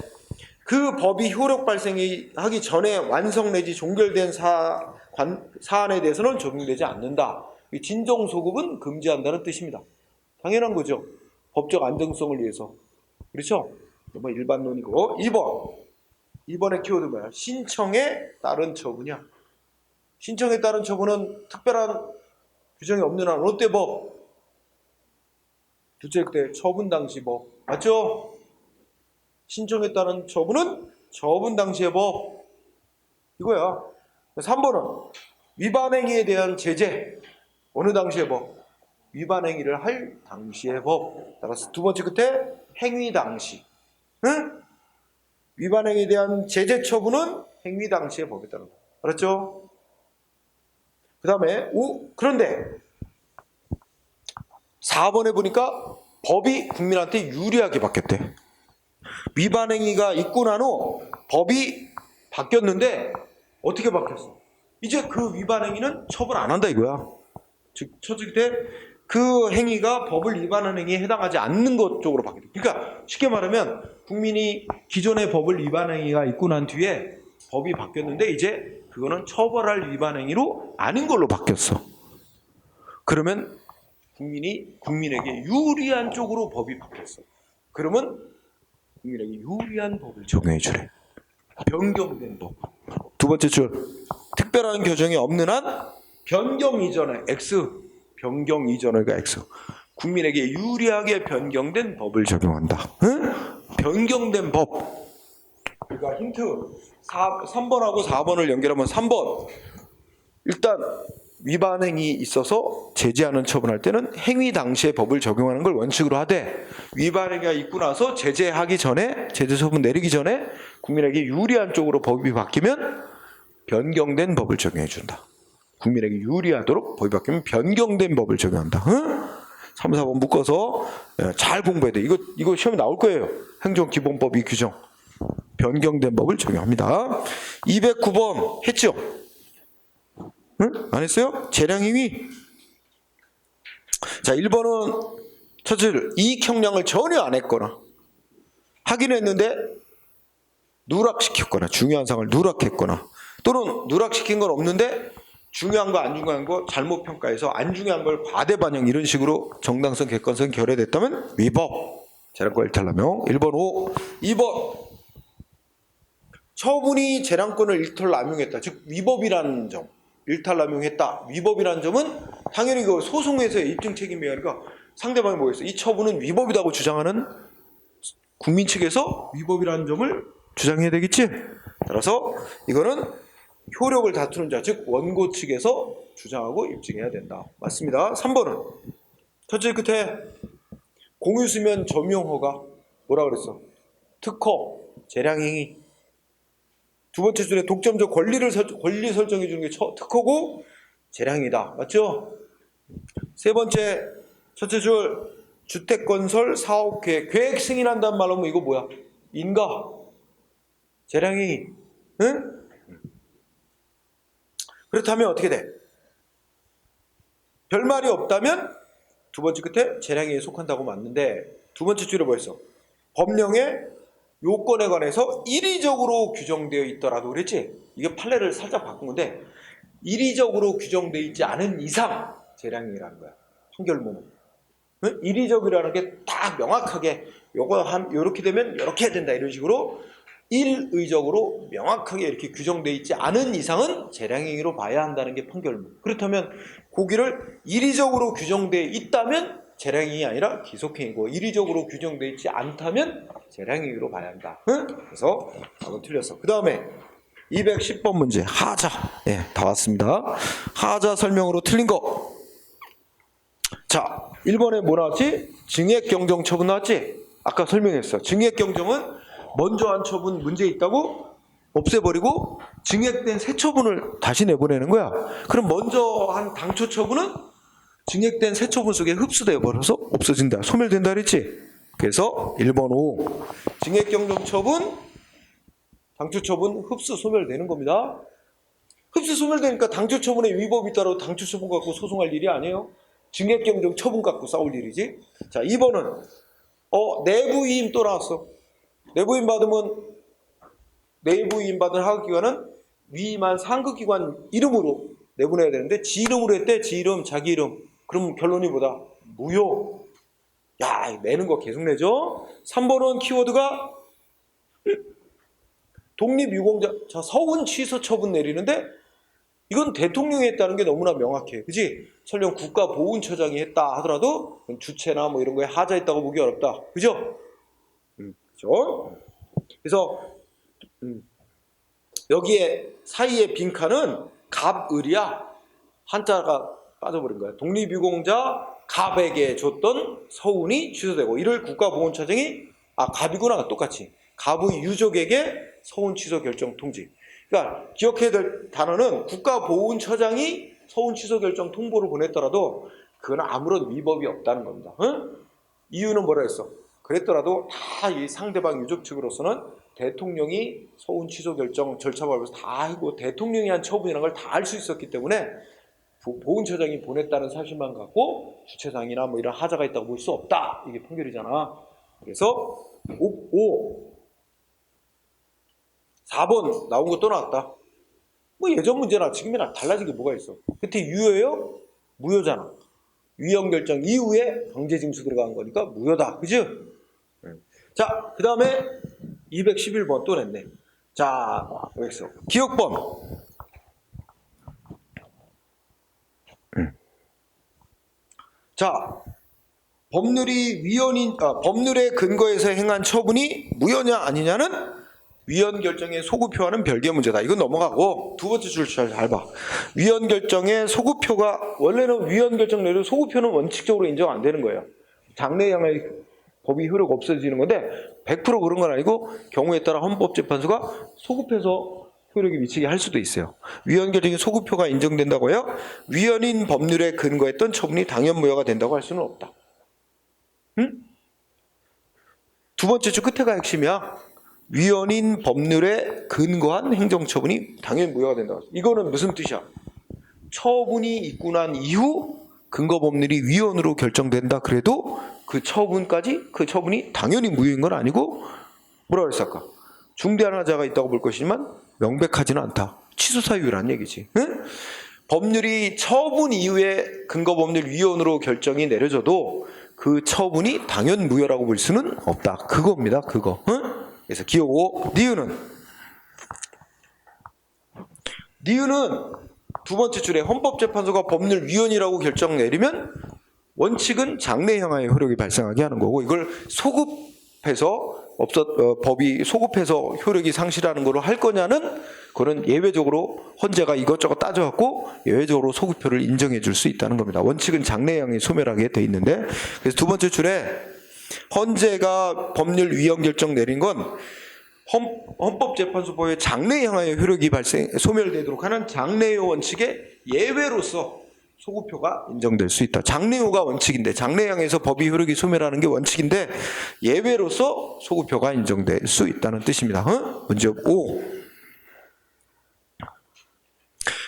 그 법이 효력 발생하기 전에 완성 내지 종결된 사안에 대해서는 적용되지 않는다. 진정소급은 금지한다는 뜻입니다. 당연한 거죠. 법적 안정성을 위해서. 그렇죠? 뭐 일반론이고. 2번의 키워드 뭐야? 신청에 따른 처분이야. 신청에 따른 처분은 특별한 규정이 없는 한 어때 법? 둘째 그때 처분 당시 법. 맞죠? 신청에 따른 처분은 처분 당시의 법. 이거야. 3번은 위반 행위에 대한 제재. 어느 당시의 법? 위반 행위를 할 당시의 법. 따라서 두 번째 끝에 행위 당시. 응? 위반 행위에 대한 제재 처분은 행위 당시의 법에 따른 거. 알았죠? 그 다음에 그런데 4번에 보니까 법이 국민한테 유리하게 바뀌었대. 위반 행위가 있고 난 후 법이 바뀌었는데 어떻게 바뀌었어? 이제 그 위반 행위는 처벌 안 한다 이거야. 즉 첫째 때 그 행위가 법을 위반하는 행위에 해당하지 않는 것 쪽으로 바뀌었다. 그러니까 쉽게 말하면 국민이 기존의 법을 위반 행위가 있고 난 뒤에 법이 바뀌었는데 이제 그거는 처벌할 위반 행위로 아닌 걸로 바뀌었어. 그러면 국민에게 유리한 쪽으로 법이 바뀌었어. 그러면 국민에게 유리한 법을 적용해 주래. 변경된 법. 두 번째 줄 특별한 규정이 없는 한 변경 이전에 X. 변경 이전에가 X. 국민에게 유리하게 변경된 법을 적용한다. 응? 변경된 법. 그러니까 힌트 3번하고 4번을 연결하면 3번. 일단 위반 행위 있어서 제재하는 처분할 때는 행위 당시의 법을 적용하는 걸 원칙으로 하되 위반 행위가 있고 나서 제재하기 전에 제재 처분 내리기 전에 국민에게 유리한 쪽으로 법이 바뀌면 변경된 법을 적용해 준다. 국민에게 유리하도록 법이 바뀌면 변경된 법을 적용한다. 응? 3, 4번 묶어서 잘 공부해야 돼. 이거 시험에 나올 거예요. 행정기본법 이 규정. 변경된 법을 적용합니다. 209번 했죠? 응? 안 했어요? 재량행위. 자, 1번은 첫째 줄 이익 형량을 전혀 안 했거나 하긴 했는데 누락시켰거나 중요한 사항을 누락했거나 또는 누락시킨 건 없는데 중요한 거 안 중요한 거 잘못 평가해서 안 중요한 걸 과대 반영 이런 식으로 정당성 객관성 결여됐다면 위법. 재량권 일탈남용. 1번 5. 2번 처분이 재량권을 일탈남용했다. 즉 위법이라는 점. 일탈남용했다. 위법이라는 점은 당연히 그 소송에서의 입증 책임이야. 그러니까 상대방이 뭐겠어? 이 처분은 위법이라고 주장하는 국민 측에서 위법이라는 점을 주장해야 되겠지? 따라서 이거는 효력을 다투는 자, 즉 원고 측에서 주장하고 입증해야 된다. 맞습니다. 3번은 첫째 끝에 공유수면 점용허가 뭐라 그랬어? 특허, 재량행위. 두 번째 줄에 독점적 권리 설정해 주는 게 특허고 재량이다. 맞죠? 세 번째 첫째 줄 주택건설 사업계획 계획 승인한다는 말로 하면 이거 뭐야? 인가? 재량행위. 응? 그렇다면 어떻게 돼? 별말이 없다면 두 번째 끝에 재량행위에 속한다고 맞는데 두 번째 줄에 뭐 했어? 법령의 요건에 관해서 이리적으로 규정되어 있더라도 그랬지? 이게 판례를 살짝 바꾼 건데 이리적으로 규정되어 있지 않은 이상 재량행위라는 거야. 판결문은. 응? 이리적이라는 게 딱 명확하게 요렇게 되면 이렇게 해야 된다 이런 식으로 일의적으로 명확하게 이렇게 규정되어 있지 않은 이상은 재량행위로 봐야 한다는 게 판결문. 그렇다면 고기를 이리적으로 규정되어 있다면 재량행위 아니라 기속행위고 이리적으로 규정되어 있지 않다면 재량행위로 봐야 한다. 응? 그래서 답은 틀렸어. 그 다음에 210번 문제 하자. 예, 다 왔습니다. 하자 설명으로 틀린 거. 자, 1번에 뭐 나왔지? 증액경정 처분 나왔지? 아까 설명했어. 증액경정은 먼저 한 처분 문제 있다고 없애버리고 증액된 새 처분을 다시 내보내는 거야. 그럼 먼저 한 당초 처분은 증액된 새 처분 속에 흡수되어 버려서 없어진다. 소멸된다 그랬지? 그래서 1번 5 증액경정 처분 당초 처분 흡수 소멸되는 겁니다. 흡수 소멸되니까 당초 처분에 위법이 있다고 당초 처분 갖고 소송할 일이 아니에요. 증액경정 처분 갖고 싸울 일이지. 자, 2번은 내부위임 또 나왔어. 내부위임 받으면 내부위임 받은 하급기관은 위임한 상급기관 이름으로 내보내야 되는데 지 이름으로 했대. 지 이름, 자기 이름. 그럼 결론이 뭐다? 무효. 야, 내는 거 계속 내죠. 3번은 키워드가 독립유공자 서운 취소 처분 내리는데 이건 대통령이 했다는 게 너무나 명확해. 그지? 설령 국가보훈처장이 했다 하더라도 주체나 뭐 이런 거에 하자했다고 보기 어렵다. 그죠? 그죠? 그래서 여기에 사이의 빈칸은 갑을이야. 한자가 빠져버린 거야. 독립유공자 갑에게 줬던 서운이 취소되고 이를 국가보훈처장이 갑이구나 똑같이 갑의 유족에게 서운 취소 결정 통지. 그러니까 기억해야 될 단어는 국가보훈처장이 서운 취소 결정 통보를 보냈더라도 그건 아무런 위법이 없다는 겁니다. 응? 이유는 뭐라 했어? 그랬더라도 다 이 상대방 유족 측으로서는 대통령이 서운 취소 결정 절차 밟아서 다 하고 대통령이 한 처분이라는 걸 다 알 수 있었기 때문에 보훈처장이 보냈다는 사실만 갖고 주체상이나 뭐 이런 하자가 있다고 볼 수 없다. 이게 판결이잖아. 그래서 4번 나온 거 또 나왔다. 뭐 예전 문제나 지금이나 달라진 게 뭐가 있어? 그때 유효예요? 무효잖아. 위헌 결정 이후에 강제징수 들어간 거니까 무효다. 그죠? 자, 그 다음에 211번 또 냈네. 자, 여기 있어. 기억번. 자, 법률의 근거에서 행한 처분이 무효냐 아니냐는 위헌 결정의 소급표와는 별개의 문제다. 이건 넘어가고 두 번째 줄 잘 봐. 위헌 결정의 소급표가 원래는 위헌 결정 내로 소급표는 원칙적으로 인정 안 되는 거예요. 장래에 향할 법이 효력 없어지는 건데 100% 그런 건 아니고 경우에 따라 헌법재판소가 소급해서 효력이 미치게 할 수도 있어요. 위헌 결정의 소급표가 인정된다고요? 위헌인 법률에 근거했던 처분이 당연 무효가 된다고 할 수는 없다. 응? 두 번째 줄 끝에가 핵심이야. 위헌인 법률에 근거한 행정처분이 당연히 무효가 된다. 이거는 무슨 뜻이야? 처분이 있고 난 이후 근거 법률이 위헌으로 결정된다 그래도 그 처분이 당연히 무효인 건 아니고 뭐라 그랬어 아까? 중대한 하자가 있다고 볼 것이지만 명백하지는 않다. 취소 사유라는 얘기지. 응? 법률이 처분 이후에 근거 법률 위헌으로 결정이 내려져도 그 처분이 당연 무효라고 볼 수는 없다. 그겁니다. 그거. 응? 그래서 기억 5. 니은은 두 번째 줄에 헌법재판소가 법률 위헌이라고 결정 내리면 원칙은 장래 형하의 효력이 발생하게 하는 거고 이걸 소급해서 법이 소급해서 효력이 상실하는 거로 할 거냐는 그거는 예외적으로 헌재가 이것저것 따져갖고 예외적으로 소급효를 인정해 줄 수 있다는 겁니다. 원칙은 장래형이 소멸하게 돼 있는데 그래서 두 번째 줄에 헌재가 법률 위헌 결정 내린 건 헌법재판소법의 장래형의 효력이 소멸되도록 하는 장래효 원칙의 예외로서 소급효가 인정될 수 있다. 장래효가 원칙인데 장래형에서 법이 효력이 소멸하는 게 원칙인데 예외로서 소급효가 인정될 수 있다는 뜻입니다. 문제 5.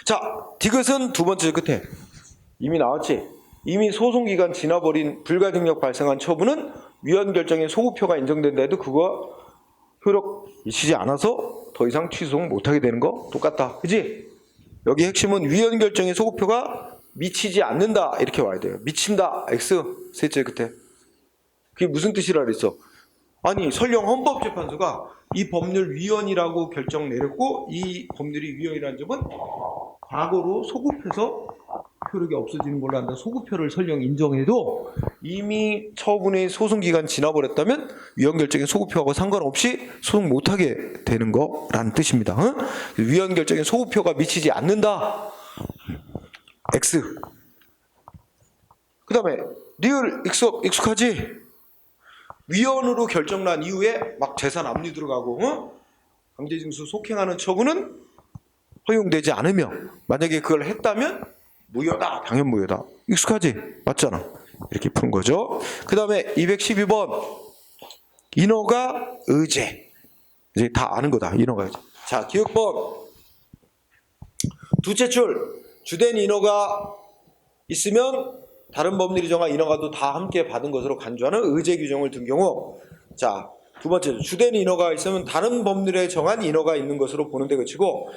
자, 디귿은 두 번째 끝에 이미 나왔지. 이미 소송기간 지나버린 불가증력 발생한 처분은 위헌 결정에 소급효가 인정된다 해도 그거 효력 미치지 않아서 더 이상 취소송 못하게 되는 거 똑같다. 그지? 여기 핵심은 위헌 결정에 소급효가 미치지 않는다 이렇게 와야 돼요. 미친다 X 셋째 끝에. 그게 무슨 뜻이라 그랬어? 아니 설령 헌법재판소가 이 법률 위헌이라고 결정 내렸고 이 법률이 위헌이라는 점은 과거로 소급해서 효력이 없어지는 걸로 한다. 소급효를 설령 인정해도 이미 처분의 소송기간 지나버렸다면 위헌 결정의 소급효하고 상관없이 소송 못하게 되는 거라는 뜻입니다. 위헌 결정에 소급효가 미치지 않는다. X. 그 다음에 리을 익숙하지? 위헌으로 결정난 이후에 막 재산 압류 들어가고 강제징수 속행하는 처분은 허용되지 않으며 만약에 그걸 했다면 무효다. 당연 무효다. 익숙하지? 맞잖아. 이렇게 푸는 거죠. 그 다음에 212번 인허가 의제. 이제 다 아는 거다. 인허가 의제. 자, 기억번 두째 줄 주된 인허가 있으면 다른 법률이 정한 인허가도 다 함께 받은 것으로 간주하는 의제 규정을 둔 경우 자, 두 번째 주된 인허가 있으면 다른 법률에 정한 인허가 있는 것으로 보는 데 그치고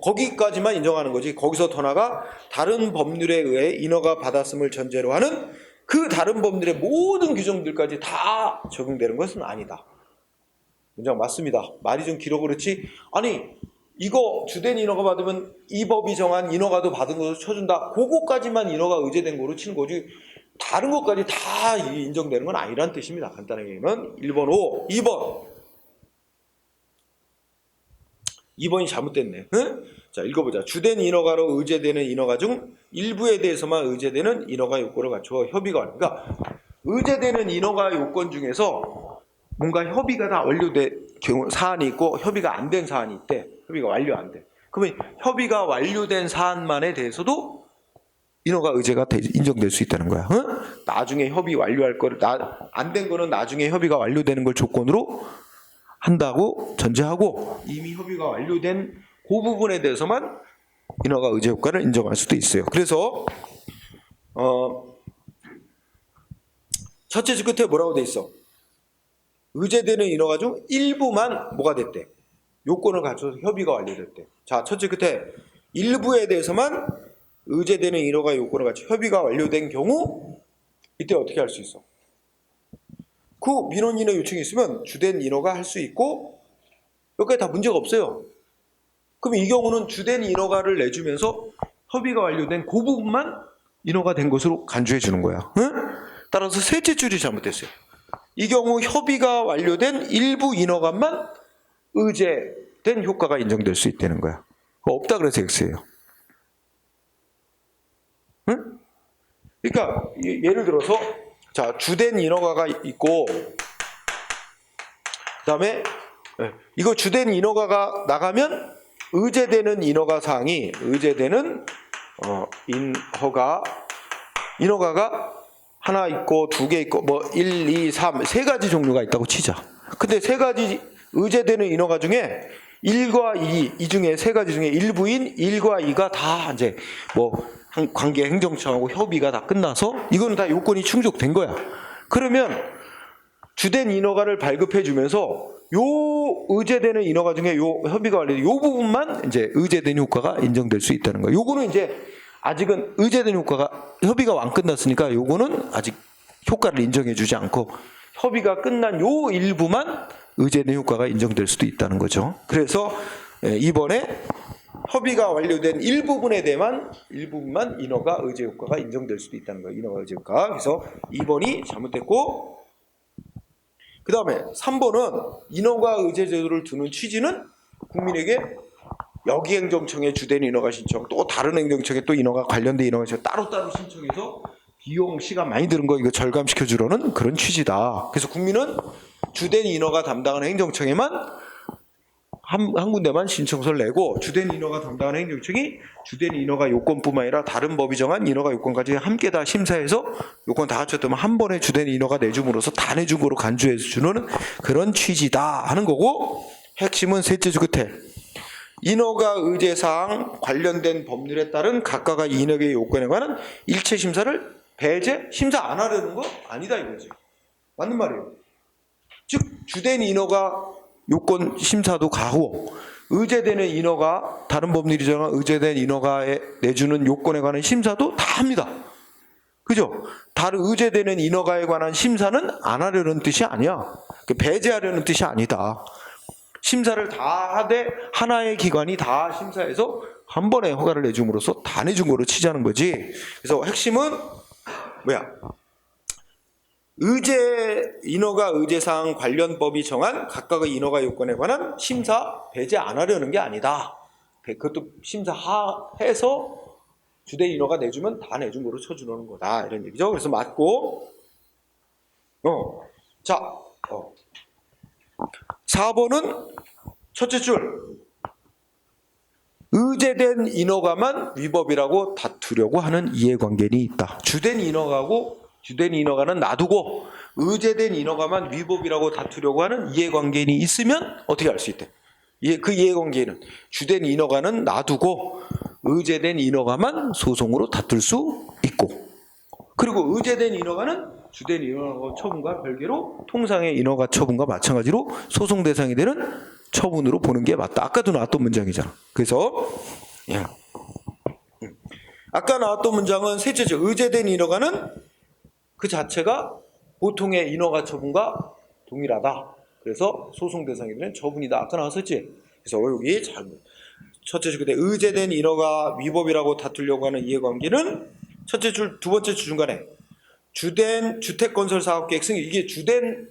거기까지만 인정하는 거지 거기서 더 나가 다른 법률에 의해 인허가 받았음을 전제로 하는 그 다른 법률의 모든 규정들까지 다 적용되는 것은 아니다. 문장 맞습니다. 말이 좀 길어 그렇지 아니 이거 주된 인허가 받으면 이 법이 정한 인허가도 받은 것으로 쳐준다. 그거까지만 인허가 의제된 거로 치는 거지 다른 것까지 다 인정되는 건 아니라는 뜻입니다. 간단하게 얘기하면 1번 5, 2번이 잘못됐네. 응? 자, 읽어보자. 주된 인허가로 의제되는 인허가 중 일부에 대해서만 의제되는 인허가 요건을 갖추어 협의가 그러니까 의제되는 인허가 요건 중에서 뭔가 협의가 다 완료된 경우 사안이 있고 협의가 안 된 사안이 있대. 협의가 완료 안 돼. 그러면 협의가 완료된 사안만에 대해서도 인허가 의제가 인정될 수 있다는 거야. 응? 나중에 협의 완료할 거를 안 된 거는 나중에 협의가 완료되는 걸 조건으로 한다고 전제하고 이미 협의가 완료된 그 부분에 대해서만 인허가 의제 효과를 인정할 수도 있어요. 그래서 첫째 줄 끝에 뭐라고 돼 있어? 의제되는 인허가 중 일부만 뭐가 됐대? 요건을 갖춰서 협의가 완료됐대. 자, 첫째 끝에 일부에 대해서만 의제되는 인허가 요건을 갖춰 협의가 완료된 경우 이때 어떻게 할 수 있어? 그 민원 인허 요청이 있으면 주된 인허가 할 수 있고 여기까지 다 문제가 없어요. 그럼 이 경우는 주된 인허가를 내주면서 협의가 완료된 그 부분만 인허가 된 것으로 간주해 주는 거야. 응? 따라서 셋째 줄이 잘못됐어요. 이 경우 협의가 완료된 일부 인허가만 의제된 효과가 인정될 수 있다는 거야. 없다 그래서 X예요. 응? 그러니까 예를 들어서 자 주된 인허가가 있고 그 다음에 이거 주된 인허가가 나가면 의제되는 인허가 사항이 의제되는 인허가가 하나 있고 두 개 있고 뭐 1, 2, 3 세 가지 종류가 있다고 치자. 근데 세 가지 의제되는 인허가 중에 1과 2, 이 중에 세 가지 중에 일부인 1과 2가 다 이제 관계 행정청하고 협의가 다 끝나서 이거는 다 요건이 충족된 거야. 그러면 주된 인허가를 발급해 주면서 요 의제되는 인허가 중에 요 협의가 완료된 요 부분만 이제 의제된 효과가 인정될 수 있다는 거야. 요거는 이제 아직은 의제된 효과가 협의가 안 끝났으니까 요거는 아직 효과를 인정해 주지 않고 협의가 끝난 요 일부만 의제된 효과가 인정될 수도 있다는 거죠. 그래서 이번에 협의가 완료된 일부분에 대한 일부분만 인허가 의제 효과가 인정될 수도 있다는 거예요. 인허가 의제 효과. 그래서 2번이 잘못됐고, 그 다음에 3번은 인허가 의제 제도를 두는 취지는 국민에게 여기 행정청에 주된 인허가 신청, 또 다른 행정청에 또 인허가 관련된 인허가 신청 따로따로 신청해서 비용 시간 많이 드는 거 이거 절감시켜 주려는 그런 취지다. 그래서 국민은 주된 인허가 담당하는 행정청에만 한 군데만 신청서를 내고 주된 인허가 담당하는 행정청이 주된 인허가 요건뿐만 아니라 다른 법이 정한 인허가 요건까지 함께 다 심사해서 요건 다 갖췄다면 한 번에 주된 인허가 내줌으로써 다 내준 거로 간주해 주는 그런 취지다 하는 거고, 핵심은 셋째 주 끝에 인허가 의제사항 관련된 법률에 따른 각각의 인허가의 요건에 관한 일체 심사를 배제? 심사 안 하려는 거 아니다 이거지. 맞는 말이에요. 즉 주된 인허가 요건 심사도 가고 의제되는 인허가 다른 법률이 정한 의제된 인허가에 내주는 요건에 관한 심사도 다 합니다. 그죠? 다른 의제되는 인허가에 관한 심사는 안 하려는 뜻이 아니야. 배제하려는 뜻이 아니다. 심사를 다 하되 하나의 기관이 다 심사해서 한 번에 허가를 내줌으로써 다 내준 거로 치자는 거지. 그래서 핵심은 뭐야? 의제 인허가 의제사항 관련 법이 정한 각각의 인허가 요건에 관한 심사 배제 안 하려는 게 아니다. 그것도 심사해서 주된 인허가 내주면 다 내준 거로 쳐주는 거다 이런 얘기죠. 그래서 맞고 4번은 첫째 줄 의제된 인허가만 위법이라고 다투려고 하는 이해관계는 있다. 주된 인허가는 놔두고 의제된 인허가만 위법이라고 다투려고 하는 이해관계는 있으면 어떻게 할 수 있대? 그 이해관계는 주된 인허가는 놔두고 의제된 인허가만 소송으로 다툴 수 있고, 그리고 의제된 인허가는 주된 인허가 처분과 별개로 통상의 인허가 처분과 마찬가지로 소송 대상이 되는 처분으로 보는 게 맞다. 아까도 나왔던 문장이잖아. 그래서 아까 나왔던 문장은 셋째죠. 의제된 인허가는 그 자체가 보통의 인허가 처분과 동일하다. 그래서 소송 대상이 되는 처분이다. 아까 나왔었지. 그래서 여기 잘못. 첫째 줄 그때 의제된 인허가 위법이라고 다투려고 하는 이해관계는 첫째 줄 두 번째 줄 중간에 주된 주택건설사업계획 승인, 이게 주된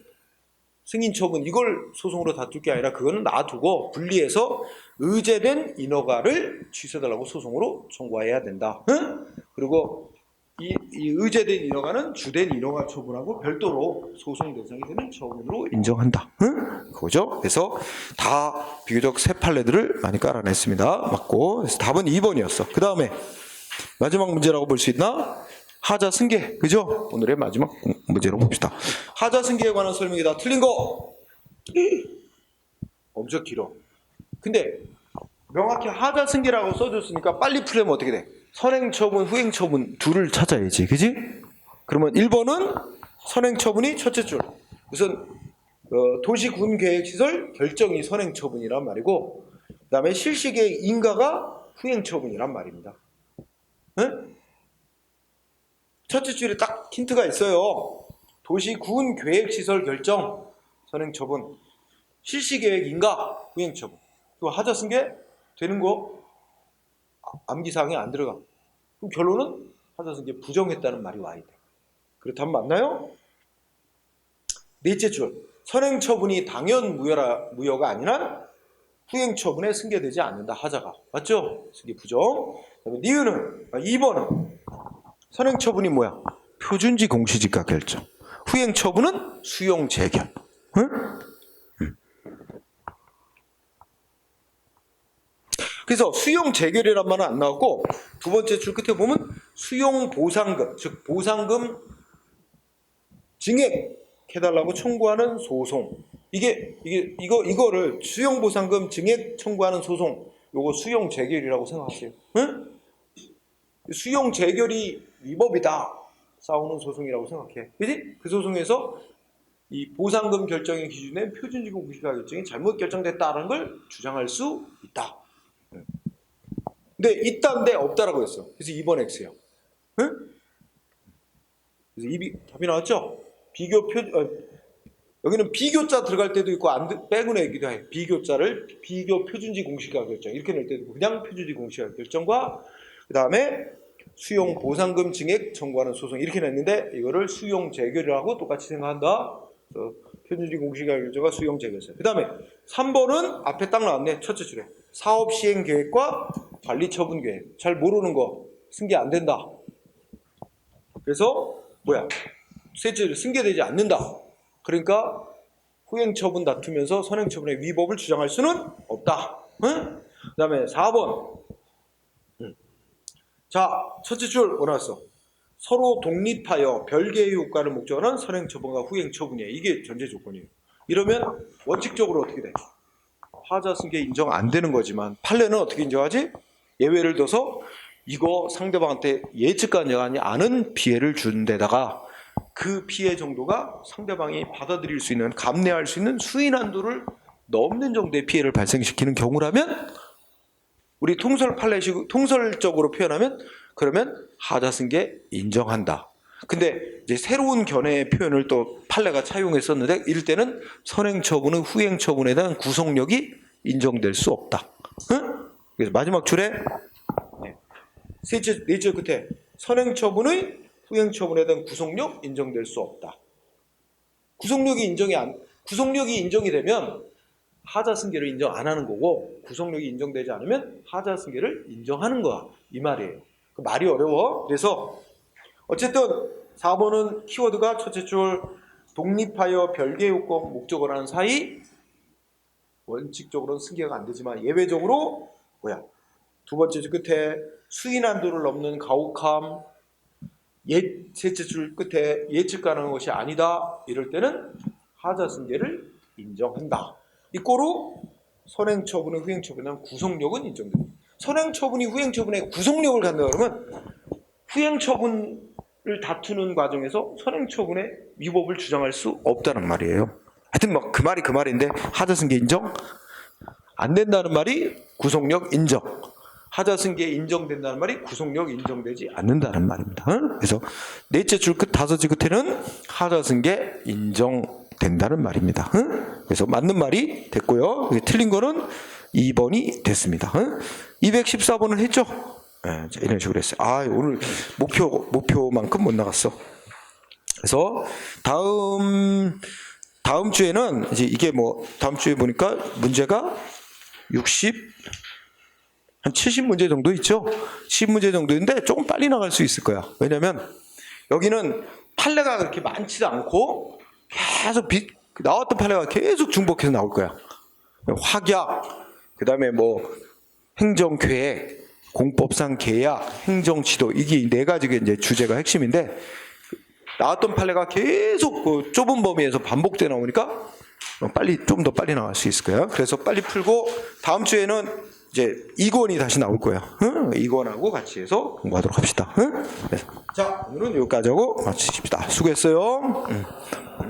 승인 처분 이걸 소송으로 다툴 게 아니라 그거는 놔두고 분리해서 의제된 인허가를 취소해달라고 소송으로 청구해야 된다. 응? 그리고 이 의제된 인허가는 주된 인허가 처분하고 별도로 소송 대상이 되는 처분으로 인정한다. 응? 그거죠. 그래서 다 비교적 새 판례들을 많이 깔아냈습니다. 맞고. 그래서 답은 2번이었어. 그 다음에 마지막 문제라고 볼 수 있나? 하자 승계. 그죠? 오늘의 마지막 문제로 봅시다. 하자 승계에 관한 설명이 다 틀린 거. 엄청 길어. 근데 명확히 하자 승계라고 써줬으니까 빨리 풀려면 어떻게 돼? 선행처분, 후행처분 둘을 찾아야지. 그지? 그러면 1번은 선행처분이 첫째 줄. 우선 도시군계획시설 결정이 선행처분이란 말이고, 그 다음에 실시계획 인가가 후행처분이란 말입니다. 응? 첫째 줄에 딱 힌트가 있어요. 도시군계획시설 결정, 선행처분, 실시계획 인가, 후행처분. 그거 하자 승계 되는 거 암기사항에 안 들어가. 그럼 결론은 하자 승계 부정했다는 말이 와야 돼. 그렇다면 맞나요? 넷째 줄 선행처분이 당연 무효가 아니라 후행처분에 승계되지 않는다. 하자가 맞죠? 승계 부정. 니은은 2번은 선행처분이 뭐야? 표준지 공시지가 결정. 후행처분은 수용 재결. 응? 그래서 수용 재결이란 말은 안 나왔고, 두 번째 줄 끝에 보면 수용 보상금, 즉 보상금 증액해달라고 청구하는 소송, 이거를 수용보상금 증액 청구하는 소송, 요거 수용재결이라고 생각하세요. 응? 수용재결이 위법이다. 싸우는 소송이라고 생각해. 그지? 그 소송에서 이 보상금 결정의 기준에 표준지급 공시가 결정이 잘못 결정됐다는 걸 주장할 수 있다. 근데 있다인데 없다라고 했어. 그래서 2번 X예요. 응? 그래서 답이 나왔죠? 여기는 비교자 들어갈 때도 있고 빼고 내기도 해. 비교자를 비교 표준지 공시가 결정 이렇게 낼 때도 있고 그냥 표준지 공시가 결정과 그 다음에 수용 보상금 증액 청구하는 소송 이렇게 냈는데 이거를 수용 재결이라고 똑같이 생각한다. 그래서 표준지 공시가 결정과 수용 재결서. 그 다음에 3번은 앞에 딱 나왔네. 첫째 줄에 사업 시행 계획과 관리 처분 계획. 잘 모르는 거 승계 안 된다. 그래서 셋째로 승계되지 않는다. 그러니까 후행 처분 다투면서 선행 처분의 위법을 주장할 수는 없다. 응? 그 다음에 4번. 자, 첫째 줄 뭐나왔어? 서로 독립하여 별개의 효과를 목적으로 하는 선행 처분과 후행 처분이에요. 이게 전제 조건이에요. 이러면 원칙적으로 어떻게 돼? 하자 승계 인정 안 되는 거지만 판례는 어떻게 인정하지? 예외를 둬서 이거 상대방한테 예측가능하지 않은 피해를 준 데다가 그 피해 정도가 상대방이 받아들일 수 있는, 감내할 수 있는 수인 한도를 넘는 정도의 피해를 발생시키는 경우라면 우리 통설적으로 표현하면 그러면 하자승계 인정한다. 근데 이제 새로운 견해의 표현을 또 판례가 차용했었는데 이럴 때는 선행처분은 후행처분에 대한 구속력이 인정될 수 없다. 응? 그래서 마지막 줄에 넷째 끝에 선행처분의 후행처분에 대한 구속력 인정될 수 없다. 구속력이 인정이 되면 하자승계를 인정 안 하는 거고 구속력이 인정되지 않으면 하자승계를 인정하는 거야. 이 말이에요. 그 말이 어려워. 그래서 어쨌든 4번은 키워드가 첫째 줄 독립하여 별개 요건 목적을 하는 사이 원칙적으로는 승계가 안 되지만 예외적으로 두 번째 줄 끝에 수인 한도를 넘는 가혹함 셋째 줄 끝에 예측 가능한 것이 아니다. 이럴 때는 하자승계를 인정한다. 이꼬로 선행처분의 후행처분은 구속력은 인정됩니다. 선행처분이 후행처분의 구속력을 갖는다 그러면 후행처분을 다투는 과정에서 선행처분의 위법을 주장할 수 없다는 말이에요. 하여튼 그 말이 그 말인데 하자승계 인정? 안 된다는 말이 구속력 인정. 하자승계 인정된다는 말이 구속력 인정되지 않는다는 말입니다. 그래서 넷째 줄 끝 다섯째 끝에는 하자승계 인정된다는 말입니다. 그래서 맞는 말이 됐고요. 틀린 거는 2번이 됐습니다. 214번을 했죠? 네, 이런 식으로 했어요. 오늘 목표만큼 못 나갔어. 그래서 다음 주에는 이제 이게 다음 주에 보니까 문제가 한 70문제 정도 있죠? 10문제 정도인데 조금 빨리 나갈 수 있을 거야. 왜냐면 여기는 판례가 그렇게 많지도 않고 계속 나왔던 판례가 계속 중복해서 나올 거야. 확약, 그 다음에 행정계획, 공법상 계약, 행정지도 이게 네 가지가 이제 주제가 핵심인데 나왔던 판례가 계속 그 좁은 범위에서 반복돼 나오니까 좀 더 빨리 나갈 수 있을 거야. 그래서 빨리 풀고 다음 주에는 이제 2권이 다시 나올 거예요. 2권하고 같이 해서 공부하도록 합시다. 자, 오늘은 여기까지 하고 마치십시다. 수고했어요.